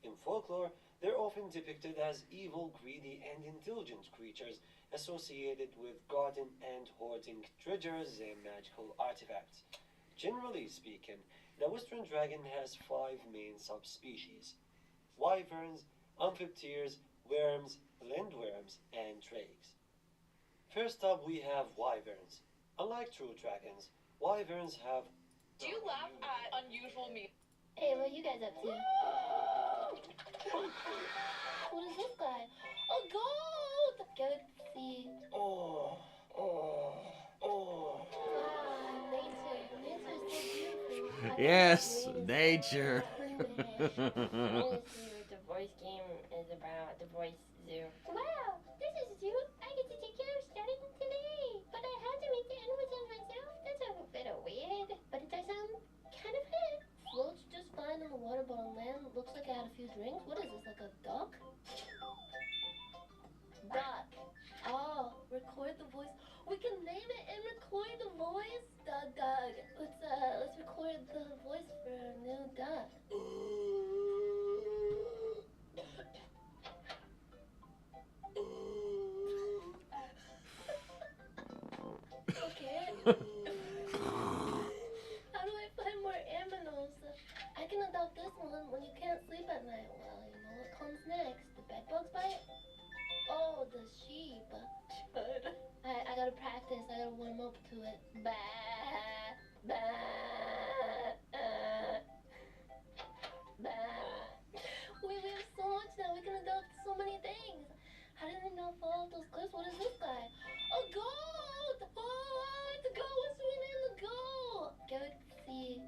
In folklore, they're often depicted as evil, greedy, and intelligent creatures associated with guarding and hoarding treasures and magical artifacts. Generally speaking, the Western dragon has 5 main subspecies: wyverns, amphipteryrs, worms, lindworms, and drakes. First up, we have wyverns. Unlike true dragons, wyverns have... Do you laugh at unusual me? Hey, what are you guys up to? What is this guy? A goat! Go see. Oh. Wow, nature. Nature's so beautiful. Yes, nature. The voice game is about the voice zoo. Wow, this is a zoo I get to take care of starting today. But I have to make the animations myself. That's a bit of weird. But it does sound kind of fun. Floats just fine in the water, but on land looks like I had a few drinks. What is this, like a duck? Duck. Oh, record the voice. We can name it and record the voice. Doug. Let's record the voice for our new duck. Okay. How do I find more aminals? I can adopt this one when you can't sleep at night. Well, you know what comes next. The bedbugs bite? Oh, the sheep. Good. I gotta practice. I gotta warm up to it. Bah, bah, bah. Wait, we have so much now. We can adopt so many things. How did I not fall off those cliffs? What is this guy? A goat! Oh, it's a goat. What's the name of the goat? Goat see.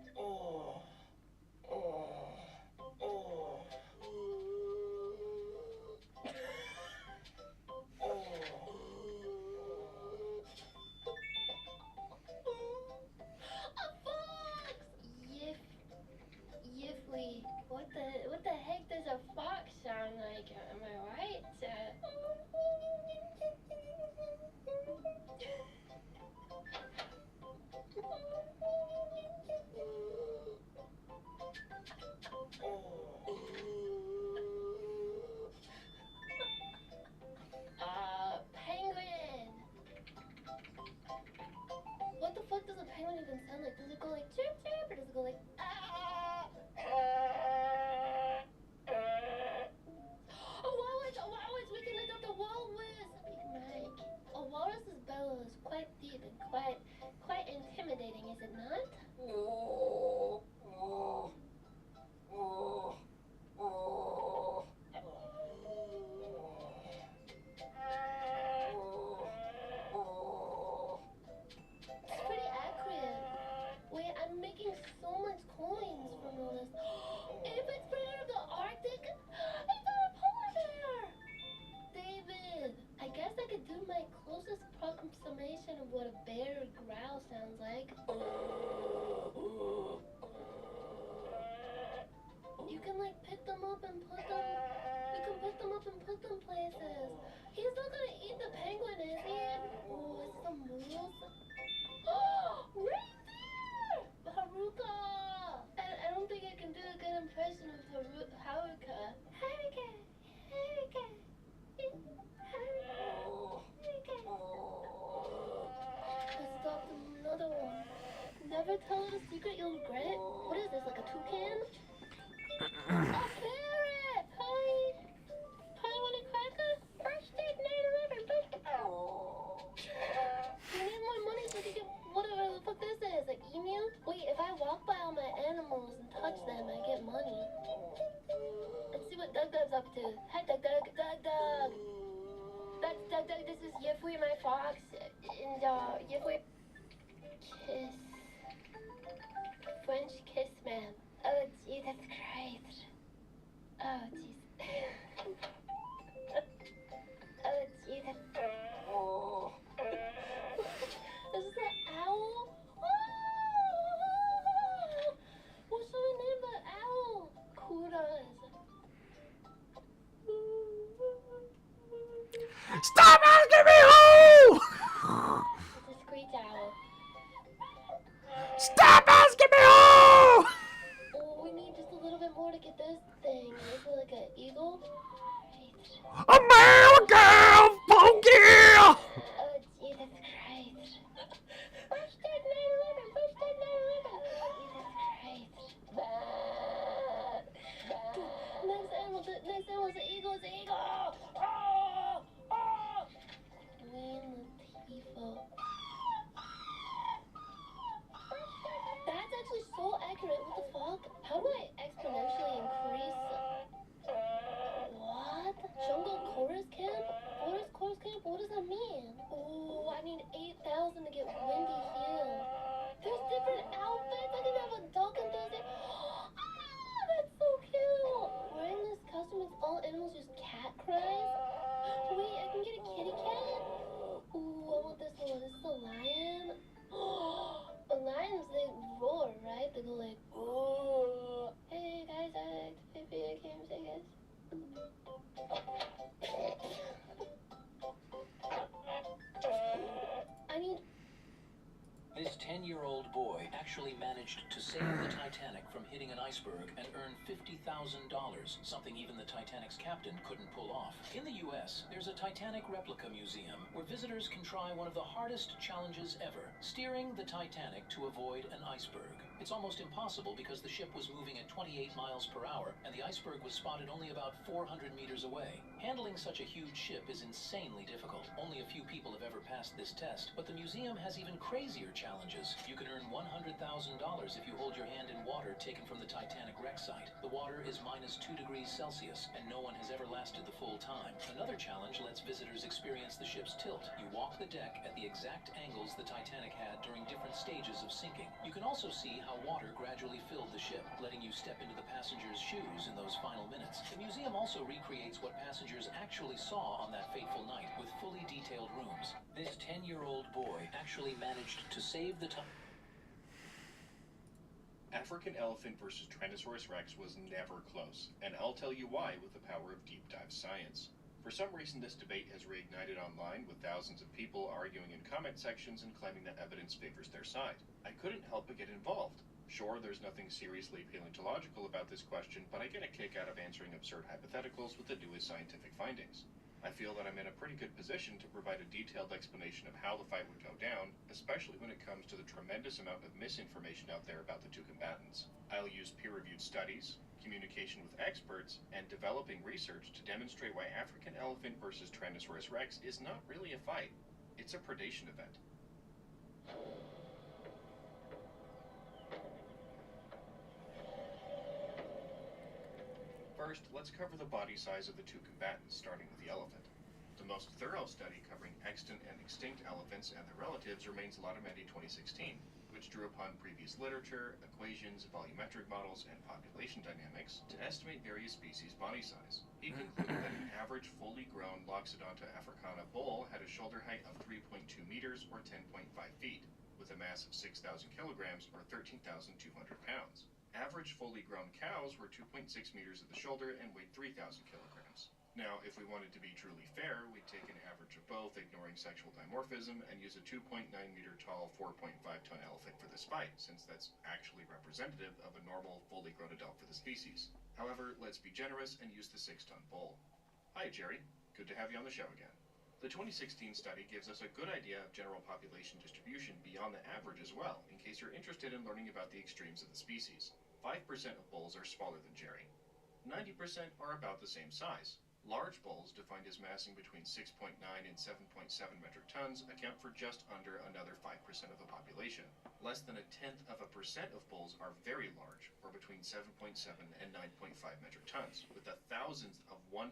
A much coins from all this. If it's part of the Arctic, it's not a polar bear! David, I guess I could do my closest approximation of what a bear growl sounds like. You can like pick them up and put them. You can pick them up and put them places. He's not gonna eat the penguin, is he? Oh, is this a moose? Oh, reindeer! Haruka! I don't think I can do a good impression of Haruka. Haruka! Haruka! Let's stop another one. Never tell us a secret you'll regret it. What is this, like a toucan? A parrot! Hi! Probably want a cracker? First date, 9/11, first... You need more money so you can get whatever the fuck this is, like emu? Wait, if I walk by all my animals and touch them, I get money. Let's see what Doug Doug's up to. Hi, Doug Doug. Doug Doug! That's Doug Doug, this is Yifui, my fox, and Yifui... Kiss... French kiss man. Oh, Jesus Christ. Oh, Jesus. Oh, Jesus. Oh. Is this an owl? Oh! What should we name the owl? Kudos. Stop asking me who! It's a screech owl. Stop asking me who! Oh, we need just a little bit more to get this thing. Is it like an eagle? America! Funky! Oh, Jesus Christ. First date 9/11, first date 9/11. Jesus Christ. Next animal is an eagle, it's an eagle. Oh! Oh! Queen Latifah. That's actually so accurate. What the fuck? How do I exponentially increase? What? Jungle chorus camp? Forest chorus camp? What does that mean? Oh, I need 8,000 to get Windy Hill. There's different outfits. I can have a duck enthusiast. Ah, that's so cute. Wearing this costume makes all animals use cat cries. Wait, I can get a kitty cat? Ooh, I want this one. This is a lion. Lions, they roar, right? They go like, oh. Hey guys, I like to play video games, I guess. I need... This 10-year-old boy actually managed to save the Titanic from hitting an iceberg and earn $50,000, something even the Titanic's captain couldn't pull off. In the US, there's a Titanic replica museum where visitors can try one of the hardest challenges ever, steering the Titanic to avoid an iceberg. It's almost impossible because the ship was moving at 28 miles per hour and the iceberg was spotted only about 400 meters away. Handling such a huge ship is insanely difficult. Only a few people have ever passed this test, but the museum has even crazier challenges. You can earn $100,000 if you hold your hand in water taken from the Titanic wreck site. The water is minus 2 degrees Celsius, and no one has ever lasted the full time. Another challenge lets visitors experience the ship's tilt. You walk the deck at the exact angles the Titanic had during different stages of sinking. You can also see how water gradually filled the ship, letting you step into the passengers' shoes in those final minutes. The museum also recreates what passengers actually saw on that fateful night, with fully detailed rooms. This 10-year-old boy actually managed to save the time. African elephant versus Tyrannosaurus rex was never close, and I'll tell you why with the power of deep dive science. For some reason, this debate has reignited online, with thousands of people arguing in comment sections and claiming that evidence favors their side. I couldn't help but get involved. Sure, there's nothing seriously paleontological about this question, but I get a kick out of answering absurd hypotheticals with the newest scientific findings. I feel that I'm in a pretty good position to provide a detailed explanation of how the fight would go down, especially when it comes to the tremendous amount of misinformation out there about the two combatants. I'll use peer-reviewed studies, communication with experts, and developing research to demonstrate why African elephant versus Tyrannosaurus rex is not really a fight. It's a predation event. First, let's cover the body size of the two combatants, starting with the elephant. The most thorough study covering extant and extinct elephants and their relatives remains Latamendi 2016, which drew upon previous literature, equations, volumetric models, and population dynamics to estimate various species' body size. He concluded that an average fully grown Loxodonta africana bull had a shoulder height of 3.2 meters or 10.5 feet, with a mass of 6,000 kilograms or 13,200 pounds. Average fully grown cows were 2.6 meters at the shoulder and weighed 3,000 kilograms. Now, if we wanted to be truly fair, we'd take an average of both, ignoring sexual dimorphism, and use a 2.9 meter tall, 4.5 ton elephant for this fight, since that's actually representative of a normal, fully grown adult for the species. However, let's be generous and use the 6-ton bull. Hi, Jerry. Good to have you on the show again. The 2016 study gives us a good idea of general population distribution beyond the average as well, in case you're interested in learning about the extremes of the species. 5% of bulls are smaller than Jerry. 90% are about the same size. Large bulls, defined as massing between 6.9 and 7.7 metric tons, account for just under another 5% of the population. Less than 1/10 of a percent of bulls are very large, or between 7.7 and 9.5 metric tons, with a thousandth of 1%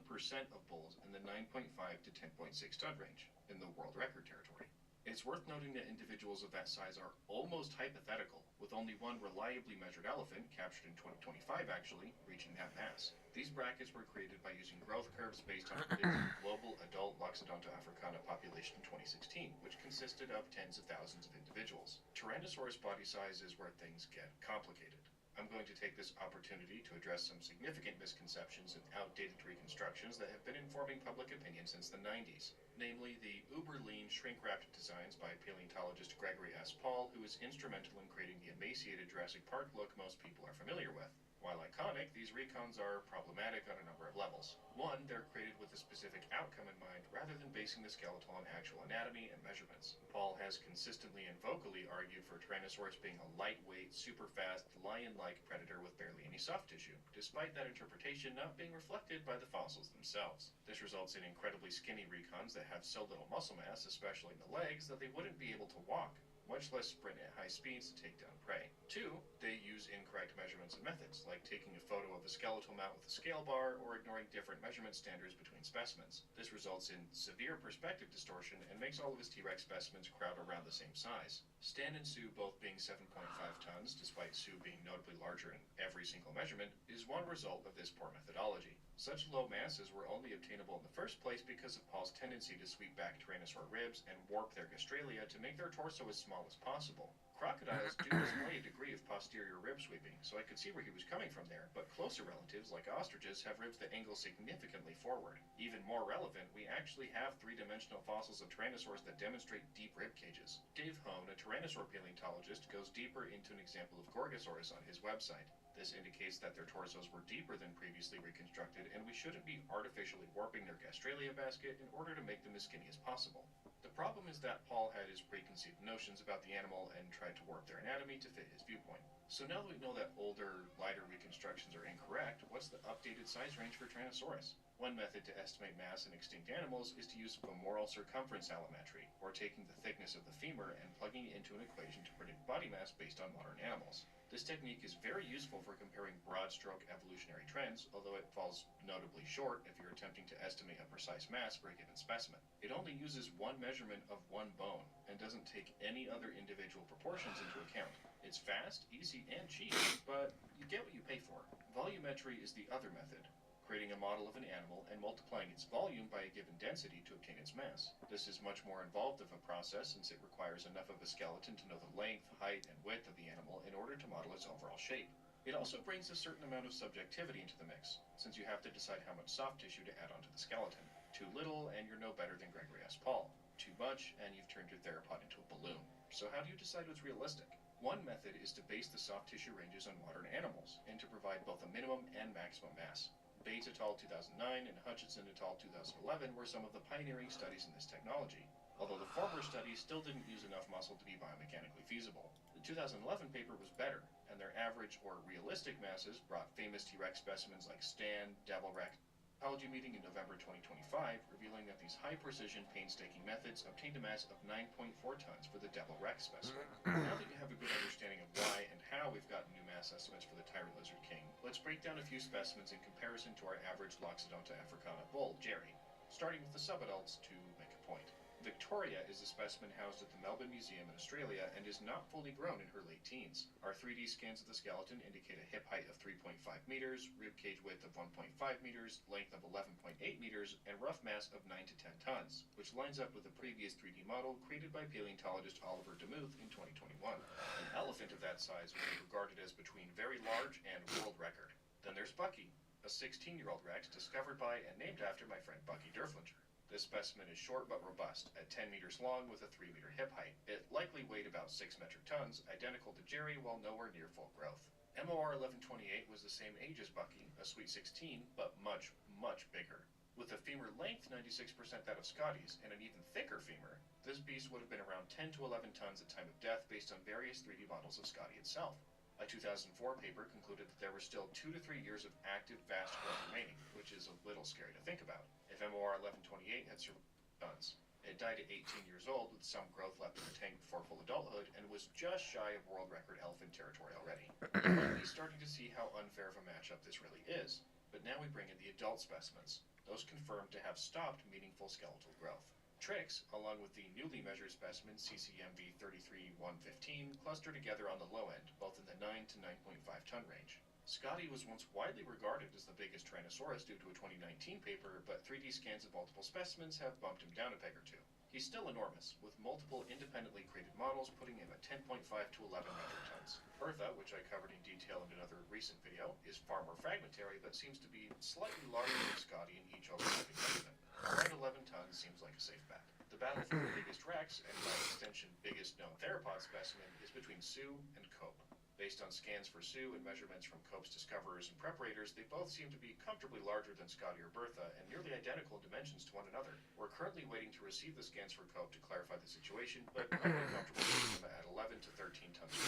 of bulls in the 9.5 to 10.6 ton range, in the world record territory. It's worth noting that individuals of that size are almost hypothetical, with only one reliably measured elephant, captured in 2025 actually, reaching that mass. These brackets were created by using growth curves based on predicted global adult Loxodonta africana population in 2016, which consisted of tens of thousands of individuals. Tyrannosaurus body size is where things get complicated. I'm going to take this opportunity to address some significant misconceptions and outdated reconstructions that have been informing public opinion since the 90s, namely the uber-lean, shrink-wrapped designs by paleontologist Gregory S. Paul, who is instrumental in creating the emaciated Jurassic Park look most people are familiar with. While iconic, these recons are problematic on a number of levels. One, they're created with a specific outcome in mind, rather than basing the skeletal on actual anatomy and measurements. Paul has consistently and vocally argued for Tyrannosaurus being a lightweight, super-fast, lion-like predator with barely any soft tissue, despite that interpretation not being reflected by the fossils themselves. This results in incredibly skinny recons that have so little muscle mass, especially in the legs, that they wouldn't be able to walk, much less sprint at high speeds to take down prey. 2, they use incorrect measurements and methods, like taking a photo of a skeletal mount with a scale bar or ignoring different measurement standards between specimens. This results in severe perspective distortion and makes all of his T-Rex specimens crowd around the same size. Stan and Sue both being 7.5 tons, despite Sue being notably larger in every single measurement, is one result of this poor methodology. Such low masses were only obtainable in the first place because of Paul's tendency to sweep back tyrannosaur ribs and warp their gastralia to make their torso as small as possible. Crocodiles do display a degree of posterior rib sweeping, so I could see where he was coming from there, but closer relatives, like ostriches, have ribs that angle significantly forward. Even more relevant, we actually have three-dimensional fossils of tyrannosaurs that demonstrate deep rib cages. Dave Hone, a tyrannosaur paleontologist, goes deeper into an example of Gorgosaurus on his website. This indicates that their torsos were deeper than previously reconstructed, and we shouldn't be artificially warping their gastralia basket in order to make them as skinny as possible. The problem is that Paul had his preconceived notions about the animal and tried to warp their anatomy to fit his viewpoint. So now that we know that older, lighter reconstructions are incorrect, what's the updated size range for Tyrannosaurus? One method to estimate mass in extinct animals is to use femoral circumference allometry, or taking the thickness of the femur and plugging it into an equation to predict body mass based on modern animals. This technique is very useful for comparing broad-stroke evolutionary trends, although it falls notably short if you're attempting to estimate a precise mass for a given specimen. It only uses one measurement of one bone, and doesn't take any other individual proportions into account. It's fast, easy, and cheap, but you get what you pay for. Volumetry is the other method, creating a model of an animal and multiplying its volume by a given density to obtain its mass. This is much more involved of a process since it requires enough of a skeleton to know the length, height, and width of the animal in order to model its overall shape. It also brings a certain amount of subjectivity into the mix, since you have to decide how much soft tissue to add onto the skeleton. Too little, and you're no better than Gregory S. Paul. Too much, and you've turned your theropod into a balloon. So how do you decide what's realistic? One method is to base the soft tissue ranges on modern animals, and to provide both a minimum and maximum mass. Bates et al. 2009 and Hutchinson et al. 2011 were some of the pioneering studies in this technology, although the former studies still didn't use enough muscle to be biomechanically feasible. The 2011 paper was better, and their average or realistic masses brought famous T-Rex specimens like Stan, Devil Rex, Ecology meeting in November 2025, revealing that these high-precision, painstaking methods obtained a mass of 9.4 tons for the Devil Rex specimen. Now that you have a good understanding of why and how we've gotten new mass estimates for the Tyrant Lizard King, let's break down a few specimens in comparison to our average Loxodonta africana bull, Jerry, starting with the subadults to make a point. Victoria is a specimen housed at the Melbourne Museum in Australia and is not fully grown in her late teens. Our 3D scans of the skeleton indicate a hip height of 3.5 meters, rib cage width of 1.5 meters, length of 11.8 meters, and rough mass of 9 to 10 tons, which lines up with the previous 3D model created by paleontologist Oliver Demuth in 2021. An elephant of that size would be regarded as between very large and world record. Then there's Bucky, a 16-year-old Rex discovered by and named after my friend Bucky Derflinger. This specimen is short but robust, at 10 meters long with a 3-meter hip height. It likely weighed about 6 metric tons, identical to Jerry while nowhere near full growth. MOR 1128 was the same age as Bucky, a sweet 16, but much, much bigger. With a femur length 96% that of Scotty's and an even thicker femur, this beast would have been around 10 to 11 tons at time of death based on various 3D models of Scotty itself. A 2004 paper concluded that there were still 2 to 3 years of active vast growth remaining, which is a little scary to think about. If MOR 1128 had survived tons, it died at 18 years old with some growth left in the tank before full adulthood and was just shy of world record elephant territory already. We're at least starting to see how unfair of a matchup this really is. But now we bring in the adult specimens, those confirmed to have stopped meaningful skeletal growth. Trix, along with the newly measured specimen CCMV 33115, cluster together on the low end, both in the 9 to 9.5 ton range. Scotty was once widely regarded as the biggest Tyrannosaurus due to a 2019 paper, but 3D scans of multiple specimens have bumped him down a peg or two. He's still enormous, with multiple independently created models putting him at 10.5 to 11 metric tons. Bertha, which I covered in detail in another recent video, is far more fragmentary, but seems to be slightly larger than Scotty in each overlapping measurement. Around 11 tons seems like a safe bet. The battle for the biggest Rex, and by extension biggest known theropod specimen, is between Sue and Cope. Based on scans for Sue and measurements from Cope's discoverers and preparators, they both seem to be comfortably larger than Scotty or Bertha and nearly identical in dimensions to one another. We're currently waiting to receive the scans for Cope to clarify the situation, but I'm comfortable with them at 11 to 13 tons.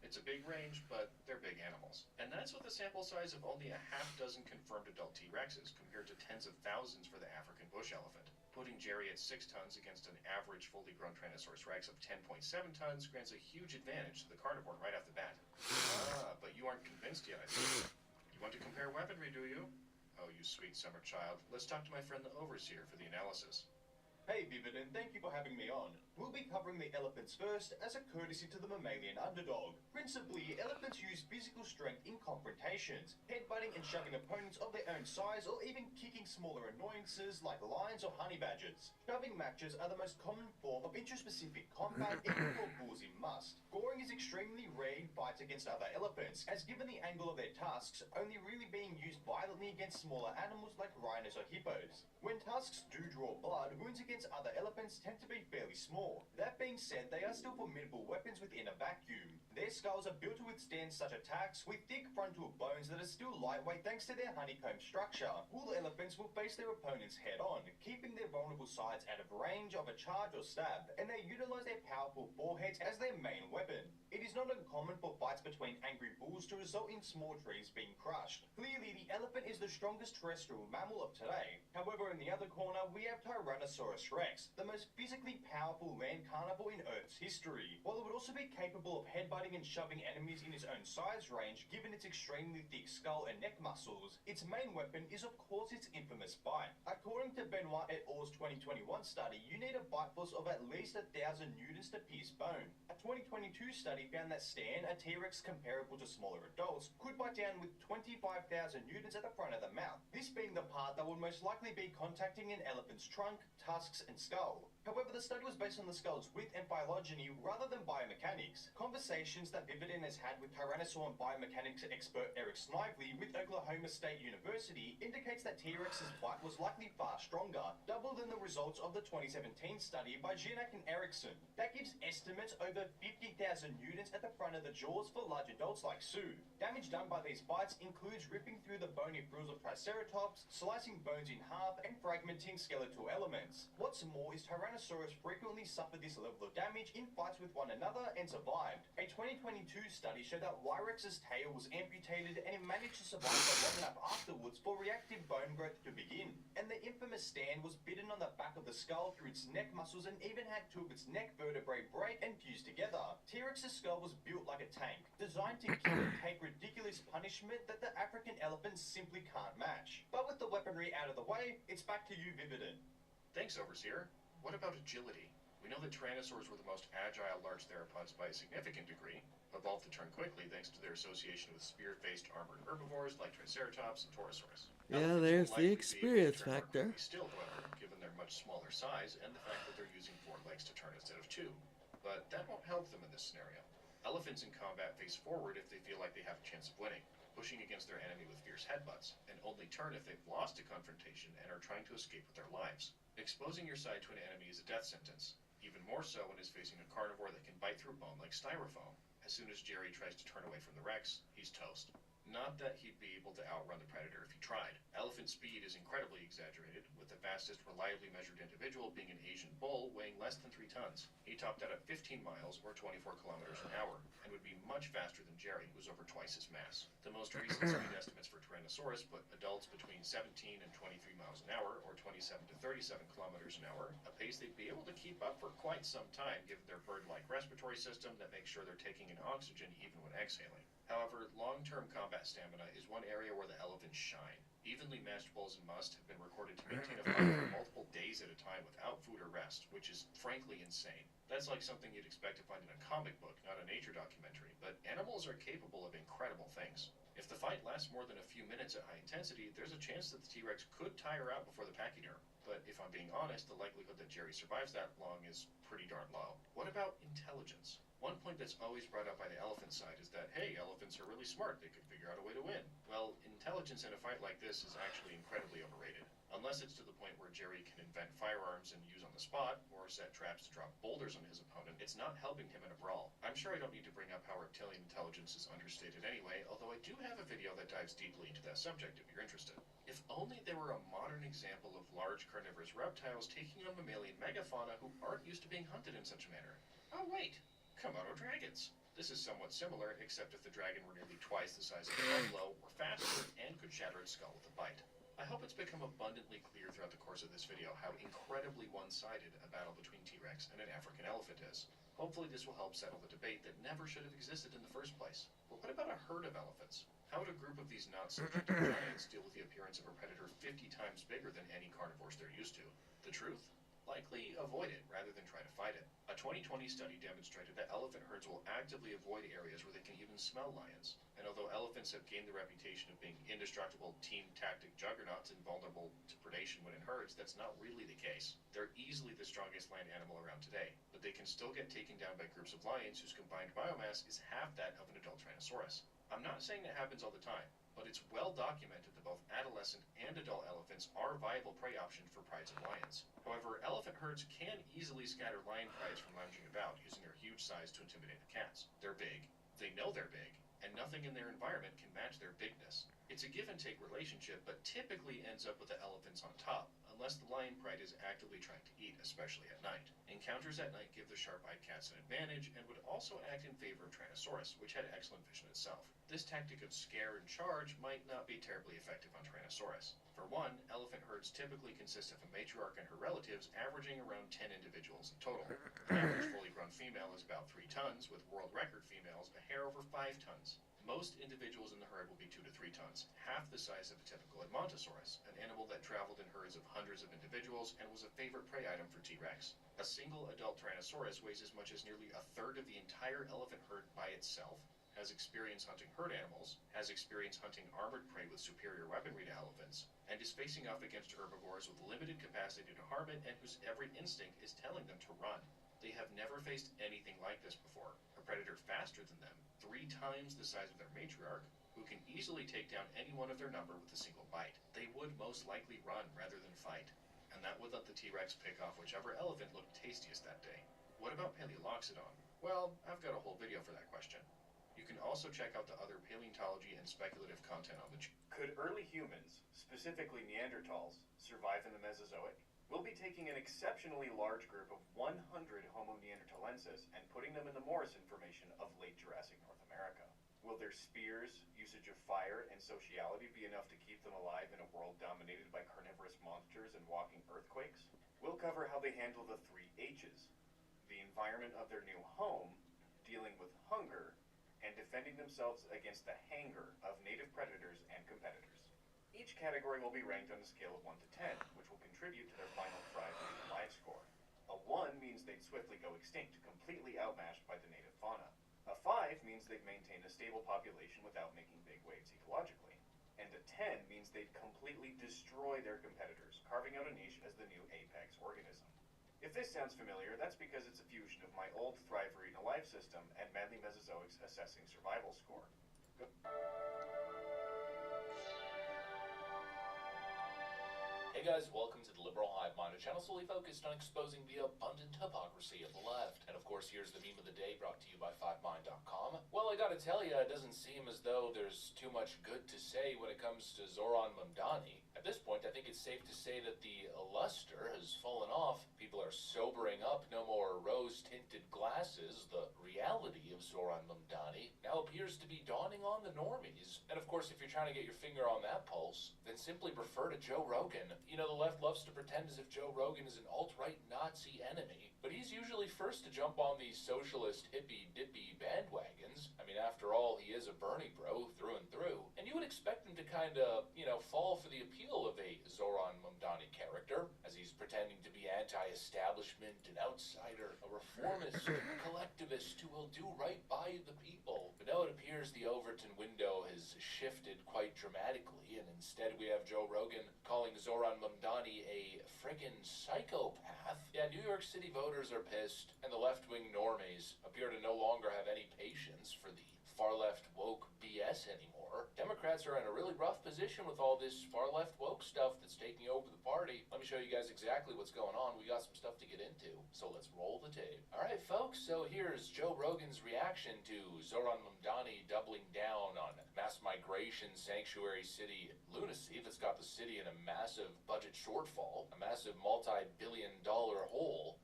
It's a big range, but they're big animals. And that's with a sample size of only a half dozen confirmed adult T-Rexes, compared to tens of thousands for the African bush elephant. Putting Jerry at 6 tons against an average fully grown Tyrannosaurus Rex of 10.7 tons grants a huge advantage to the carnivore right off the bat. But you aren't convinced yet, I see. You want to compare weaponry, do you? Oh, you sweet summer child. Let's talk to my friend the Overseer for the analysis. Hey Vivid, and thank you for having me on. We'll be covering the elephants first as a courtesy to the mammalian underdog. Principally, elephants use physical strength in confrontations, headbutting and shoving opponents of their own size or even kicking smaller annoyances like lions or honey badgers. Shoving matches are the most common form of intraspecific combat even for bulls in must. Goring is extremely rare in fights against other elephants, as given the angle of their tusks, only really being used violently against smaller animals like rhinos or hippos. When tusks do draw blood, wounds against other elephants tend to be fairly small. That being said, they are still formidable weapons within a vacuum. Their skulls are built to withstand such attacks, with thick frontal bones that are still lightweight thanks to their honeycomb structure. Wool elephants will face their opponents head-on, keeping their vulnerable sides out of range of a charge or stab, and they utilize their powerful foreheads as their main weapon. It is not uncommon for fights between angry bulls to result in small trees being crushed. Clearly, the elephant is the strongest terrestrial mammal of today. However, in the other corner, we have Tyrannosaurus Rex, the most physically powerful land carnivore in Earth's history. While it would also be capable of headbutting and shoving enemies in its own size range, given its extremely thick skull and neck muscles, its main weapon is of course its infamous bite. According to Benoit et al.'s 2021 study, you need a bite force of at least 1,000 newtons to pierce bone. A 2022 study found that Stan, a T-Rex comparable to smaller adults, could bite down with 25,000 newtons at the front of the mouth, this being the part that would most likely be contacting an elephant's trunk, tusks, and skull. However, the study was based on the skull's width and phylogeny rather than biomechanics. Conversations that Vividan has had with Tyrannosaur and biomechanics expert Eric Snively with Oklahoma State University indicates that T-Rex's bite was likely far stronger, double than the results of the 2017 study by Gianak and Erickson. That gives estimates over 50,000 newtons at the front of the jaws for large adults like Sue. Damage done by these bites includes ripping through the bony frills of Triceratops, slicing bones in half, and fragmenting skeletal elements. What's more is Tyrannosaurus frequently suffered this level of damage in fights with one another and survived. A 2022 study showed that Y-Rex's tail was amputated and it managed to survive for long enough afterwards for reactive bone growth to begin. And the infamous Stan was bitten on the back of the skull through its neck muscles and even had 2 of its neck vertebrae break and fuse together. T-Rex's skull was built like a tank, designed to kill and take ridiculous punishment that the African elephants simply can't match. But with the weaponry out of the way, it's back to you, Vividan. Thanks, Overseer. What about agility? We know that tyrannosaurs were the most agile large theropods by a significant degree, evolved to turn quickly thanks to their association with spear-faced armored herbivores like Triceratops and Torosaurus. Yeah, there's the experience factor. Still, however, given their much smaller size and the fact that they're using 4 legs to turn instead of 2. But that won't help them in this scenario. Elephants in combat face forward if they feel like they have a chance of winning, pushing against their enemy with fierce headbutts, and only turn if they've lost a confrontation and are trying to escape with their lives. Exposing your side to an enemy is a death sentence, even more so when it's facing a carnivore that can bite through bone like styrofoam. As soon as Jerry tries to turn away from the Rex, he's toast. Not that he'd be able to outrun the predator if he tried. Elephant speed is incredibly exaggerated, with the fastest reliably measured individual being an Asian bull weighing less than 3 tons. He topped out at 15 miles or 24 kilometers an hour, and would be much faster than Jerry, who's over twice his mass. The most recent speed estimates for Tyrannosaurus put adults between 17 and 23 miles an hour, or 27 to 37 kilometers an hour, a pace they'd be able to keep up for quite some time given their bird-like respiratory system that makes sure they're taking in oxygen even when exhaling. However, long-term combat stamina is one area where the elephants shine. Evenly matched bulls and musk have been recorded to maintain a fight for multiple days at a time without food or rest, which is frankly insane. That's like something you'd expect to find in a comic book, not a nature documentary, but animals are capable of incredible things. If the fight lasts more than a few minutes at high intensity, there's a chance that the T-Rex could tire out before the pachyderm. But if I'm being honest, the likelihood that Jerry survives that long is pretty darn low. What about intelligence? One point that's always brought up by the elephant side is that, hey, elephants are really smart, they could figure out a way to win. Well, intelligence in a fight like this is actually incredibly overrated. Unless it's to the point where Jerry can invent firearms and use on the spot, or set traps to drop boulders on his opponent, it's not helping him in a brawl. I'm sure I don't need to bring up how reptilian intelligence is understated anyway, although I do have a video that dives deeply into that subject if you're interested. If only there were a modern example of large carnivorous reptiles taking on mammalian megafauna who aren't used to being hunted in such a manner. Oh wait! Komodo dragons. This is somewhat similar, except if the dragon were nearly twice the size of a buffalo, were faster, and could shatter its skull with a bite. I hope it's become abundantly clear throughout the course of this video how incredibly one-sided a battle between T-Rex and an African elephant is. Hopefully this will help settle the debate that never should have existed in the first place. But what about a herd of elephants? How would a group of these not-so-gentle giants deal with the appearance of a predator 50 times bigger than any carnivores they're used to? The truth? Likely avoid it rather than try to fight it. A 2020 study demonstrated that elephant herds will actively avoid areas where they can even smell lions. And although elephants have gained the reputation of being indestructible team tactic juggernauts invulnerable to predation when in herds, that's not really the case. They're easily the strongest land animal around today, but they can still get taken down by groups of lions whose combined biomass is half that of an adult Tyrannosaurus. I'm not saying that happens all the time, but it's well documented that both adolescent and adult elephants are viable prey options for prides of lions. However, elephant herds can easily scatter lion prides from lounging about, using their huge size to intimidate the cats. They're big, they know they're big, and nothing in their environment can match their bigness. It's a give-and-take relationship, but typically ends up with the elephants on top, unless the lion pride is actively trying to eat, especially at night. Encounters at night give the sharp-eyed cats an advantage, and would also act in favor of Tyrannosaurus, which had excellent vision itself. This tactic of scare and charge might not be terribly effective on Tyrannosaurus. For one, elephant herds typically consist of a matriarch and her relatives, averaging around 10 individuals in total. The average fully grown female is about 3 tons, with world record females a hair over 5 tons. Most individuals in the herd will be 2 to 3 tons, half the size of a typical Edmontosaurus, an animal that traveled in herds of hundreds of individuals and was a favorite prey item for T-Rex. A single adult Tyrannosaurus weighs as much as nearly a third of the entire elephant herd by itself, has experience hunting herd animals, has experience hunting armored prey with superior weaponry to elephants, and is facing off against herbivores with limited capacity to harm it and whose every instinct is telling them to run. They have never faced anything like this before. A predator faster than them, 3 times the size of their matriarch, who can easily take down any one of their number with a single bite. They would most likely run rather than fight, and that would let the T-Rex pick off whichever elephant looked tastiest that day. What about Paleoloxodon? Well, I've got a whole video for that question. You can also check out the other paleontology and speculative content on the channel. Could early humans, specifically Neanderthals, survive in the Mesozoic? We'll be taking an exceptionally large group of 100 Homo neanderthalensis and putting them in the Morris Formation of late Jurassic North America. Will their spears, usage of fire, and sociality be enough to keep them alive in a world dominated by carnivorous monsters and walking earthquakes? We'll cover how they handle the 3 H's: the environment of their new home, dealing with hunger, and defending themselves against the hanger of native predators and competitors. Each category will be ranked on a scale of 1 to 10, which will contribute to their final Thrive Life score. A 1 means they'd swiftly go extinct, completely outmatched by the native fauna. A 5 means they'd maintain a stable population without making big waves ecologically. And a 10 means they'd completely destroy their competitors, carving out a niche as the new apex organism. If this sounds familiar, that's because it's a fusion of my old Thrive Arena life system and Manly Mesozoic's assessing survival score. Hey guys, welcome to the Liberal Hive Mind, a channel solely focused on exposing the abundant hypocrisy of the left. And of course, here's the meme of the day brought to you by 5mind.com. Well, I gotta tell you, it doesn't seem as though there's too much good to say when it comes to Zoran Mamdani. At this point, I think it's safe to say that the luster has fallen off. People are sobering up, no more rose-tinted glasses. The reality of Zoran Mamdani now appears to be dawning on the normies. And of course, if you're trying to get your finger on that pulse, then simply refer to Joe Rogan. You know, the left loves to pretend as if Joe Rogan is an alt-right Nazi enemy, but he's usually first to jump on these socialist hippy-dippy bandwagons. I mean, after all, he is a Bernie bro through and through. And you would expect him to kind of, you know, fall for the appeal of a Zoran Mamdani character, as he's pretending to be anti-establishment, an outsider, a reformist, a collectivist who will do right by the people. But now it appears the Overton window has shifted quite dramatically, and instead we have Joe Rogan calling Zoran Mamdani a friggin' psychopath. Yeah, New York City voters are pissed, and the left-wing normies appear to no longer have any patience for the far-left woke BS anymore. Democrats are in a really rough position with all this far-left woke stuff that's taking over the party. Let me show you guys exactly what's going on. We got some stuff to get into, so let's roll the tape. All right, folks, so here's Joe Rogan's reaction to Zoran Mamdani doubling down on mass migration, sanctuary city lunacy that's got the city in a massive budget shortfall, a massive multi-billion-dollar hole.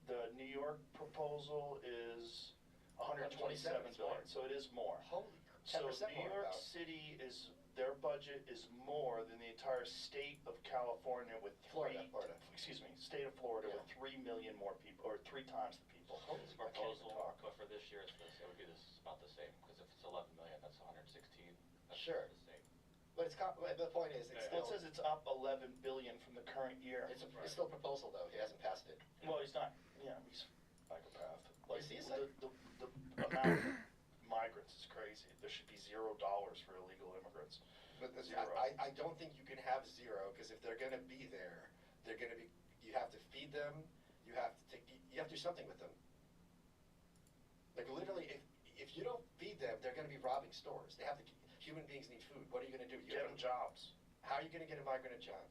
The New York proposal is 127 billion, so it is more. Holy, 10% so New more York about. City is, their budget is more than the entire state of California with state of Florida with 3 million more people, or 3 times the people. This I can't even proposal, talk. but for this year, it would be about the same, because if it's 11 million, that's 116. That's Sure. the same. But the point is, it's Well, still, it says it's up 11 billion from the current year. it's still a proposal though, he hasn't passed it. Well, he's not, he's a psychopath. Like, Is he a the amount of migrants is crazy. There should be $0 for illegal immigrants. But Zero. I don't think you can have zero, because if they're gonna be there, they're gonna be, you have to feed them, you have to do something with them. Like literally, if you don't feed them, they're gonna be robbing stores. Human beings need food. What are you gonna do? Get them jobs. How are you gonna get a migrant a job?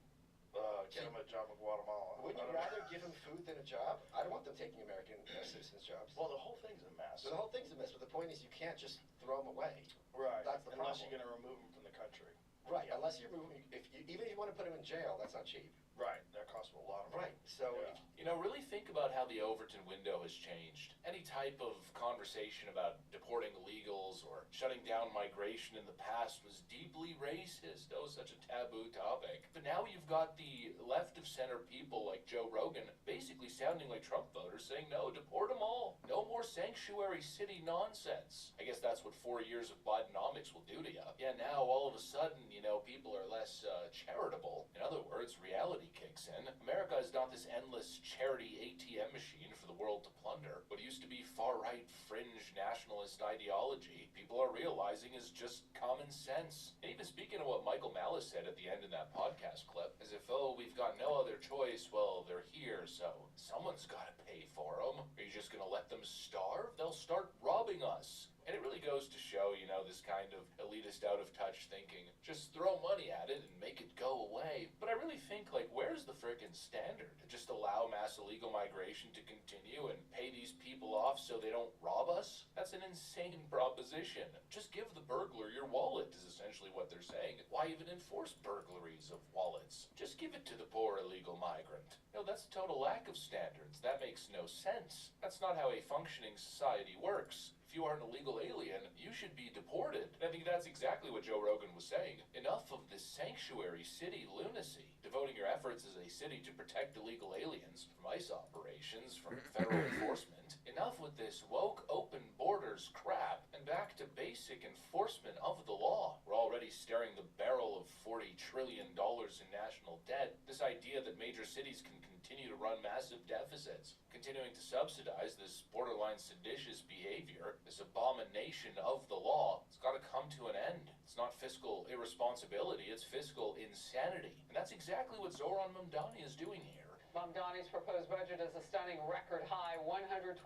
Get them a job in Guatemala. Wouldn't you rather give them food than a job? I don't want them taking American citizens' jobs. Well, the whole thing's a mess. So the whole thing's a mess, but the point is you can't just throw them away. Right. That's the Unless problem. you're going to remove them from the country. Right, unless you're moving, even if you want to put them in jail, that's not cheap. Right. That costs a lot of money. Right, so Yeah. You know, really think about how the Overton window has changed. Any type of conversation about deporting illegals or shutting down migration in the past was deeply racist. That was such a taboo topic. But now you've got the left of center people like Joe Rogan basically sounding like Trump voters saying, no, deport them all. No more sanctuary city nonsense. I guess that's what 4 years of Bidenomics will do to you. Yeah, now all of a sudden, you know, people are less charitable. In other words, reality kicks in. America is not this endless charity ATM machine for the world to plunder. What used to be far-right fringe nationalist ideology, people are realizing is just common sense. And even speaking of what Michael Malice said at the end of that podcast clip, as if, oh, we've got no other choice, well, they're here, so someone's got to pay for them. Are you just going to let them starve? They'll start robbing us. And it really goes to show, you know, this kind of elitist out-of-touch thinking. Just throw money at it and make it go away. But I really think, like, where's the frickin' standard? Just allow mass illegal migration to continue and pay these people off so they don't rob us? That's an insane proposition. Just give the burglar your wallet is essentially what they're saying. Why even enforce burglaries of wallets? Just give it to the poor illegal migrant. No, that's a total lack of standards. That makes no sense. That's not how a functioning society works. If you are an illegal alien, you should be deported. And I think that's exactly what Joe Rogan was saying. Enough of this sanctuary city lunacy. Devoting your efforts as a city to protect illegal aliens from ICE operations, from federal enforcement. Enough with this woke open borders crap, and back to basic enforcement of the law. We're already staring the barrel of $40 trillion in national debt. This idea that major cities can continue to run massive deficits, continuing to subsidize this borderline seditious behavior, this abomination of the law, it's got to come to an end. It's not fiscal irresponsibility, it's fiscal insanity. And that's exactly what Zoran Mamdani is doing here. Mamdani's proposed budget is a stunning record high $127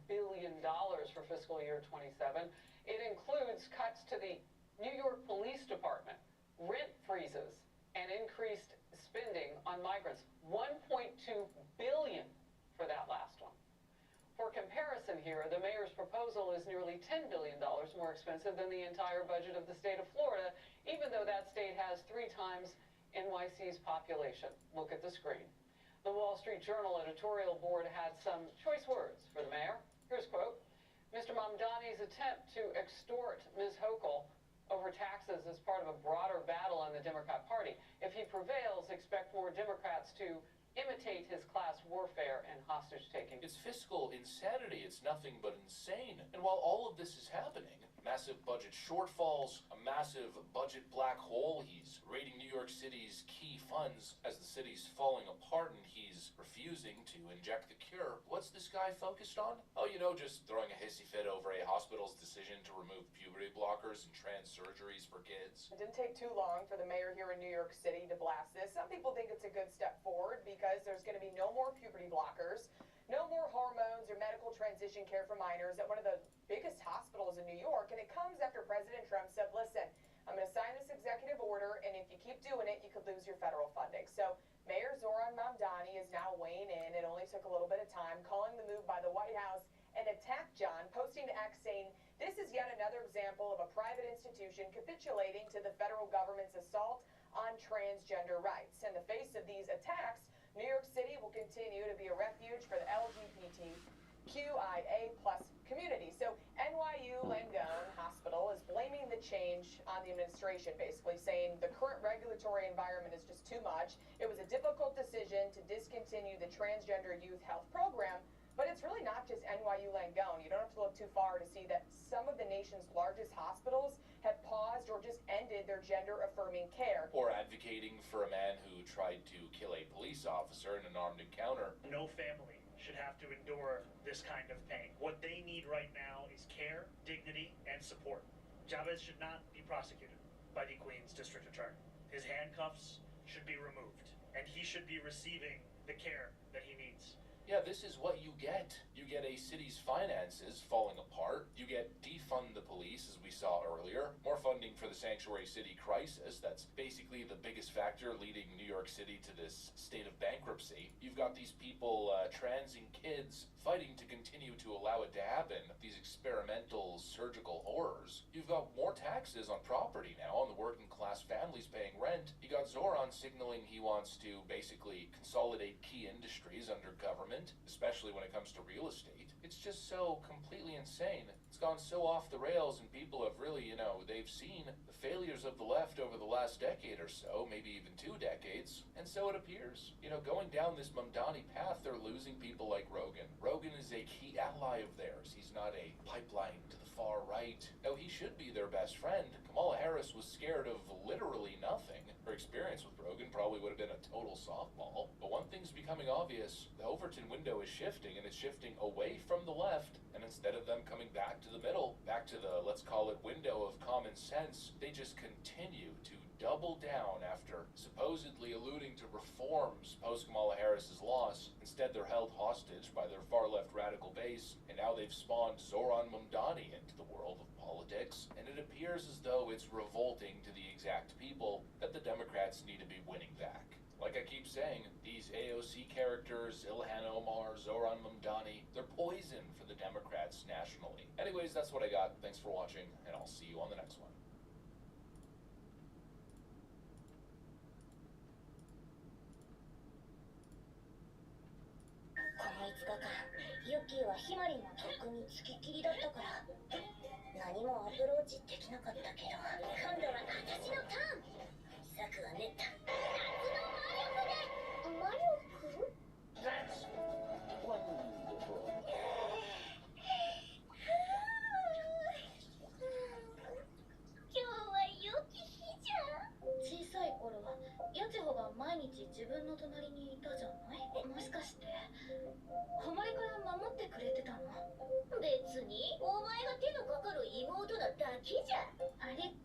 billion for fiscal year 27. It includes cuts to the New York Police Department, rent freezes, and increased spending on migrants. $1.2 billion for that last one. For comparison here, the mayor's proposal is nearly $10 billion more expensive than the entire budget of the state of Florida, even though that state has 3 times NYC's population. Look at the screen. The Wall Street Journal editorial board had some choice words for the mayor. Here's a quote. Mr. Mamdani's attempt to extort Ms. Hochul over taxes is part of a broader battle in the Democrat Party. If he prevails, expect more Democrats to imitate his class warfare and hostage-taking. It's fiscal insanity. It's nothing but insane. And while all of this is happening, massive budget shortfalls, a massive budget black hole, he's raiding New York City's key funds as the city's falling apart and he's refusing to inject the cure. What's this guy focused on? Oh, you know, just throwing a hissy fit over a hospital's decision to remove puberty blockers and trans surgeries for kids. It didn't take too long for the mayor here in New York City to blast this. Some people think it's a good step forward because there's going to be no more puberty blockers, no more hormones or medical transition care for minors at one of the biggest hospitals in New York. And it comes after President Trump said, listen, I'm going to sign this executive order, and if you keep doing it, you could lose your federal funding. So Mayor Zoran Mamdani is now weighing in. It only took a little bit of time, calling the move by the White House an attack, John, posting to X saying, this is yet another example of a private institution capitulating to the federal government's assault on transgender rights. In the face of these attacks, New York City will continue to be a refuge for the LGBTQIA+ community. So NYU Langone Hospital is blaming the change on the administration, basically saying the current regulatory environment is just too much. It was a difficult decision to discontinue the transgender youth health program. But it's really not just NYU Langone. You don't have to look too far to see that some of the nation's largest hospitals have paused or just ended their gender-affirming care. Or advocating for a man who tried to kill a police officer in an armed encounter. No family should have to endure this kind of pain. What they need right now is care, dignity, and support. Chavez should not be prosecuted by the Queens District Attorney. His handcuffs should be removed, and he should be receiving the care that he needs. Yeah, this is what you get. You get a city's finances falling apart. You get defund the police, as we saw earlier. More funding for the sanctuary city crisis. That's basically the biggest factor leading New York City to this state of bankruptcy. You've got these people transing kids fighting to continue to allow it to happen. These experimental surgical horrors. You've got more taxes on property now on the working class families paying rent. You got Zoran signaling he wants to basically consolidate key industries under government, especially when it comes to real estate. It's just so completely insane. It's gone so off the rails, and people have really, they've seen the failures of the left over the last decade or so, maybe even 2 decades, and so it appears. Going down this Mamdani path, they're losing people like Rogan. Rogan is a key ally of theirs. He's not a pipeline to the far right. No, he should be their best friend. Kamala Harris was scared of literally nothing. Her experience with Rogan probably would have been a total softball. But one thing's becoming obvious. The Overton window is shifting, and it's shifting away from the left, and instead of them coming back to the middle, back to the, let's call it, window of common sense, they just continue to double down after supposedly alluding to reforms post-Kamala Harris's loss. Instead, they're held hostage by their far-left radical base, and now they've spawned Zoran Mamdani into the world of politics, and it appears as though it's revolting to the exact people that the Democrats need to be winning back. Like I keep saying, these AOC characters, Ilhan Omar, Zoran Mamdani, they're poison for the Democrats nationally. Anyways, that's what I got. Thanks for watching, and I'll see you on the next one. この5日間、ユッキーはひまりんの特訓につきっきりだったから何もアプローチできなかったけど、今度は私のターン。策は練った。夏の魔力で。魔力？ That's wonderful. 今日は良き日じゃん。小さい頃はヤチホが毎日自分の隣にいたじゃない。もしかしてハマり守ってくれてたの？別にお前が手のかかる妹なだけじゃ。あれ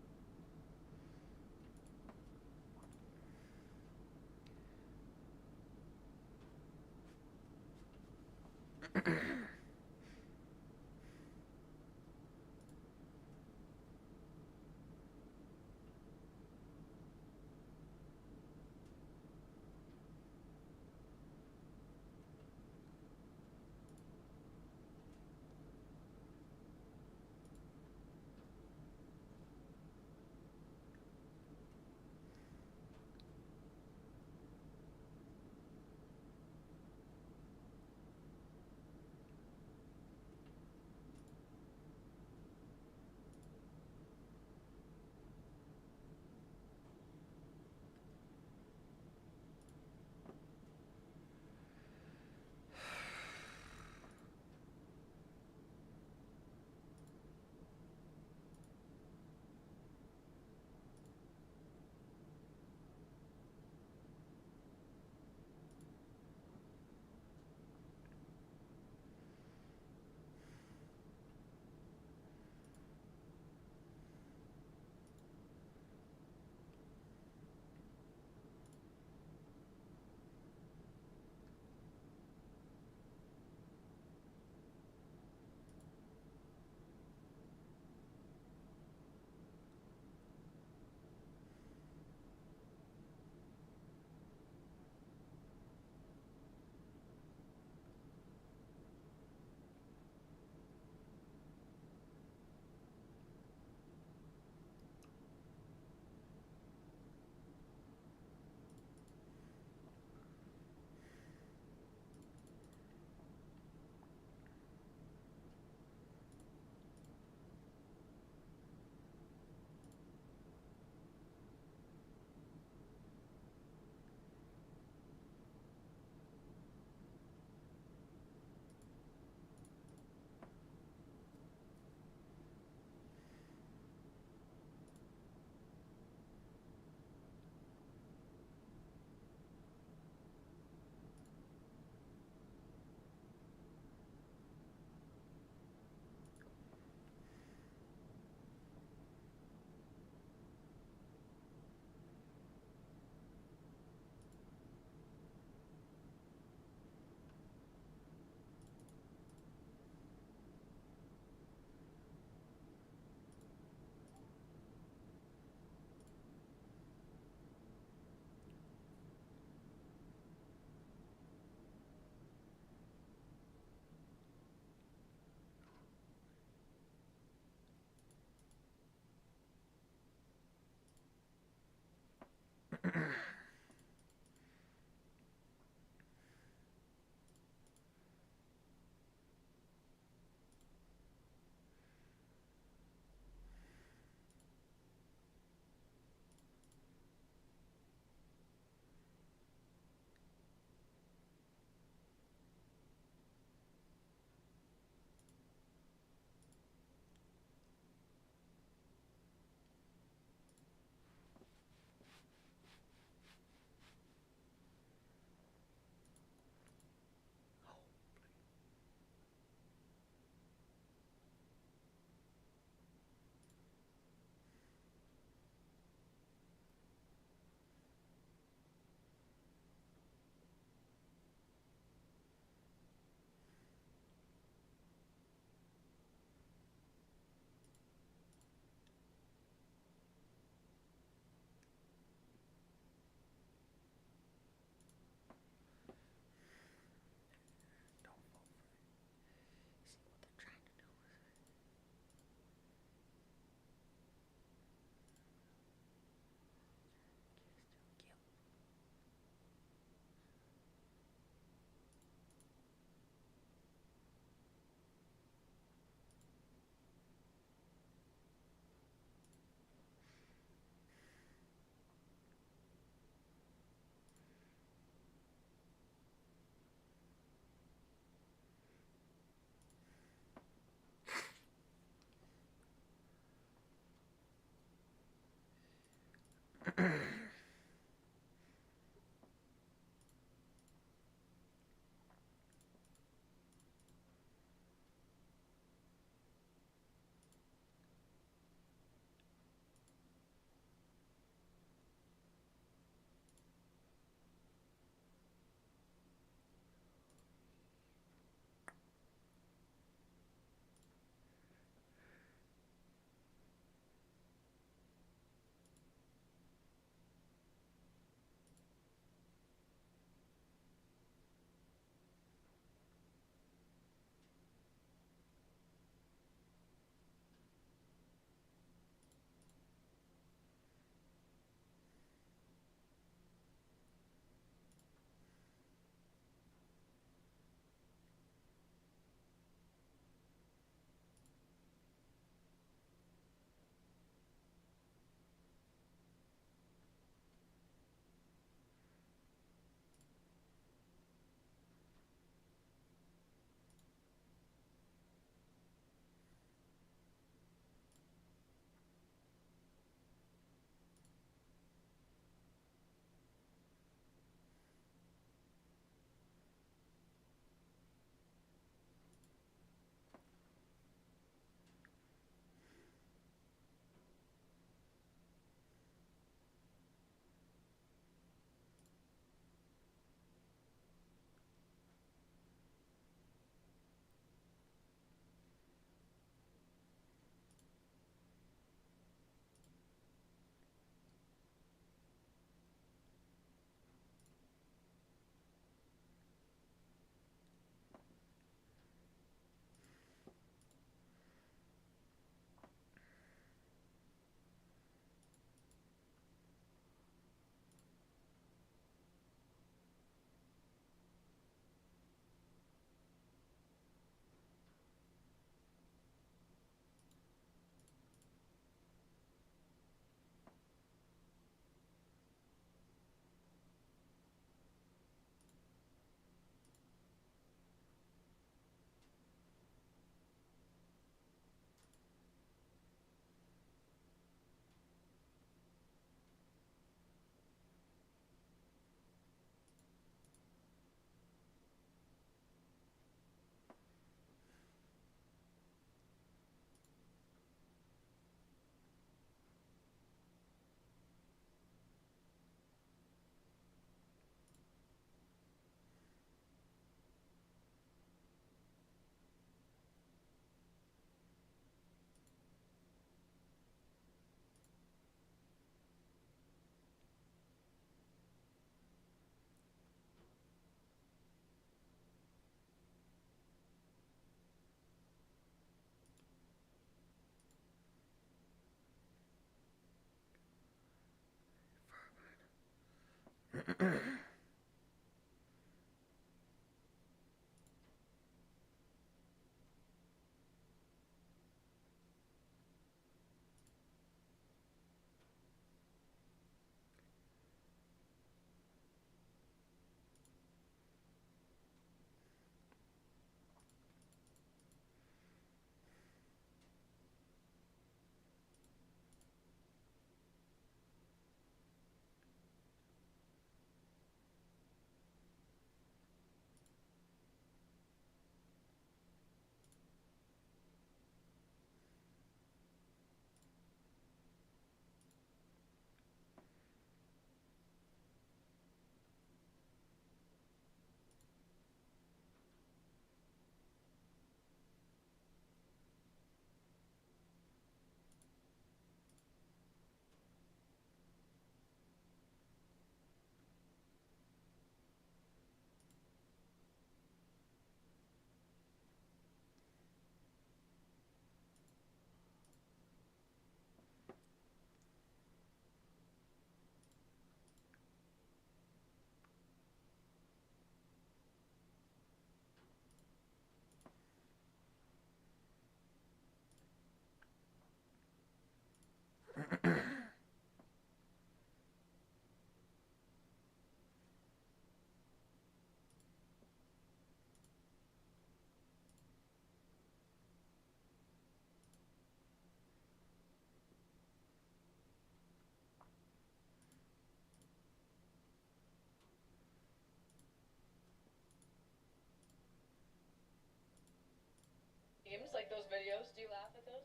Games like those videos, do you laugh at those?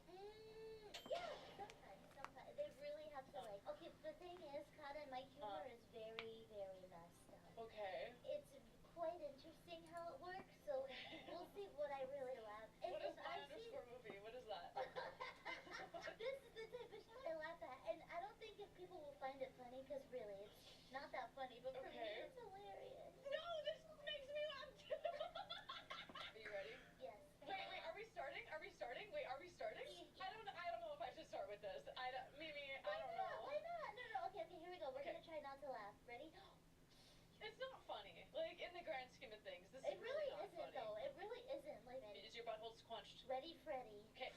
Yeah, sometimes. They really have to like. Okay, the thing is, Kata, my humor is very, very messed up. Okay. It's quite interesting how it works, so we'll see what I really laugh. What is my underscore movie? What is that? This is the type of shit I laugh at, and I don't think if people will find it funny, because really, it's not that funny, but for me, it's hilarious. No, this makes me laugh too. Are you ready? Yes. Wait, are we starting? Are we starting? Wait, are we starting? I don't know if I should start with this. Mimi, I don't know. Why not? No, okay, here we go. We're gonna try not to laugh. Ready? It's not funny. Like, in the grand scheme of things, this It is really not isn't, funny. though. It really isn't. Like, Is your butthole squunched? Ready, Freddy. Okay.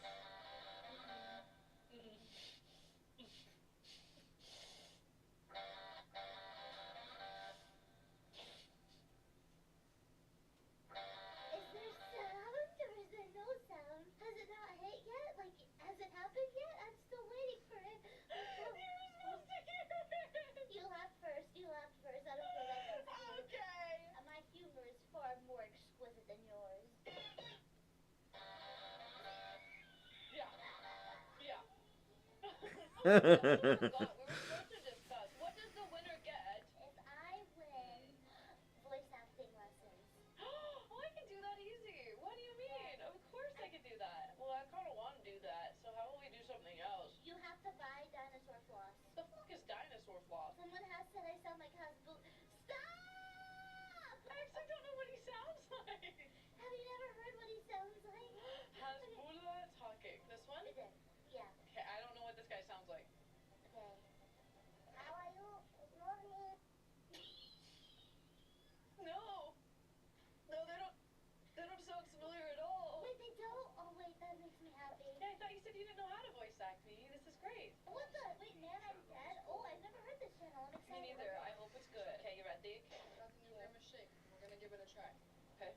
Is there sound or is there no sound? Has it not hit yet? Like, has it happened yet? I'm still waiting for it. You're supposed to hear it. You laughed first. I don't feel that sensitive. Okay. My humor is far more exquisite than yours. Yeah. Oh my God, we were supposed to discuss. What does the winner get? If I win voice acting lessons. Oh, I can do that easy. What do you mean? Of course I can do that. Well, I kind of want to do that. So how about we do something else? You have to buy dinosaur floss. The fuck is dinosaur floss? Someone has said I sound like Hasbulla. Stop! I actually don't know what he sounds like. Have you never heard what he sounds like? Hasbulla talking. This one? Yeah. Okay, I don't know what this guy sounds like. Okay. How are you? Mommy. No, they don't sound familiar at all. Wait, they don't? Oh, wait, that makes me happy. Yeah, I thought you said you didn't know how to voice act me. This is great. What the? Wait, man, I'm dead? Oh, I've never heard this channel. I'm excited. Me neither. I hope it's good. Okay, you ready? Okay, we got the new Grimace shake. We're gonna give it a try. Okay.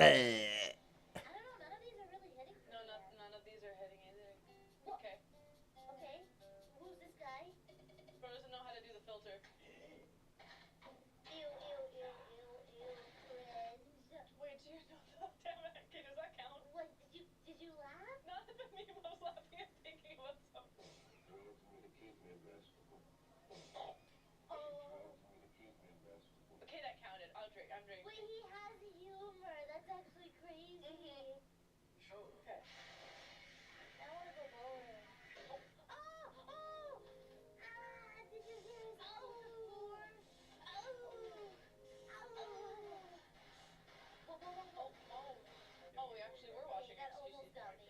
I don't know, none of these are really hitting for me yet. None of these are hitting either. What? Okay. Okay. Who's this guy? Bro doesn't know how to do the filter. Ew, cringe. Wait, do you know that? Damn it. Okay, does that count? What, did you laugh? Not at the meme. I was laughing and thinking about something. Okay, that counted. I'm drinking. Wait, he has humor. That's actually crazy. Sure. Okay. I want to go lower. Did you hear his Oh, we actually were watching That it. almost got me.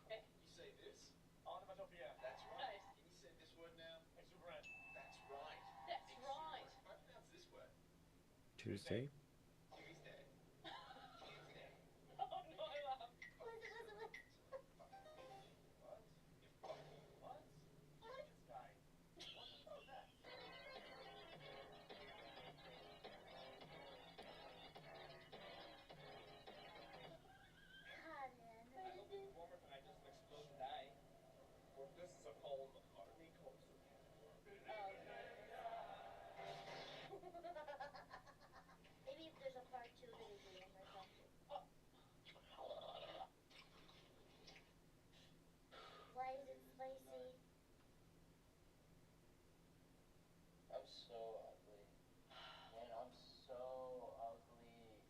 Okay. You say this? Onomatopoeia. That's right. Nice. Can you say this word now? Exuberant. That's right. That's Tuesday. Warmer than I just exploded eye. Or this is a Paul McCartney concert. Maybe if there's a part 2 to the game or something. Why is it spicy? I'm so ugly. Man, I'm so ugly.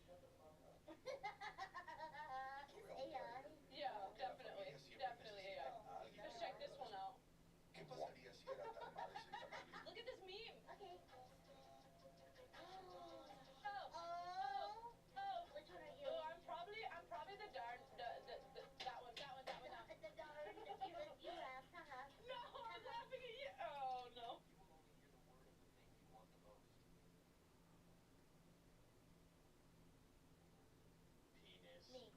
Shut the fuck up. This AI. Yeah, definitely. Definitely AI. Let's check this one out. ¿Qué pasaría si era tan mala y sería tan horrible? Look at this meme. Okay. Which one are you? Oh, I'm probably the darn, that one. The darn giraffe. Haha. No, I'm laughing at you. Oh, no. You will only hear the word of the thing you want the most. Penis. Me.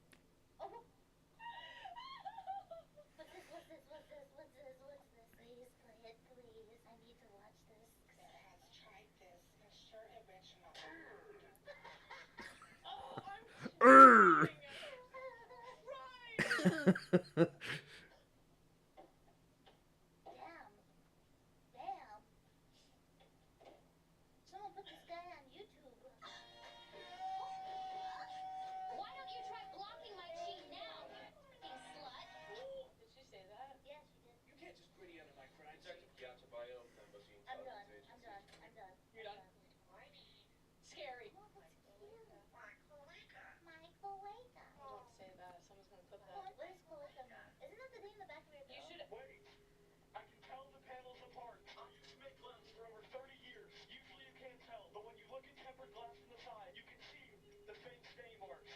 Oh. What's this? Please play it, please. I need to watch this. Has tried this. Ensure original. Oh, I'm Urgh. right. Damn. Someone put this guy on YouTube. Why don't you try blocking my cheat now, you slut? Did she say that? Yeah, she did. You can't just gritty under my crime scene. Detective Biome, Embassy I'm done. Intelligence I'm Agency. done. You're done? Scary. Michael Wake. Don't say that. Someone's gonna clip that. What is Cloaca mean? Isn't that the name in the back of your You bill? should. Wait! I can tell the panels apart. I used to make glass for over 30 years. Usually you can't tell, but when you look at tempered glass from the side, you can see the faint stain marks.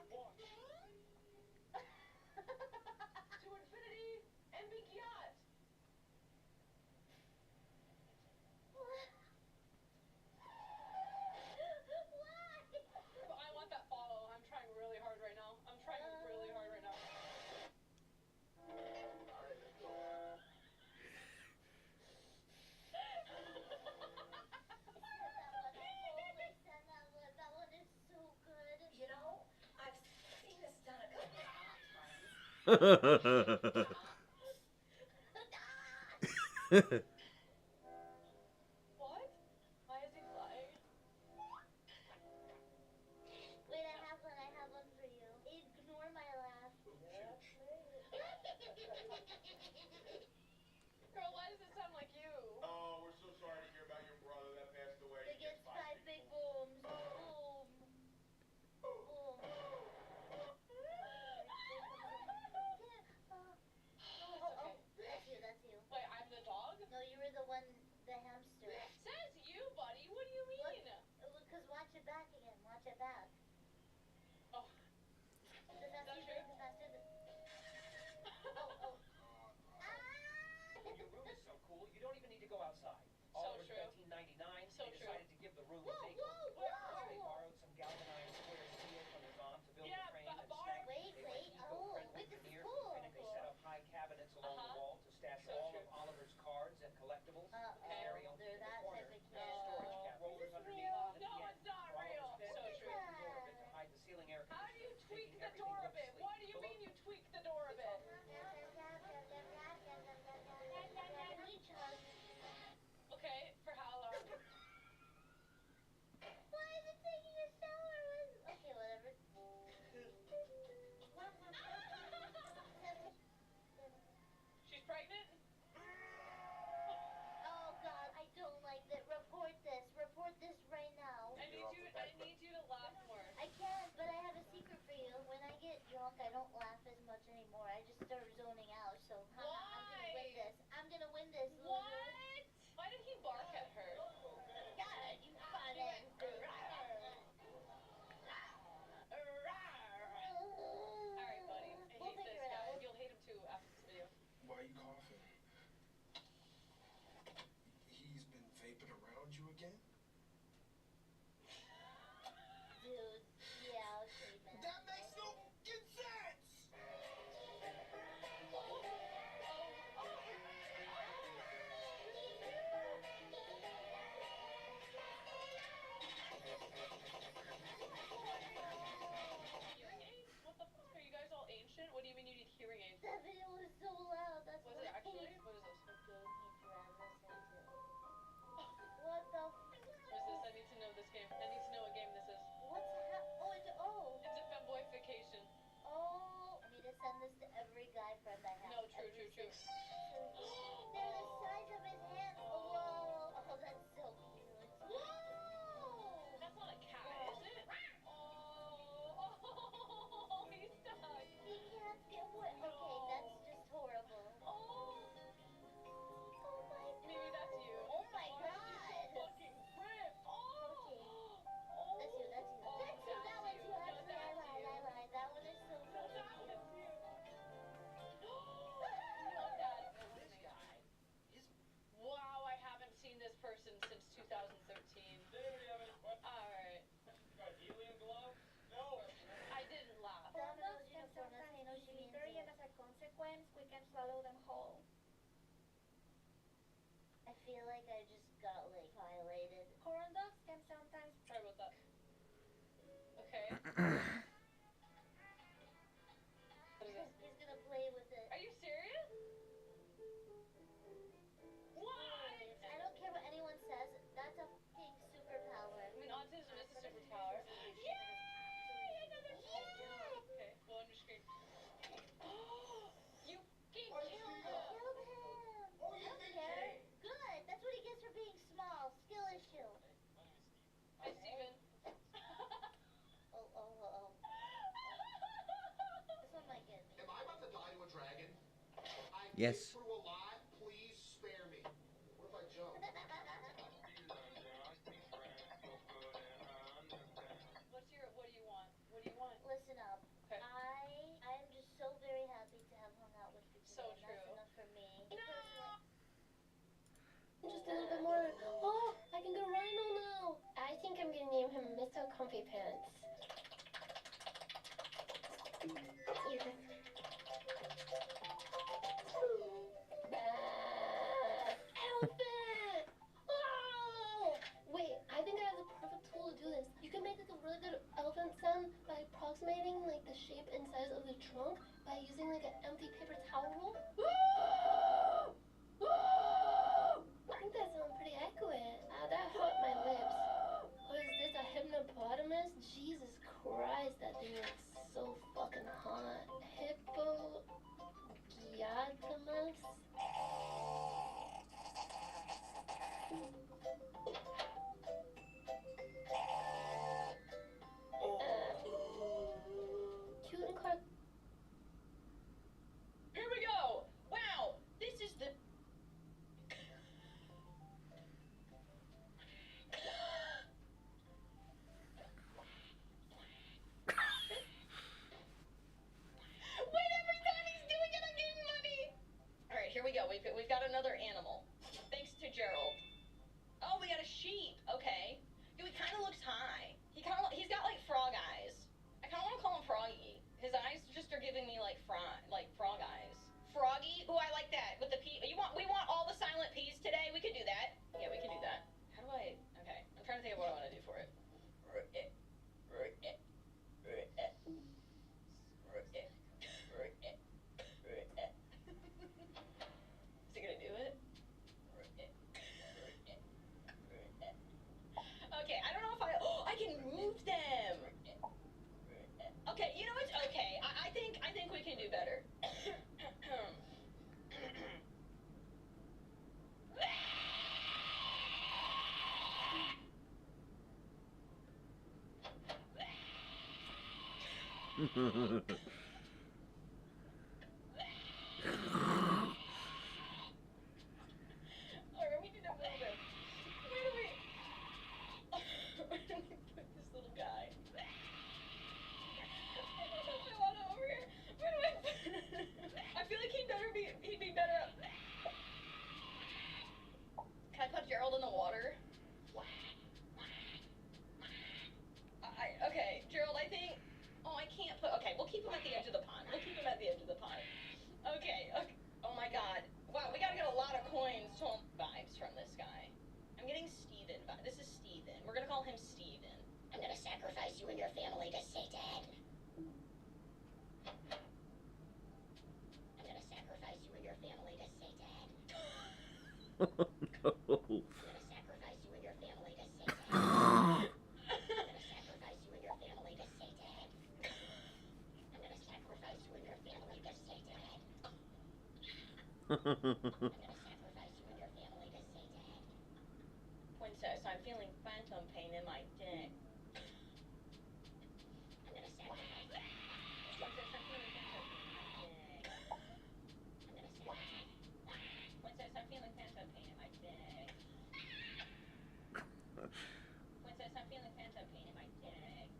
Watch. To infinity and beyond. I want that follow. I'm trying really hard right now. That one is so good. You know, I've seen this done a couple of times. What? Why is he flying? Wait, I have one for you. Ignore my laugh. Girl, why does it sound like you? Oh, we're so sorry to hear about your brother that passed away. They get 5 big booms. Boom. Boom. That's you. Wait, I'm the dog? No, you were the one, the hamster. Says you, buddy. What do you mean? Because watch it back again. Watch it back. Oh. The faster you break, the faster the... Oh. Your room is so cool, you don't even need to go outside. All over 1999, So they decided to give the room a makeover. They borrowed some galvanized square steel from the Zom to build the frame and snag. Wait. Eco-friendly veneer for the finish. They set up high cabinets along the wall to stash all of Oliver's cards and collectibles. Stereo, They're in the that corner, type of and a storage cap rollers underneath. real? At No, the end, it's not for real. Oliver's bed, So they true. shortened the door a bit to hide the ceiling air How do you conditioners, tweak making the everything door a look bit? sleek. What do you mean you tweak the door a bit? Okay, for how long? Why is it taking a shower? Okay, whatever. She's pregnant? Oh God, I don't like that. Report this. Report this right now. I need you to laugh more. I can't, but I have a secret for you. When I get drunk, I don't laugh as much anymore. I just start zoning out. So I'm gonna win this. What? Why did he bark at her? God, you fun Alright, buddy. I hate this guy. You'll hate him too after this video. Why are you coughing? He's been vaping around you again? send this to every guy friend I have. No, true, true, true. They're the size of his hand. Whoa. Oh, that's so cute. Whoa. That's not a cat, is it? Oh, he's stuck. He can't get wet. No. Okay, that's just horrible. Oh. Oh my god. Maybe that's you. Oh my Why god. is he so fucking ripped? Oh. Okay. That's you, that's you. Oh, That's you, that one's you. No, Actually, I that's lied, you. I lied. That one is so No, funny. that one's you. No, that's this guy. Wow, I haven't seen this person since 2013. Alright. Got helium gloves? No. I didn't laugh. Domino's uniform, that's how you know she means it. as a consequence, we can swallow them whole. I feel like I just got, like, violated. Corn dogs can sometimes. Sorry about that. Okay. What is this? He's gonna play with it. Are you serious? What? I don't care what anyone says. That's a fucking superpower. I mean, autism is a superpower. Yay! Another kid! Okay, go on your screen. You can Oh, kill I him! killed him. Oh, I don't care. Good. That's what he gets for being small. Skill issue. Hi, Steven. Oh. This one might get me. Am I about to die to a dragon? I Yes. through a lot. Please spare me. What if I jump? What do you want? What do you want? Listen up. Okay. I am just so very happy to have hung out with you today. So and true. That's enough for me. Just a little bit more. Oh, I can get a rhino now. I think I'm gonna name him Mr. Comfy Pants. Elephant! Oh! Wait, I think I have the perfect tool to do this. You can make like a really good elephant sound by approximating like the shape and size of the trunk by using like an empty paper towel roll. I think that sounds pretty accurate. That hurt my lips. Or is this a hippopotamus? Jesus Christ, that thing looks so fucking hot. Hippopotamus? Cute and car. Here we go! Wow! This is the... Wait, every time he's doing it, I'm getting money! Alright, here we go. We've got another animal. Thanks to Gerald. Oh, we got a sheep. Okay. Dude, he kind of looks high. He's got like frog eyes. I kind of want to call him Froggy. His eyes just are giving me like frog eyes. Froggy? Ooh, I like that. With the P. We want all the silent P's today. We could do that. Yeah, we can do that. How do I? Okay, I'm trying to think of what I want to do for it. Is it gonna do it? Okay, I don't know if I can move them. Okay, you know it's okay. I think we can do better. Alright, we need to move him. Where do we put this little guy? I don't know if I want him over here. Where do I I feel like he'd be better up. Can I put Gerald in the water? Okay, Gerald, I think... Oh, I can't put... Okay, we'll keep him at the edge of the pond. We'll keep him at the edge of the pond. Okay. Oh my god. Wow, we gotta get a lot of coins vibes from this guy. I'm getting Steven vibes. This is Steven. We're gonna call him Steven. I'm gonna sacrifice you and your family to Satan. I'm gonna sacrifice you and your family to Satan. Oh no. I'm gonna sacrifice you and your family to Satan. I'm gonna sacrifice you and your family to Satan. I'm gonna sacrifice you and your family to Princess, I'm feeling phantom pain in my dick. Princess, I'm feeling phantom pain in my dick. Princess, I'm feeling phantom pain in my dick. Princess, I'm feeling phantom pain in my dick.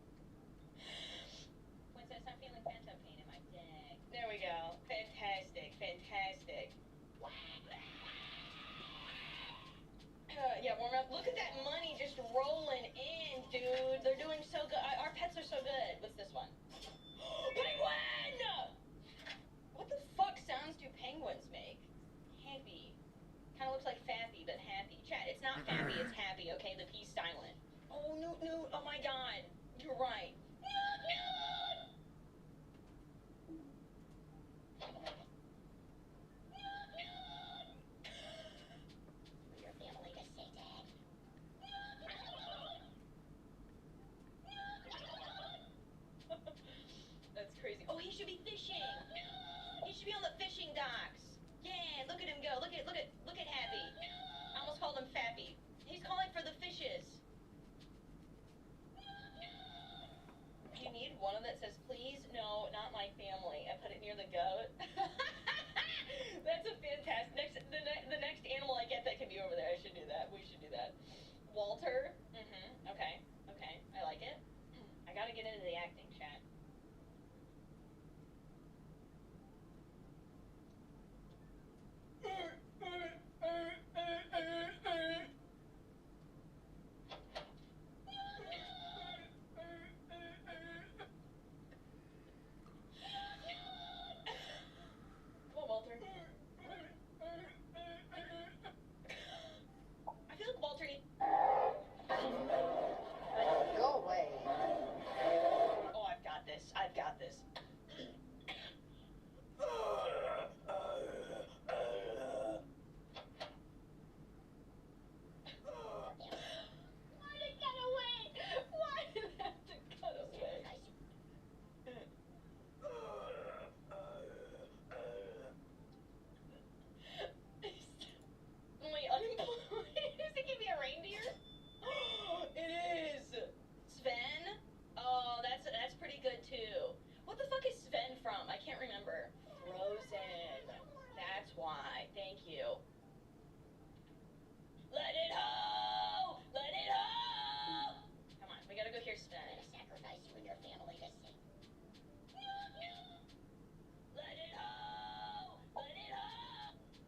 Princess, I'm feeling phantom pain in my dick. There we go. Fantastic, fantastic. Yeah, warm up. Look at that money just rolling in, dude. They're doing so good. Our pets are so good. What's this one? Penguin! What the fuck sounds do penguins make? Happy. Kind of looks like Fappy, but happy. Chat, it's not Fappy, it's happy, okay? The P's silent. Oh, Newt, Newt. Oh my god. You're right. Newt, Newt! Your family to say dad. That's crazy. Oh, he should be fishing. He should be on the fishing docks. Yeah, look at him go. Look at Happy. I almost called him Fappy. He's calling for the fishes. You need one of that says, please, no, not my family. I put it near the goat. That's a fantastic. The next animal I get that can be over there, I should do that. We should do that. Walter. Okay. I like it. I gotta get into the acting, chat. Come on, Walter. I feel like Walter needs... Go away. Oh, I've got this. I've got this. Why did it cut away? Why did it have to cut away? Wait, unemployed? Is it gonna be a reindeer? It is! Sven? Oh, that's pretty good too. What the fuck is Sven from? I can't remember. Frozen. That's why. Thank you. Let it ho! Let it ho! Come on, we gotta go hear Sven. I'm gonna sacrifice you and your family to save. Let it ho! Let it ho!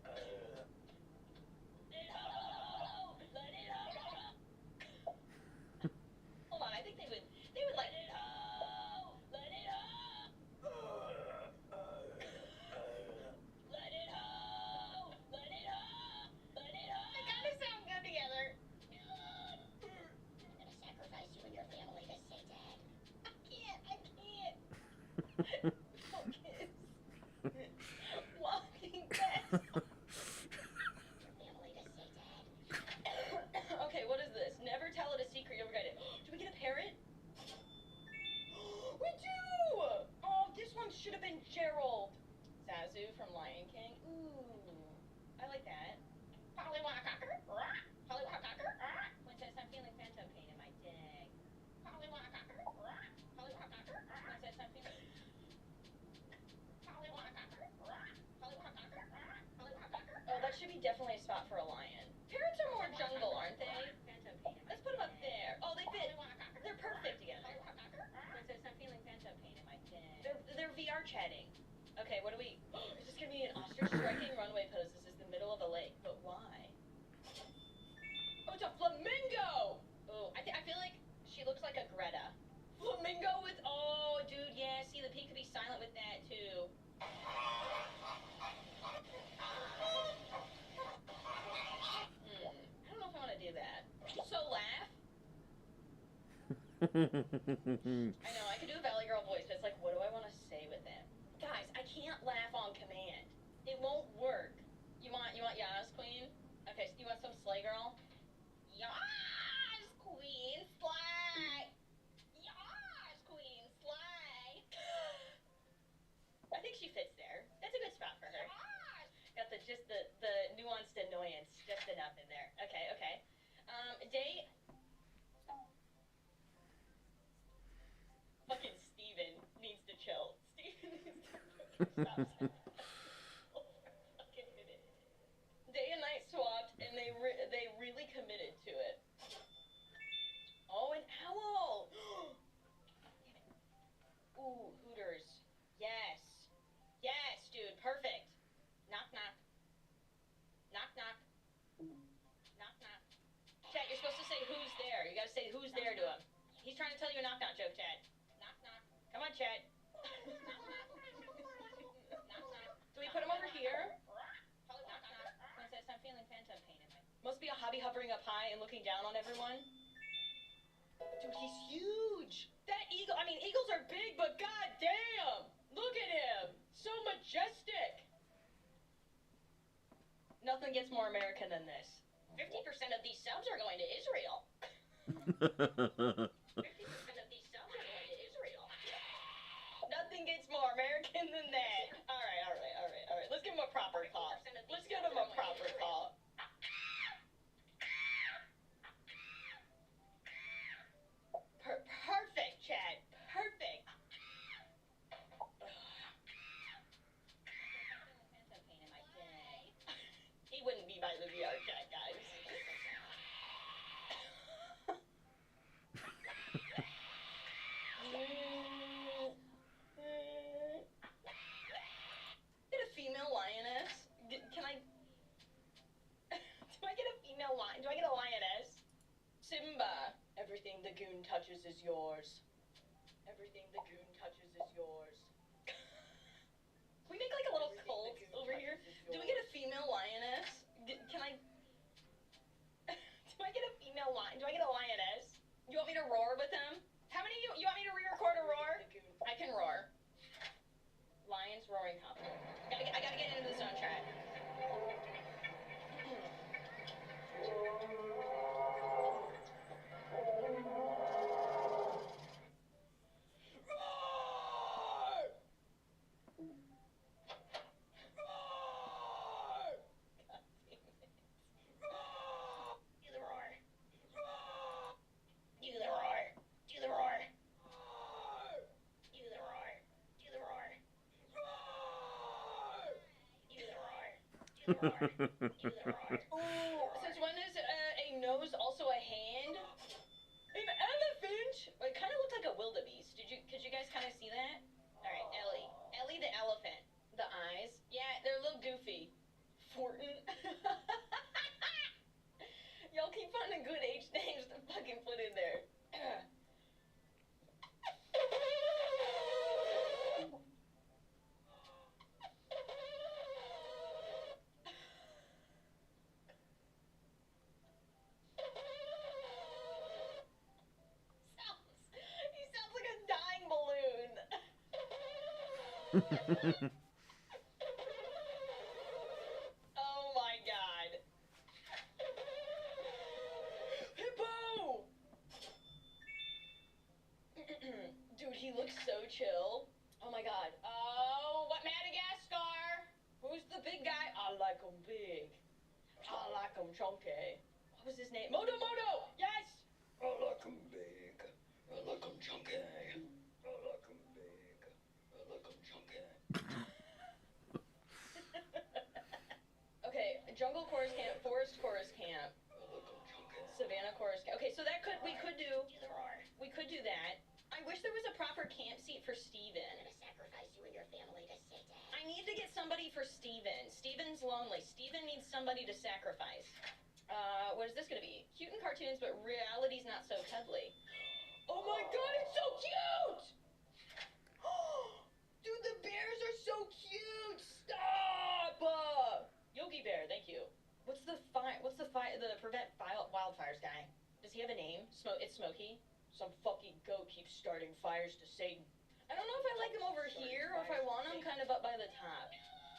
Let it ho! Let it ho! Hold on, I think they would let it ho! Let it ho! Let it ho! Let it ho! Let it ho! They kind of sound good together. I'm gonna sacrifice you and your family to say dad. I can't. Focus. Walking dead. Okay, what is this? Never tell it a secret you'll regret it. Do we get a parrot? We do! Oh, this one should have been Gerald. Zazu from Lion King. Ooh, I like that. Pollywogger. Pollywogger. Princess, I'm feeling phantom pain in my dick. Pollywogger. Pollywogger. Princess, I'm feeling... Oh, that should be definitely a spot for a lion. Parrots are more jungle, aren't they? Let's put them up there. Oh, they fit. They're perfect together. Princess, I'm feeling phantom pain in my dick. They're VR chatting. Okay, what do we... Is this gonna be an ostrich striking runway pose? This is the middle of a lake, but why? Oh, it's a flamingo! Oh, I feel like she looks like a Greta. Flamingo with... Oh, dude, yeah. See, the P could be silent with that, too. I don't know if I want to do that. So laugh. I know, I could do a Valley Girl voice, but it's like, what do I want to say with it? Guys, I can't laugh on command. It won't work. You want Yas, Queen? Okay, so you want some Slay Girl? Yas, Queen, slay! Yas, Queen, slay! I think she fits there. That's a good spot for her. Got the just the nuanced annoyance, just enough in there. Okay, okay. Day. Fucking Steven needs to chill. Steven needs to stop. Fucking minute. Day and night swapped, and they really committed to it. Oh, an owl! Ooh, Hooters. Yes. Yes, dude, perfect. Knock, knock. Knock, knock. Knock, knock. Chat, you're supposed to say who's there. You gotta say who's there to him. He's trying to tell you a knock, knock joke, Chat. Knock, knock. Come on, Chat. Knock, knock. Knock, knock. Do we put him over here? Knock, knock. Princess, I'm feeling phantom pain in my... Must be a hobby hovering up high and looking down on everyone. Dude, he's huge. That eagle, I mean, eagles are big, but goddamn! Look at him! So majestic! Nothing gets more American than this. 50% of these subs are going to Israel. 50% of these subs are going to Israel. Nothing gets more American than that. Alright. Let's give him a proper call. Let's give him a proper call. Perfect, Chad. Perfect. He wouldn't be by the VR chat, guys. Get a female lioness? Can I... Do I get a female lion? Do I get a lioness? Simba. Everything the goon touches is yours. Everything the goon touches is yours. Can we make like a little cult over here? Do we get a female lioness? Can I... Do I get a female lion? Do I get a lioness? You want me to roar with them? How many of you want me to re-record a roar? I can roar. Lions roaring compliment. I gotta get into the zone track. Ooh, since when is a nose also a hand? An elephant? It kind of looked like a wildebeest. Could you guys kind of see that? All right, Ellie. Ellie the elephant. The eyes. Yeah, they're a little goofy. Fortin. Y'all keep finding good H names to fucking put in there. He sounds like a dying balloon. Oh my god. Hippo! Dude, he looks so chill. Oh my god. Oh, what Madagascar? Who's the big guy? I like him big. I like him chunky. What was his name? Moto Moto! Yes! I like 'em big. I like 'em chunky. I like 'em big. I like 'em chunky. Okay, Jungle Chorus Camp, Forest Chorus Camp, Savannah Chorus Camp. Okay, so that we could do that. I wish there was a proper camp seat for Steven. I'm gonna sacrifice you and your family to sit in. I need to get somebody for Steven. Steven's lonely. Steven needs somebody to sacrifice. What is this gonna be? Cute in cartoons, but reality's not so cuddly. Oh my god, it's so cute! Dude, the bears are so cute! Stop! Yogi Bear, thank you. What's the prevent wildfires guy? Does he have a name? It's Smokey. Some fucking goat keeps starting fires to Satan. I don't know if I like him over here or if I want him kind of up by the top.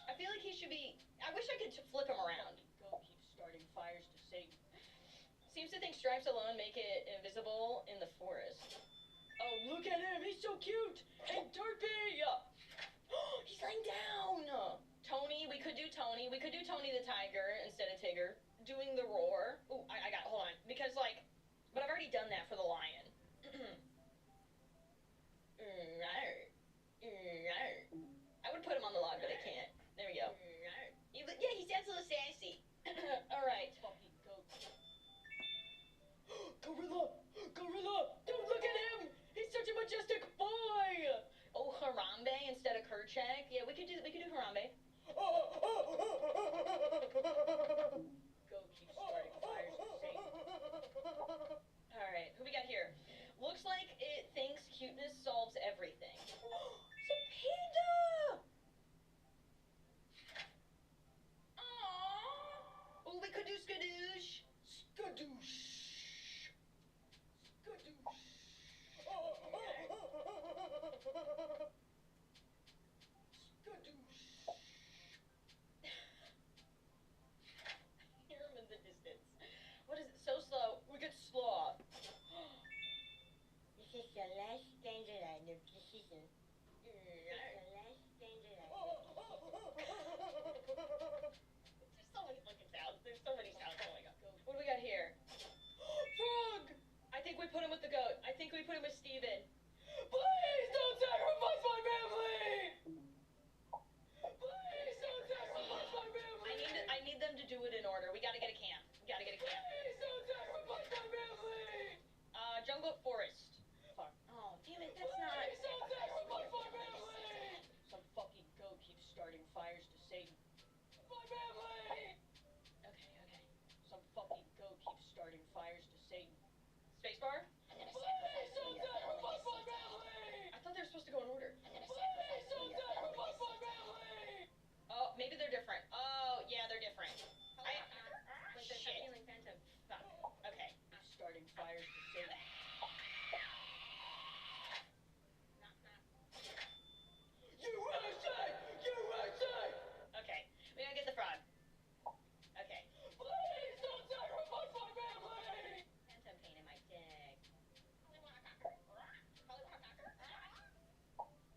I feel like he should be... I wish I could flip him around. Goat keeps starting fires to Satan. Seems to think stripes alone make it invisible in the forest. Oh, look at him! He's so cute! And derpy! He's laying down! Tony, we could do Tony. We could do Tony the Tiger instead of Tigger. Doing the roar. Ooh, I got, hold on. Because, like, but I've already done that for the lion. I would put him on the log, but I can't. There we go. Yeah, he sounds a little sassy. Alright. Gorilla! Gorilla! Dude, look at him! He's such a majestic boy! Oh, Harambe instead of Kerchak. Yeah, we could do Harambe. Go keep starting fires to Satan. Alright, who we got here? Looks like it thinks cuteness solves everything. Zapita! Aww! Oh, we could do Skadoosh. Skadoosh. Hear him in the distance. What is it? So slow. We could sloth. This is the last danger line of the season. This is the last danger line of the season. There's so many fucking sounds. There's so many sounds. Oh my god. What do we got here? Frog! I think we put him with the goat. I think we put him with Steven. Please don't sacrifice my family! Please don't sacrifice my family! I need them to do it in order. We gotta get a camp. We gotta get a camp. Please don't sacrifice my family! Jungle Forest. Fuck. Oh, damn it, that's not... Please don't sacrifice my family! Some fucking goat keeps starting fires to Satan. My family! Okay. Some fucking goat keeps starting fires to Satan. Spacebar? Please don't sacrifice my family! I thought they were supposed to go in order. Please don't sacrifice my family! Oh, maybe they're different. Oh, yeah, they're different. Shit. Fuck. Okay. Starting fires to Satan. USA! USA! Okay. We gotta get the frog. Okay. Please don't sacrifice my family! Phantom pain in my dick.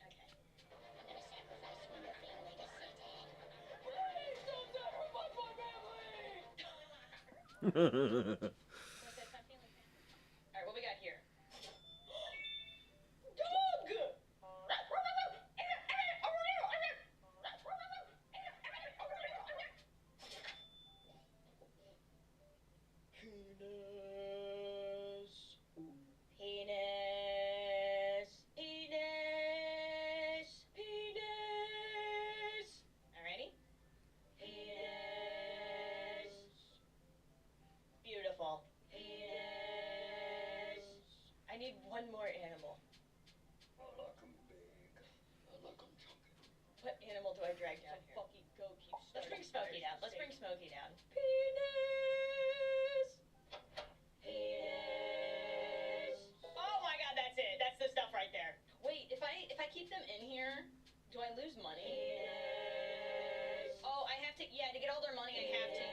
Okay. I'm gonna sacrifice you and your family to Satan. Please don't sacrifice my family! Alright, what we got here? Dog! Penis! Alrighty? Penis! Beautiful. Penis! I need one more animal. I like 'em big. I like 'em chunky. What animal do I drag down here? Fucking goat keeps Let's bring Smokey down. Let's bring Smokey down. Penis! Penis! Oh my god, that's it. That's the stuff right there. Wait, if I keep them in here, do I lose money? Penis! Oh, I have to, yeah, to get all their money, I have to,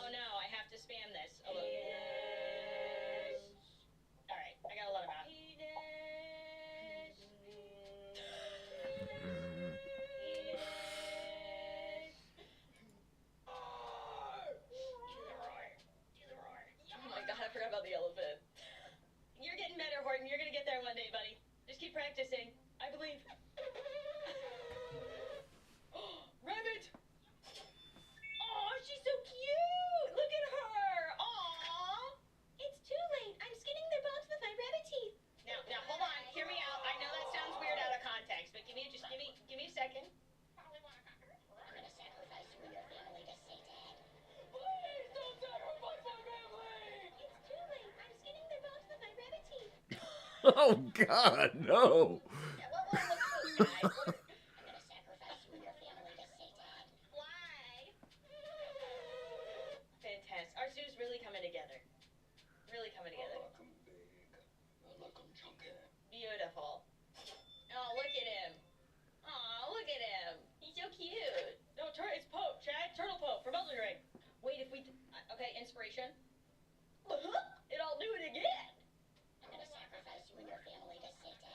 oh no, I have to spam this. Oh, look. Alright, I gotta let him out. Penis! Oh my god, I forgot about the elephant. You're getting better, Horton. You're gonna get there one day, buddy. Just keep practicing. I believe. Rabbit! Aw, she's so cute! Look at her! Aw! It's too late. I'm skinning their bones with my rabbit teeth. Now, hold on. Hear me out. I know that sounds weird out of context, but give me a second. I'm gonna sacrifice you and your family to Satan. Please don't sacrifice my family! It's too late. I'm skinning their bones with my rabbit teeth. Oh God, no! Yeah, well, look at those guys. I'm gonna sacrifice you and your family to Satan. Why? Fantastic. Our zoo's really coming together. Really coming together. I like 'em big. I like 'em chunky. Beautiful. Oh, look at him. Aw, look at him. He's so cute. No, it's Pope, Chad. Turtle Pope from Elden Ring. Wait, if we... okay, inspiration. It all knew it again. I'm gonna sacrifice you and your family to Satan.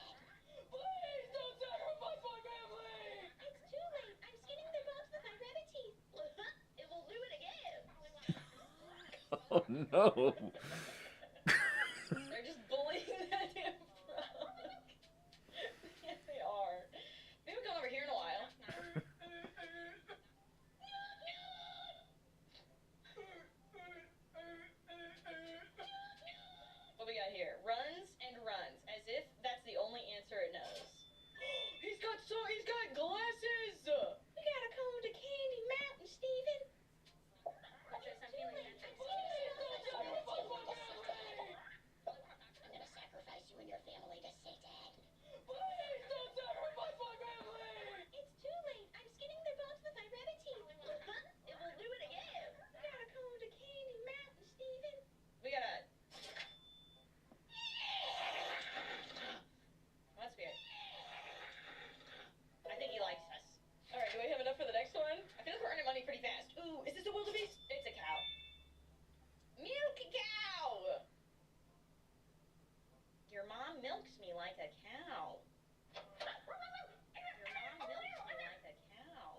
Please don't sacrifice my family! It's too late. I'm skinning their bones with Oh no. They're just bullying that damn frog. Yeah, they are. We haven't gone over here in a while. What we got here? Runs and runs, as if that's the only answer it knows. He's got glasses! We gotta come to Candy Mountain, Steven. I'm gonna sacrifice you and your family to Satan. Please don't sacrifice my family! It's too late. I'm skinning their bones with my rabbit teeth. It will do it again. We gotta come to Candy Mountain, Steven. We gotta... That's weird. I think he likes us. Alright, do we have enough for the next one? I feel like we're earning money pretty fast. Ooh, is this a wildebeest? It's a cow. Milk cow! Your mom milks me like a cow. Your mom milks me like a cow.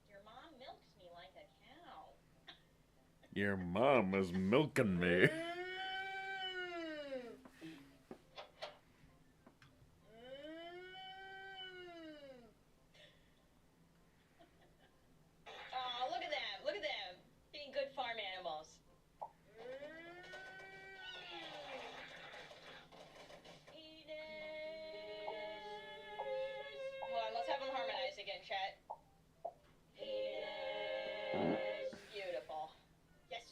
Your mom milks me like a cow. Your mom is milking me. Oh, look at them. Look at them. Being good farm animals. Hold on, let's have them harmonize again, chat. Beautiful. Yes.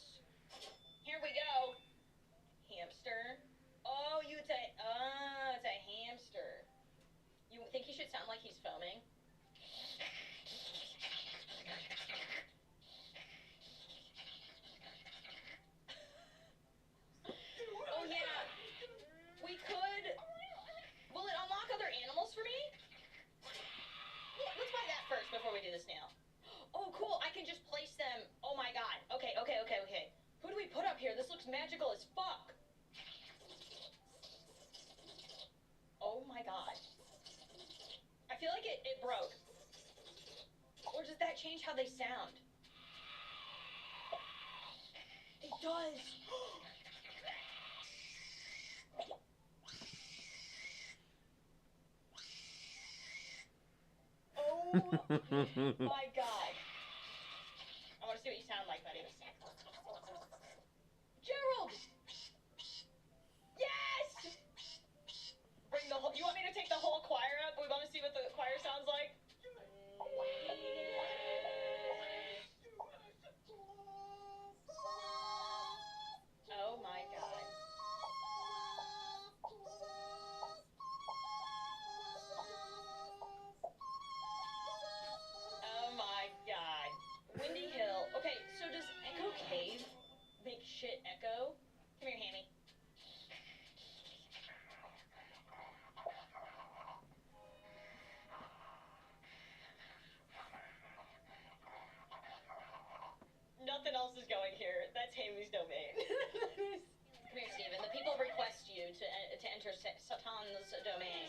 Here we go. Hamster. Oh, it's a hamster. You think he should sound like he's foaming? Oh yeah. We could. Will it unlock other animals for me? Yeah, let's buy that first before we do the snail. Oh, cool. I can just place them. Oh my god. Okay. Who do we put up here? This looks magical as fuck. Oh my god. I feel like it broke. Or does that change how they sound? It does. Oh my god. I want to see what you sound like, buddy. Gerald! Yes! Bring the whole... You want me to take the whole choir up? We want to see what the choir sounds like? Oh my god. Oh my god. Windy Hill. Okay, so does Echo Cave make shit echo? Come here, Hammy. Nothing else is going here. That's Hammy's domain. Come here, Steven. The people request you to enter Satan's domain.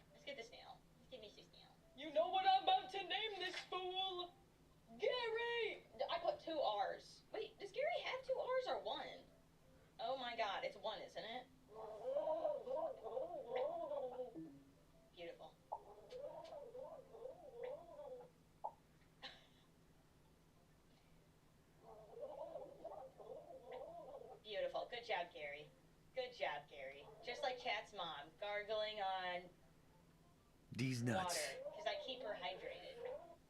Let's get the snail. Let's give me the snail. You know what I'm about to name this fool? Gary! I put 2 R's. Wait, does Gary have 2 R's or 1? Oh my god, it's 1, isn't it? Beautiful. Beautiful. Good job, Gary. Good job, Gary. Just like Chat's mom, gargling on These nuts. water, because I keep her hydrated.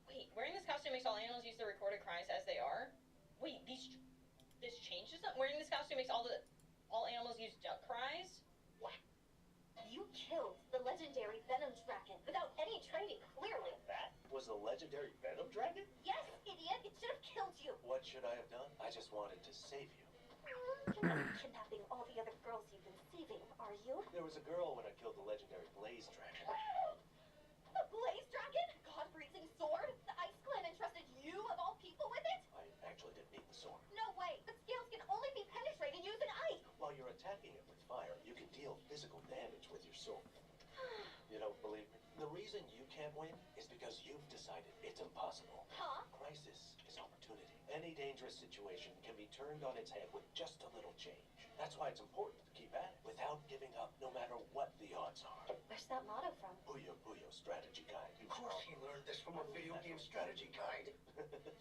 Wait, wearing this costume makes all animals use the recorded cries as they are? Wait, this changes them? Wearing this costume makes all animals use duck cries? You killed the legendary Venom Dragon without any training, clearly. That was a legendary Venom Dragon? Yes, idiot. It should have killed you. What should I have done? I just wanted to save you. You're not kidnapping all the other girls you've been saving, are you? There was a girl when I killed the legendary Blaze Dragon. The Blaze Dragon? God-breathing sword? The Ice Clan entrusted you, of all people, with it? I actually didn't need the sword. So, you don't believe me? The reason you can't win is because you've decided it's impossible. Huh? Crisis is opportunity. Any dangerous situation can be turned on its head with just a little change. That's why it's important to keep at it without giving up, no matter what the odds are. Where's that motto from? Puyo Puyo Strategy Guide. Of course he learned this from a video game strategy guide.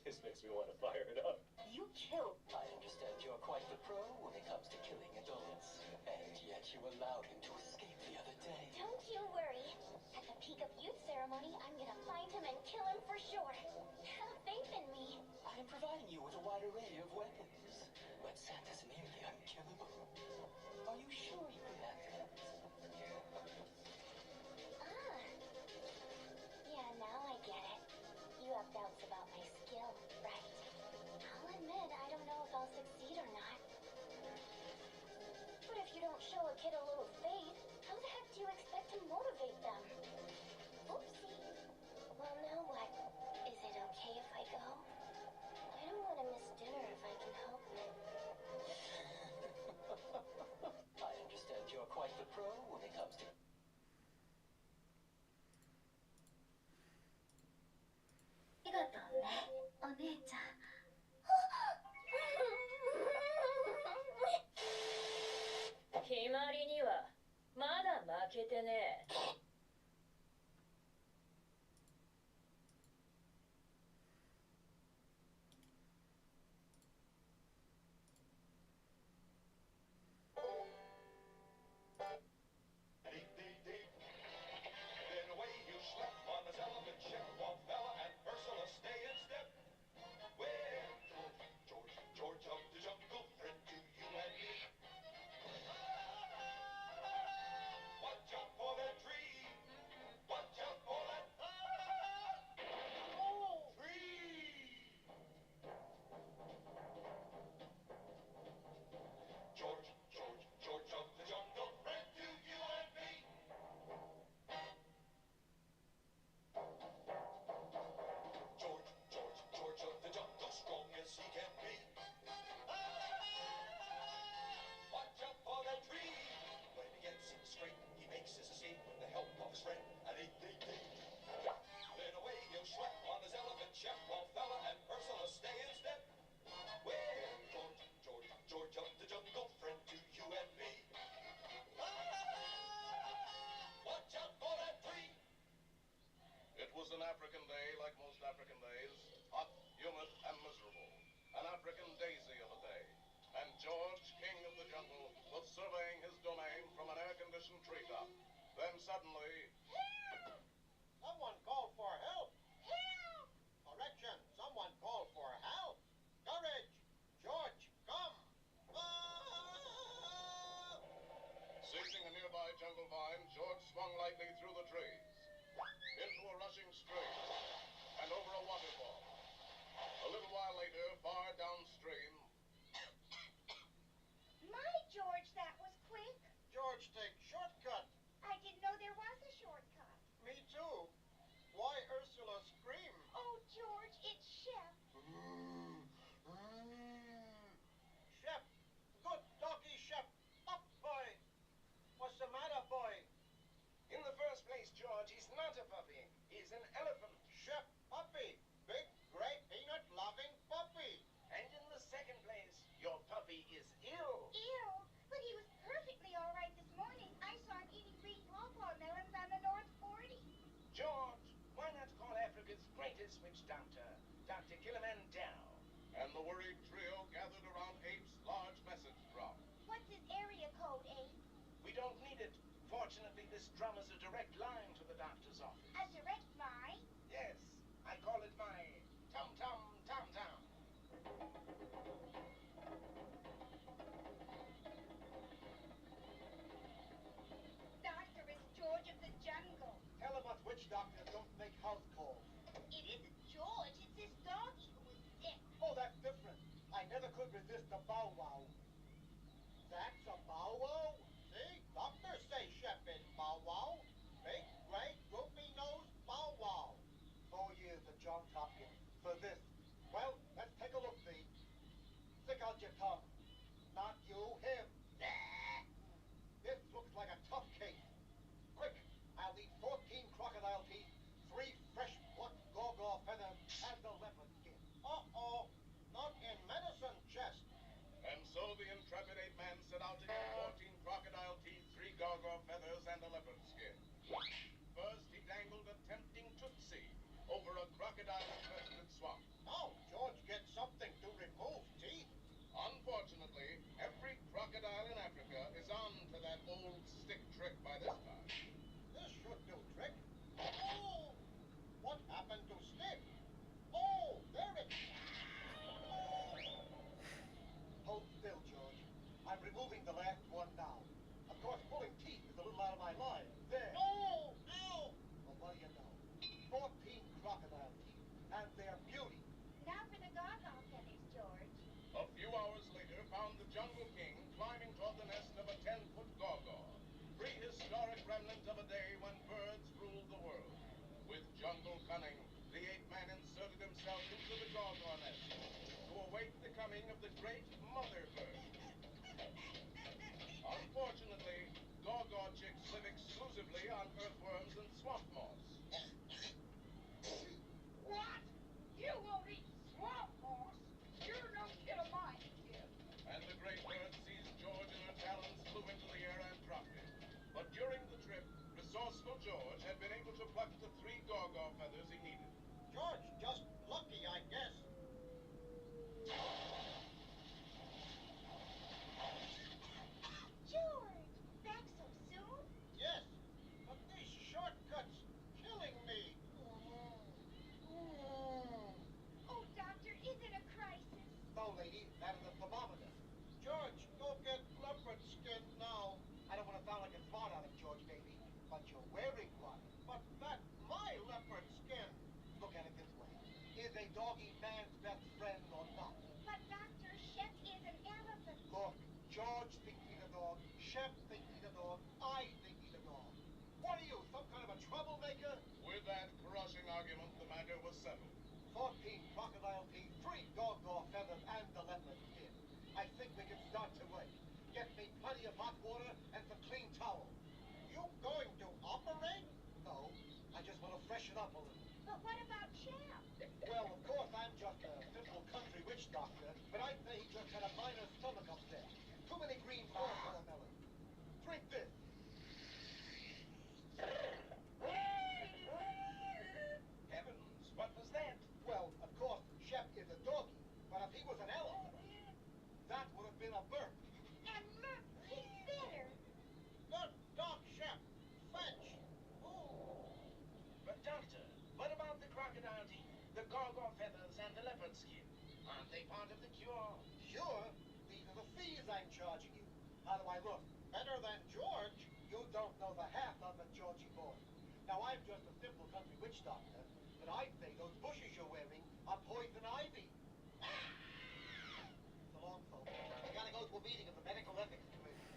This makes me want to fire it up. You killed. I understand you're quite the pro when it comes to killing adults. And yet you allowed him to escape the other day. Don't you worry. At the peak of youth ceremony, I'm gonna find him and kill him for sure. Have faith in me. I am providing you with a wide array of weapons. But Santa's nearly unkillable. Are you sure you can handle it? Ah. Yeah, now I get it. You have doubts about my skill, right? I'll admit, I don't know if I'll succeed or not. But if you don't show a kid a little faith, how the heck do you expect to motivate them? Oopsie. Well, now what? Is it okay if I go? I don't want to miss dinner if I can help it. I understand you're quite the pro when it comes to... ありがとうね、お姉ちゃん。決まりにはまだ負けてねえ。Then away you slip on this elephant ship, while Bella and Ursula stay in step. Where George of the jungle, friend to you and me. Watch out for that tree. Watch out for that tree. George of the jungle, friend to you and me. George of the jungle, strong as he can be. Watch out for that tree. When he gets in the scrape, he makes his escape with the help of his friend. Then away he'll slip on his elephant ship, while Bella and Ursula stay in step. Where George of the jungle, friend to you and me. Watch out for that tree. It was an African day like most African days, hot, humid, and miserable. An African daisy of a day. And George, king of the jungle, was surveying his domain from an air-conditioned treetop. Then suddenly... Someone call for help! Help! Correction, someone call for help! Courage! George, come! Seizing a nearby jungle vine, George swung lightly through the trees, into a rushing stream, and over a waterfall. A little while later, far downstream... My George, that was quick. George, take shortcut! I didn't know there was a shortcut. Me too! Why Ursula scream? Oh, George, it's Chef. Shep! Good doggy, Shep! Up, boy! What's the matter, boy? In the first place, George, he's not a puppy. He's an elephant. Shep, puppy! Big, great, peanut-loving puppy! And in the second place, your puppy is ill. Ew, but he was perfectly all right this morning. I saw him eating green pawpaw melons on the North 40. George, why not call Africa's greatest witch doctor, Dr. Kilimanjaro? And the worried trio gathered around Ape's large message drum. What's his area code, Abe? We don't need it. Fortunately, this drum is a direct line to the doctor's office. A direct line? Yes, I call it my tum-tum, tum-tum. Doctor, it's George of the jungle. Tell him us witch doctor don't make house calls. It isn't George, it's his doggy who is sick. Oh, that's different. I never could resist a bow wow. That's a bow wow? See? Doctors say Shep in bow wow. Big, great, droopy nose bow wow. 4 years of John Hopkins for this. Well, let's take a look, see. Stick out your tongue. Not you, him. This looks like a tough case. gargoyle feathers and a leopard skin. First, he dangled a tempting tootsie over a crocodile-infested swamp. Now George gets something to remove teeth. Unfortunately, every crocodile in Africa is on to that old stick trick by this time. This should do trick. Oh! What happened to Stick? Oh, there it is. Hold still, George. I'm removing the last one now. Of course, pulling teeth is a little out of my line. There. Oh! Ow! Well, what do you know? 14 crocodile teeth, and they're beauty. Now for the gaga feathers, George. A few hours later found the Jungle King climbing toward the nest of a 10-foot gaga, prehistoric remnant of a day when birds ruled the world. With jungle cunning, the ape-man inserted himself into the gaga nest to await the coming of the great mother bird. Unfortunately, gaga chicks live exclusively on earthworms and swamp moss. What? You won't eat swamp moss? You're no kid of mine, kid. And the great bird seized George in her talons, flew into the air and dropped him. But during the trip, resourceful George had been able to pluck the 3 gaga feathers he needed. George, just lucky, I guess. George, back so soon? Yes, but these shortcuts killing me. Oh, doctor, is it a crisis? No, lady, that is a thermometer. George, go get leopard skin now. I don't want to sound like a smart aleck, George, baby, but you're wearing one. But that's my leopard skin. Look at it this way. Is a doggy man's best friend or not? But doctor, Shep is an elephant. Look, George thinks he's a dog, Shep thinks he's a dog, I think he's a dog. What are you, some kind of a troublemaker? With that crushing argument, the matter was settled. 14 crocodile teeth, 3 gaga feathers, and the leopard skin. I think we can start to work. Get me plenty of hot water and some clean towels. You going to operate? No, I just want to freshen up a little. But what about Shep? Well, of course, I'm just a simple country witch doctor, but I'd say he just had a minor stomach upset. Too many green for a melon. Drink this. Heavens, what was that? Well, of course, Shep is a doggy, but if he was an elephant, that would have been a bird. And look, he's better. Good dog, Shep. Fetch. But doctor, what about the crocodile teeth, the gaga feathers, and the leopard skin? Aren't they part of the cure? Sure, these are the fees I'm charging you. How do I look? Better than George? You don't know the half of it, Georgie boy. Now, I'm just a simple country witch doctor, but I'd say those bushes you're wearing are poison ivy. So long, folks. I gotta go to a meeting of the Medical Ethics Committee.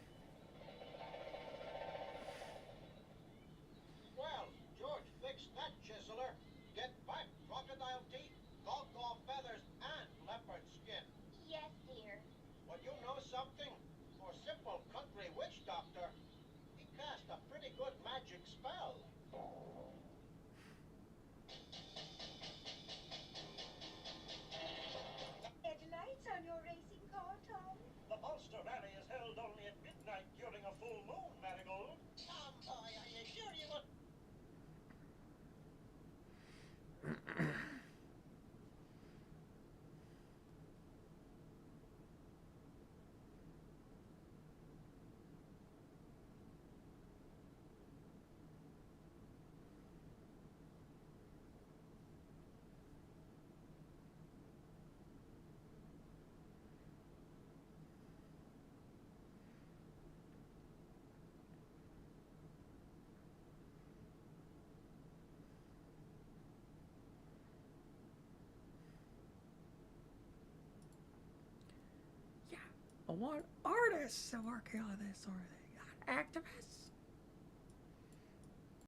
Well, George fixed that chiseler. Get back crocodile teeth, gaga feathers, and leopard skin. Yes, dear. Well, you know something? For a simple country witch doctor, he cast a pretty good magic spell. Headlights on your racing car, Tom? The monster rally is held only at midnight during a full moon, Marigold. Tom, boy, are you sure you would? I want artists to work on this sort of thing. Active